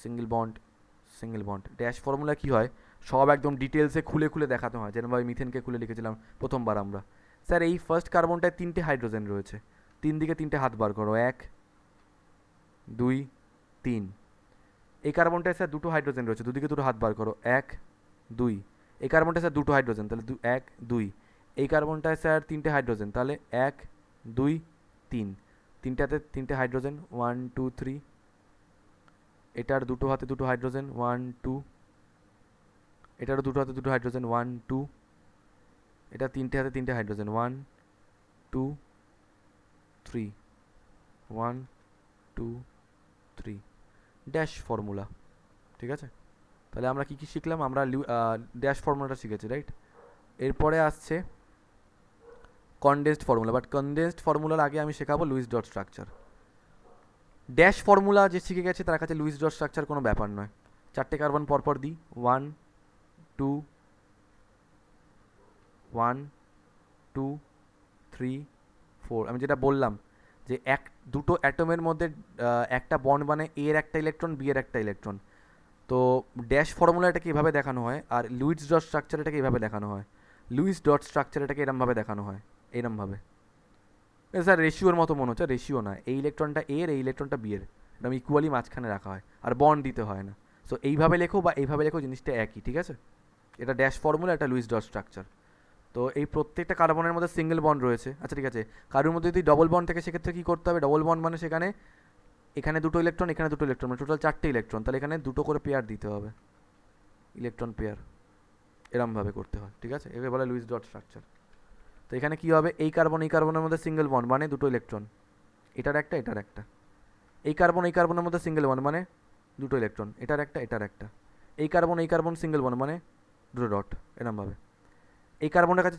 single bond single bond. Dash formula কী হয়? সব একদম ডিটেলসে খুলে খুলে দেখাতে হয়, যেরকমভাবে মিথেনকে খুলে লিখেছিলাম প্রথমবার আমরা। স্যার এই ফার্স্ট কার্বনটায় 3টে হাইড্রোজেন রয়েছে, 3 দিকে 3টে হাত বার করো, 1 2 3। এই কার্বনটায় স্যার 2টো হাইড্রোজেন রয়েছে, দুদিকে 2টো হাত বার করো, 1 2। এই কার্বনটায় স্যার 2টো হাইড্রোজেন, তাহলে 1 2। এই কার্বনটায় স্যার 3টে হাইড্রোজেন, তাহলে 1 2 3। তিনটাতে 3টে হাইড্রোজেন, 1 2 3। এটার 2টো হাতে 2টো হাইড্রোজেন, 1 2। এটারও 2টো হাতে 2টো হাইড্রোজেন, 1 2। এটা 3টে হাতে 3টে হাইড্রোজেন, 1 2 3। 1 2 3। ড্যাশ ফর্মুলা, ঠিক আছে। তাহলে আমরা কি কি শিখলাম, আমরা ড্যাশ ফর্মুলাটা শিখেছি, রাইট। এরপরে আসছে কনডেন্সড ফর্মুলা, বাট কনডেন্সড ফর্মুলার আগে আমি শেখাবো Luis dot structure. Dash formula যে শিখে গেছে তার কাছে লুইস ডট স্ট্রাকচার কোনো ব্যাপার নয়। 4টে কার্বন পরপর দিই, 1 2 1 2 3 4। আমি যেটা বললাম যে দুটো অ্যাটমের মধ্যে একটা বন্ড মানে এ এর একটা ইলেকট্রন, বি এর একটা ইলেকট্রন। তো ড্যাশ ফর্মুলা এটাকে এইভাবে দেখানো হয়, আর লুইস ডট স্ট্রাকচার এটাকে এইভাবে দেখানো হয়। লুইস ডট স্ট্রাকচার এটাকে এরমভাবে দেখানো হয়, এরমভাবে। স্যার রেশিওর মতো মনে হচ্ছে, রেশিও না, এই ইলেকট্রনটা এ এর, এই ইলেকট্রনটা বি এর, এরকম ইকুয়ালি মাঝখানে রাখা হয়, আর বন্ড দিতে হয় না। সো এইভাবে লেখো বা এইভাবে লেখো, জিনিসটা একই, ঠিক আছে। এটা ড্যাশ ফর্মুলা, এটা লুইস ডট স্ট্রাকচার। তো এই প্রত্যেকটা কার্বনের মধ্যে সিঙ্গেল বন্ড রয়েছে। আচ্ছা ঠিক আছে, কারোর মধ্যে যদি ডবল বন্ড থাকে সেক্ষেত্রে কী করতে হবে, ডবল বন্ড মানে সেখানে এখানে 2টো ইলেকট্রন, এখানে 2টো ইলেকট্রন, মানে টোটাল 4টে ইলেকট্রন, তাহলে এখানে 2টো করে পেয়ার দিতে হবে, ইলেকট্রন পেয়ার, এরমভাবে করতে হয়, ঠিক আছে। এভাবে বলে লুইস ডট স্ট্রাকচার। তো এখানে কী হবে, এই কার্বনের মধ্যে সিঙ্গেল বন্ড মানে 2টো ইলেকট্রন, এটার একটা এটার একটা। এই কার্বনের মধ্যে সিঙ্গেল বন্ড মানে 2টো ইলেকট্রন, এটার একটা এটার একটা। এই কার্বন সিঙ্গেল বন্ড মানে 2টো ডট, এরমভাবে। এই কার্বনের কাছে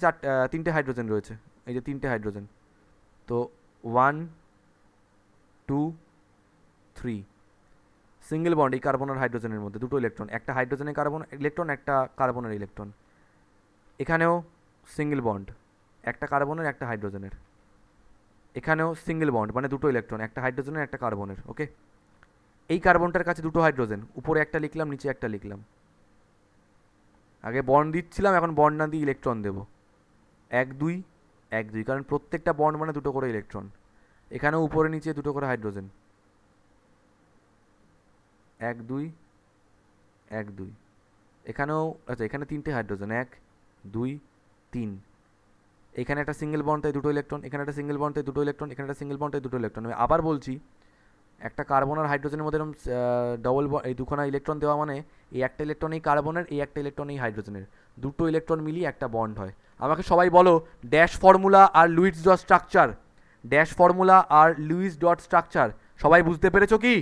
3টে হাইড্রোজেন রয়েছে, এই যে 3টে হাইড্রোজেন। তো 1 2 3 সিঙ্গেল বন্ড এই কার্বন আর হাইড্রোজেনের মধ্যে, 2টো ইলেকট্রন, একটা হাইড্রোজেনের কার্বন ইলেকট্রন, একটা কার্বনের ইলেকট্রন। এখানেও সিঙ্গেল বন্ড, একটা কার্বনের একটা হাইড্রোজেনের। এখানেও সিঙ্গেল বন্ড মানে 2টো ইলেকট্রন, একটা হাইড্রোজেনের একটা কার্বনের, ওকে। এই কার্বনটার কাছে 2টো হাইড্রোজেন, উপরে একটা লিখলাম নিচে একটা লিখলাম। আগে বন্ড দিচ্ছিলাম, এখন বন্ড না দিয়ে ইলেকট্রন দেবো, 1 2 1 2, কারণ প্রত্যেকটা বন্ড মানে 2টো করে ইলেকট্রন। এখানেও উপরে নিচে 2টো করে হাইড্রোজেন, 1 2 1 2। এখানেও আচ্ছা, এখানে 3টে হাইড্রোজেন, 1 2 3। এখানে একটা সিঙ্গেল বন্ড তাই 2টো ইলেকট্রন, এখানে একটা সিঙ্গেল বন্ড তাই 2টো ইলেকট্রন, এখানে একটা সিঙ্গেল বন্ড তাই 2টো ইলেকট্রন। আমি আবার বলছি, একটা কার্বন আর হাইড্রোজেনের মধ্যে এরকম ডবল এই দুখানা ইলেকট্রন দেওয়া মানে এই একটা ইলেকট্রন এই কার্বনের, এই একটা ইলেকট্রন এই হাইড্রোজেনের, 2টো ইলেকট্রন মিলিয়ে একটা বন্ড হয়। আমাকে সবাই বলো ড্যাশ ফর্মুলা আর Lewis dot structure, dash formula আর লুইস ডট স্ট্রাকচার সবাই বুঝতে পেরেছো কি?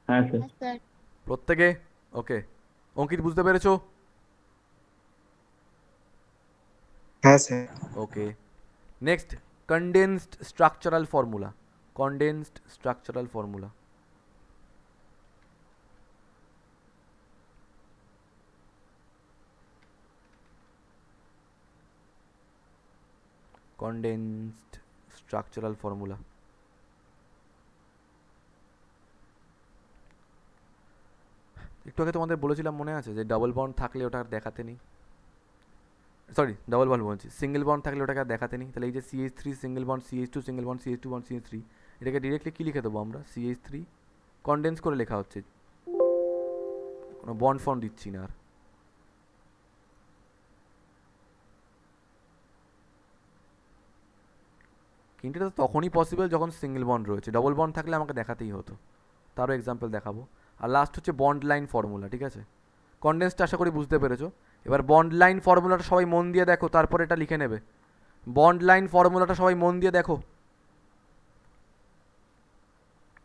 হ্যাঁ স্যার। হ্যাঁ স্যার। প্রত্যেকে? ওকে। অঙ্কিত বুঝতে পেরেছো? হ্যাঁ sir. Okay. Next, condensed structural formula. Condensed structural formula. Condensed structural formula. একটু আগে তোমাদের বলেছিলাম মনে আছে যে ডাবল বন্ড থাকলে ওটা আর দেখাতে নেই, সরি ডাবল বন্ড বলছি, সিঙ্গেল বন্ড থাকলে ওটাকে আর দেখাতে নেই। তাহলে এই যে CH3 single bond, CH2 single bond, CH2 bond, CH3, এটাকে ডিরেক্টলি কী লিখে দেবো আমরা, CH3 কনডেন্স করে লেখা হচ্ছে, কোনো বন্ড ফন্ড দিচ্ছি না আর। কিন্তু এটা তো তখনই পসিবল যখন সিঙ্গেল বন্ড রয়েছে, ডবল বন্ড থাকলে আমাকে দেখাতেই হতো। তারও এক্সাম্পল দেখাবো। আর লাস্ট হচ্ছে বন্ড লাইন ফর্মুলা, ঠিক আছে। কনডেন্সটা আশা করি বুঝতে পেরেছো। এবার বন্ড লাইন ফর্মুলাটা সবাই মন দিয়ে দেখো, তারপর এটা লিখে নেবে। বন্ড লাইন ফর্মুলাটা সবাই মন দিয়ে দেখো।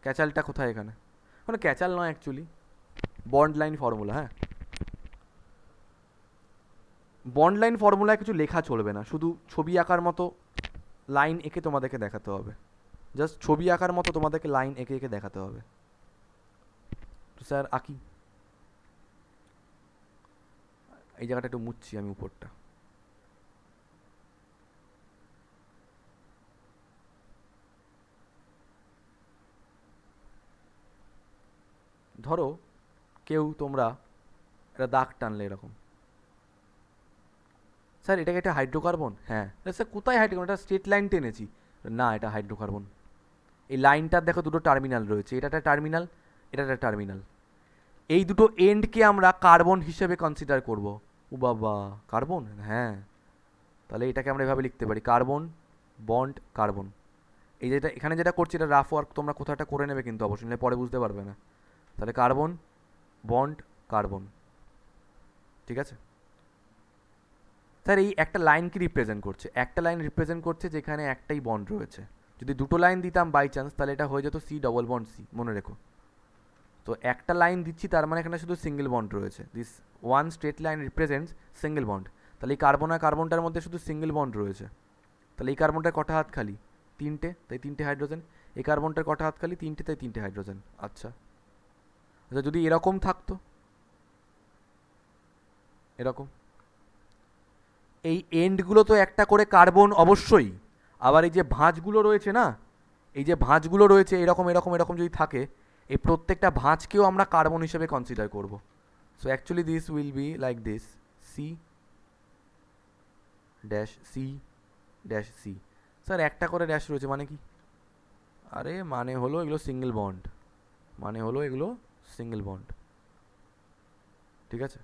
ক্যাচালটা কোথায় এখানে? কোনো ক্যাচাল নয় অ্যাকচুয়ালি, বন্ড লাইন ফর্মুলা। হ্যাঁ, বন্ড লাইন ফর্মুলায় কিছু লেখা চলবে না, শুধু ছবি আঁকার মতো লাইন এঁকে তোমাদেরকে দেখাতে হবে। জাস্ট ছবি আঁকার মতো তোমাদেরকে লাইন এঁকে এঁকে দেখাতে হবে। তো স্যার আঁকি, এই জায়গাটা একটু মুছছি আমি উপরটা। ধরো কেউ তোমরা এটা দাগ টানলে এরকম। স্যার এটাকে একটা হাইড্রোকার্বন? হ্যাঁ। স্যার কোথায় হাইড্রোকার্বন? এটা স্ট্রেট লাইন টেনেছি। না, এটা হাইড্রোকার্বন। এই লাইনটার দেখো দুটো টার্মিনাল রয়েছে, এটা একটা টার্মিনাল, এটা একটা টার্মিনাল। এই দুটো এন্ডকে আমরা কার্বন হিসেবে কনসিডার করব। ও বাবা, কার্বন? হ্যাঁ, তাহলে এটাকে আমরা এভাবে লিখতে পারি, কার্বন বন্ড কার্বন। এই যেটা এখানে যেটা করছি এটা রাফ ওয়ার্ক, তোমরা কোথাও একটা করে নেবে কিন্তু অবশ্যই, নাহলে পরে বুঝতে পারবে না। তাহলে কার্বন বন্ড কার্বন, ঠিক আছে? স্যার এই একটা লাইন কি রিপ্রেজেন্ট করছে? একটা লাইন রিপ্রেজেন্ট করছে যেখানে একটাই বন্ড রয়েছে। যদি দুটো লাইন দিতাম বাই চান্স, তাহলে এটা হয়ে যেত সি ডবল বন্ড সি, মনে রেখো। তো একটা লাইন দিচ্ছি, তার মানে এখানে শুধু সিঙ্গেল বন্ড রয়েছে। This one straight line represents single bond. তাহলে এই কার্বন আর কার্বনটার মধ্যে শুধু সিঙ্গেল বন্ড রয়েছে। তাহলে এই কার্বনটার কটা হাত খালি? তিনটে, তাই তিনটে হাইড্রোজেন। এই কার্বনটার কটা হাত খালি? তিনটে, তাই তিনটে হাইড্রোজেন। আচ্ছা, আচ্ছা যদি এরকম থাকতো, এরকম, এই এন্ডগুলো তো একটা করে কার্বন অবশ্যই। আবার এই যে ভাঁজগুলো রয়েছে না, এই যে ভাঁজগুলো রয়েছে এরকম এরকম এরকম যদি থাকে, এই প্রত্যেকটা ভাঁজকেও আমরা কার্বন হিসেবে কনসিডার করব। So actually this will be like this, C dash C dash C. Sir একটা করে ড্যাশ রয়েছে মানে কি? আরে মানে হলো এগুলো সিঙ্গেল বন্ড, মানে হলো এগুলো সিঙ্গেল বন্ড, ঠিক আছে?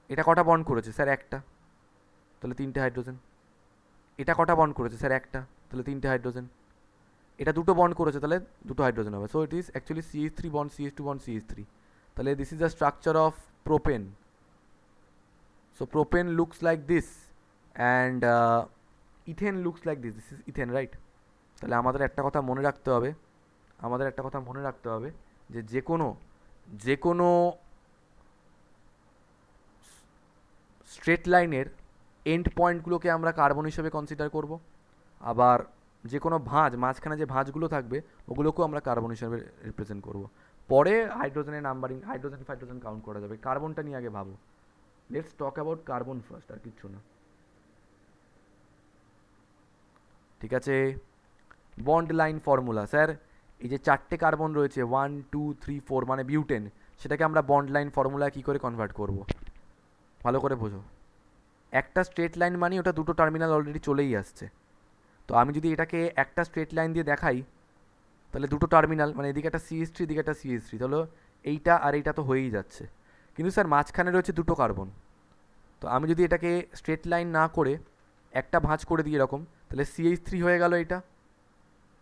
এটা কটা বন্ড করেছে? স্যার একটা, তাহলে তিনটে হাইড্রোজেন। এটা কটা বন্ড করেছে? স্যার একটা, তাহলে তিনটে হাইড্রোজেন। এটা দুটো বন্ড করেছে, তাহলে দুটো হাইড্রোজেন হবে। So it is actually CH3 bond CH2 bond CH3। তাহলে this is the structure of propane. So propane looks like this and ethane looks like this. This is ethane, right? তাহলে আমাদের একটা কথা মনে রাখতে হবে, আমাদের একটা কথা মনে রাখতে হবে যে যে কোনো স্ট্রেট লাইনের এন্ড পয়েন্টগুলোকে আমরা কার্বন হিসেবে কনসিডার করব। আবার যে কোনো ভাঁজ, মাঝখানে যে ভাঁজগুলো থাকবে ওগুলোকেও আমরা কার্বন হিসেবে রিপ্রেজেন্ট করব। পরে হাইড্রোজেনের নাম্বারিং, হাইড্রোজেন ফাইড্রোজেন কাউন্ট করা যাবে। কার্বনটা নিয়ে আগে ভাবো। Let's talk about carbon first, আর কিচ্ছু না, ঠিক আছে? Bond line formula. স্যার এই যে চারটে কার্বন রয়েছে 1 2 3 4 মানে বিউটেন, সেটাকে আমরা বন্ড লাইন ফর্মুলায় কী করে কনভার্ট করব? ভালো করে বোঝো। একটা স্ট্রেট লাইন মানে ওটা দুটো টার্মিনাল অলরেডি চলেই আসছে। তো আমি যদি এটাকে একটা স্ট্রেট লাইন দিয়ে দেখাই, তাহলে দুটো টার্মিনাল মানে এদিকে একটা CH3 এদিকে একটা CH3, তাহলে এইটা আর এইটা তো হয়েই যাচ্ছে। কিন্তু স্যার মাঝখানে রয়েছে দুটো কার্বন। তো আমি যদি এটাকে স্ট্রেট লাইন না করে একটা ভাঁজ করে দিই এরকম, তাহলে CH3 হয়ে গেল এইটা,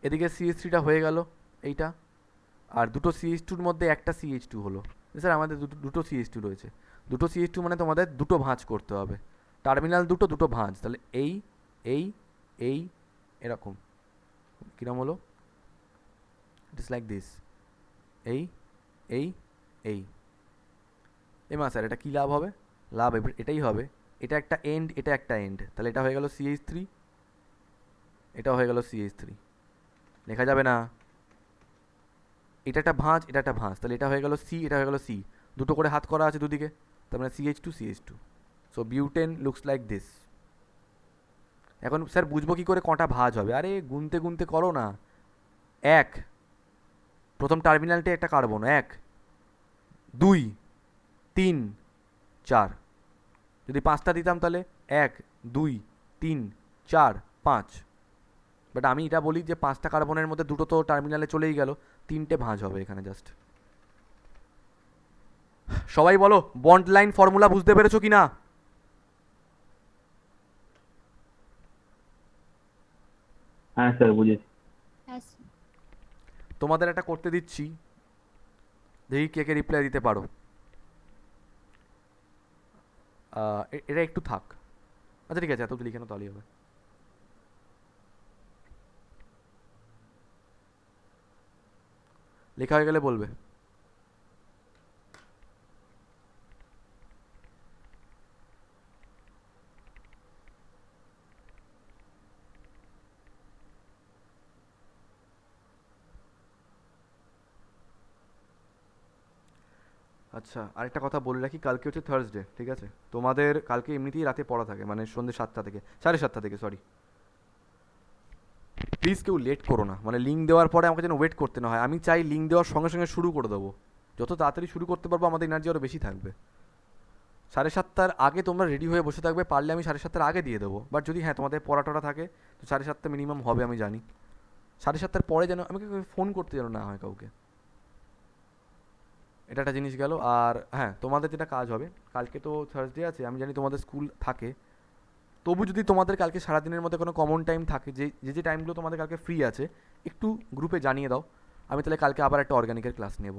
এদিকে CH3টা হয়ে গেল এইটা, আর দুটো CH2-র মধ্যে একটা CH2 হলো। স্যার আমাদের দুটো CH2 রয়েছে, দুটো CH2 মানে তোমাদের দুটো ভাঁজ করতে হবে, টার্মিনাল দুটো, দুটো ভাঁজ। তাহলে এই এই এই এরকম কিরম হলো? ইট ইস লাইক দিস, এই এই এই। মা স্যার এটা কী লাভ হবে? লাভ এটাই হবে, এটা একটা এন্ড, এটা একটা এন্ড। তাহলে এটা হয়ে গেল CH3, এটা হয়ে গেল CH3। লেখা যাবে না? এটা একটা ভাঁজ, এটা একটা ভাঁজ, তাহলে এটা হয়ে গেল C, এটা হয়ে গেল C, দুটো করে হাত করা আছে দুদিকে, তার মানে CH2 CH2। So butane looks like this. এখন স্যার বুঝবো কী করে কটা ভাঁজ হবে? আরে গুনতে গুনতে করো না। এক, প্রথম টার্মিনালটি একটা কার্বন, 1 2 3 4। যদি 5টা দিতাম তাহলে 1 2 3 4 5। বাট আমি এটা বলি যে 5টা কার্বনের মধ্যে দুটো তো টার্মিনালে চলেই গেল, 3টে ভাঁজ হবে এখানে জাস্ট। সবাই বলো বন্ড লাইন ফর্মুলা বুঝতে পেরেছো কি না? হ্যাঁ স্যার বুঝেছি। হ্যাঁ স্যার। তোমাদের একটা করতে দিচ্ছি, দেখি কে কে রিপ্লাই দিতে পারো। এটা একটু থাক। আচ্ছা ঠিক আছে, এত লিখে নাও তাহলেই হবে। লেখা হয়ে গেলে বলবে। আচ্ছা আরেকটা কথা বলে রাখি, কালকে হচ্ছে থার্সডে, ঠিক আছে? তোমাদের কালকে এমনিতেই রাতে পড়া থাকে, মানে সন্ধ্যে 7টা থেকে, 7:30 থেকে, সরি। প্লিজ কেউ লেট করো না, মানে লিঙ্ক দেওয়ার পরে আমাকে যেন ওয়েট করতে না হয়। আমি চাই লিঙ্ক দেওয়ার সঙ্গে সঙ্গে শুরু করে দেবো, যত তাড়াতাড়ি শুরু করতে পারবো আমাদের এনার্জি আরও বেশি থাকবে। 7:30টার আগে তোমরা রেডি হয়ে বসে থাকবে, পারলে আমি 7:30টার আগে দিয়ে দেবো। বাট যদি হ্যাঁ তোমাদের পড়াটা থাকে তো 7:30 মিনিমাম হবে, আমি জানি। 7:30টার পরে যেন আমাকে ফোন করতে যেন না হয় কাউকে, এটা একটা জিনিস গেল। আর হ্যাঁ, তোমাদের যেটা কাজ হবে, কালকে তো থার্সডে আছে, আমি জানি তোমাদের স্কুল থাকে, তবু যদি তোমাদের কালকে সারাদিনের মধ্যে কোনো কমন টাইম থাকে, যে টাইমগুলো তোমাদের কালকে ফ্রি আছে, একটু গ্রুপে জানিয়ে দাও। আমি তাহলে কালকে আবার একটা অর্গানিকের ক্লাস নেব।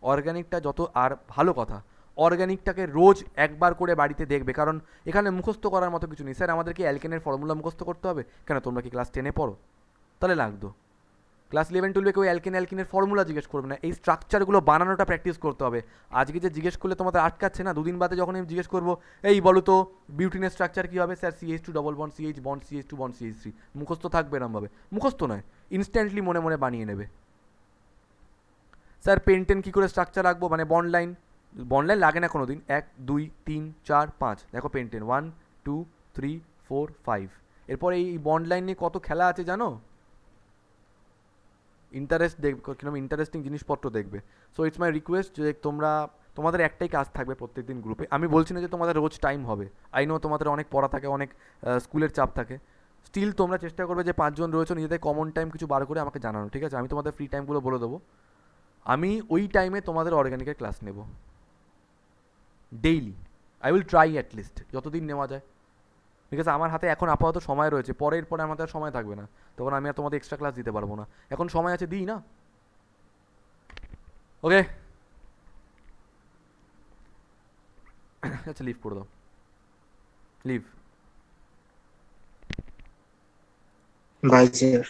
অর্গানিকটা যত, আর ভালো কথা, অর্গানিকটাকে রোজ একবার করে বাড়িতে দেখবে, কারণ এখানে মুখস্থ করার মতো কিছু নেই। স্যার আমাদেরকে অ্যালকেনের ফর্মুলা মুখস্থ করতে হবে কেন? তোমরা কি ক্লাস 10-এ পড়ো? তাহলে লাগতো। ক্লাস 11-12-এ কেউ অ্যালকেনের ফর্মুলা জিজ্ঞেস করবে না, এই স্ট্রাকচারগুলো বানানোটা প্র্যাকটিস করতে হবে। আজকে যে জিজ্ঞেস করলে তোমাদের আটকাচ্ছে না, দুদিন বাদে যখন আমি জিজ্ঞেস করবো এই বলো তো বিউটিনের স্ট্রাকচার কী হবে, sir CH2 double bond CH bond CH2 bond CH3, মুখস্থ থাকবে এরমভাবে। মুখস্থ নয়, ইনস্ট্যান্টলি মনে মনে বানিয়ে নেবে। স্যার পেন্টেন কী করে স্ট্রাকচার রাখবো, মানে বন্ড লাইন লাগে না কোনো দিন, 1 2 3 4 5, দেখো পেন্টেন 1 2 3 4 5। এরপরে এই বন্ড লাইন নিয়ে কত খেলা আছে জানো? ইন্টারেস্ট দেখবে, কিরকম ইন্টারেস্টিং জিনিসপত্র দেখবে। সো ইটস মাই রিকোয়েস্ট যে তোমাদের একটাই কাজ থাকবে প্রত্যেকদিন গ্রুপে। আমি বলছি না যে তোমাদের রোজ টাইম হবে, আই নো তোমাদের অনেক পড়া থাকে, অনেক স্কুলের চাপ থাকে, স্টিল তোমরা চেষ্টা করবে যে 5 জন রয়েছে নিজেদের কমন টাইম কিছু বার করে আমাকে জানানো, ঠিক আছে? আমি তোমাদের ফ্রি টাইমগুলো বলে দেবো, আমি ওই টাইমে তোমাদের অর্গানিকের ক্লাস নেব daily. I will try at least যতদিন নেওয়া যায়, ঠিক আছে? আমার হাতে এখন আপাতত সময় রয়েছে, পরে আমাদের আর সময় থাকবে না, তখন আমি আর তোমাদের এক্সট্রা ক্লাস দিতে পারবো না। এখন সময় আছে, দিই না? ওকে, আচ্ছা লিভ করে দাও, লিভ। By sir.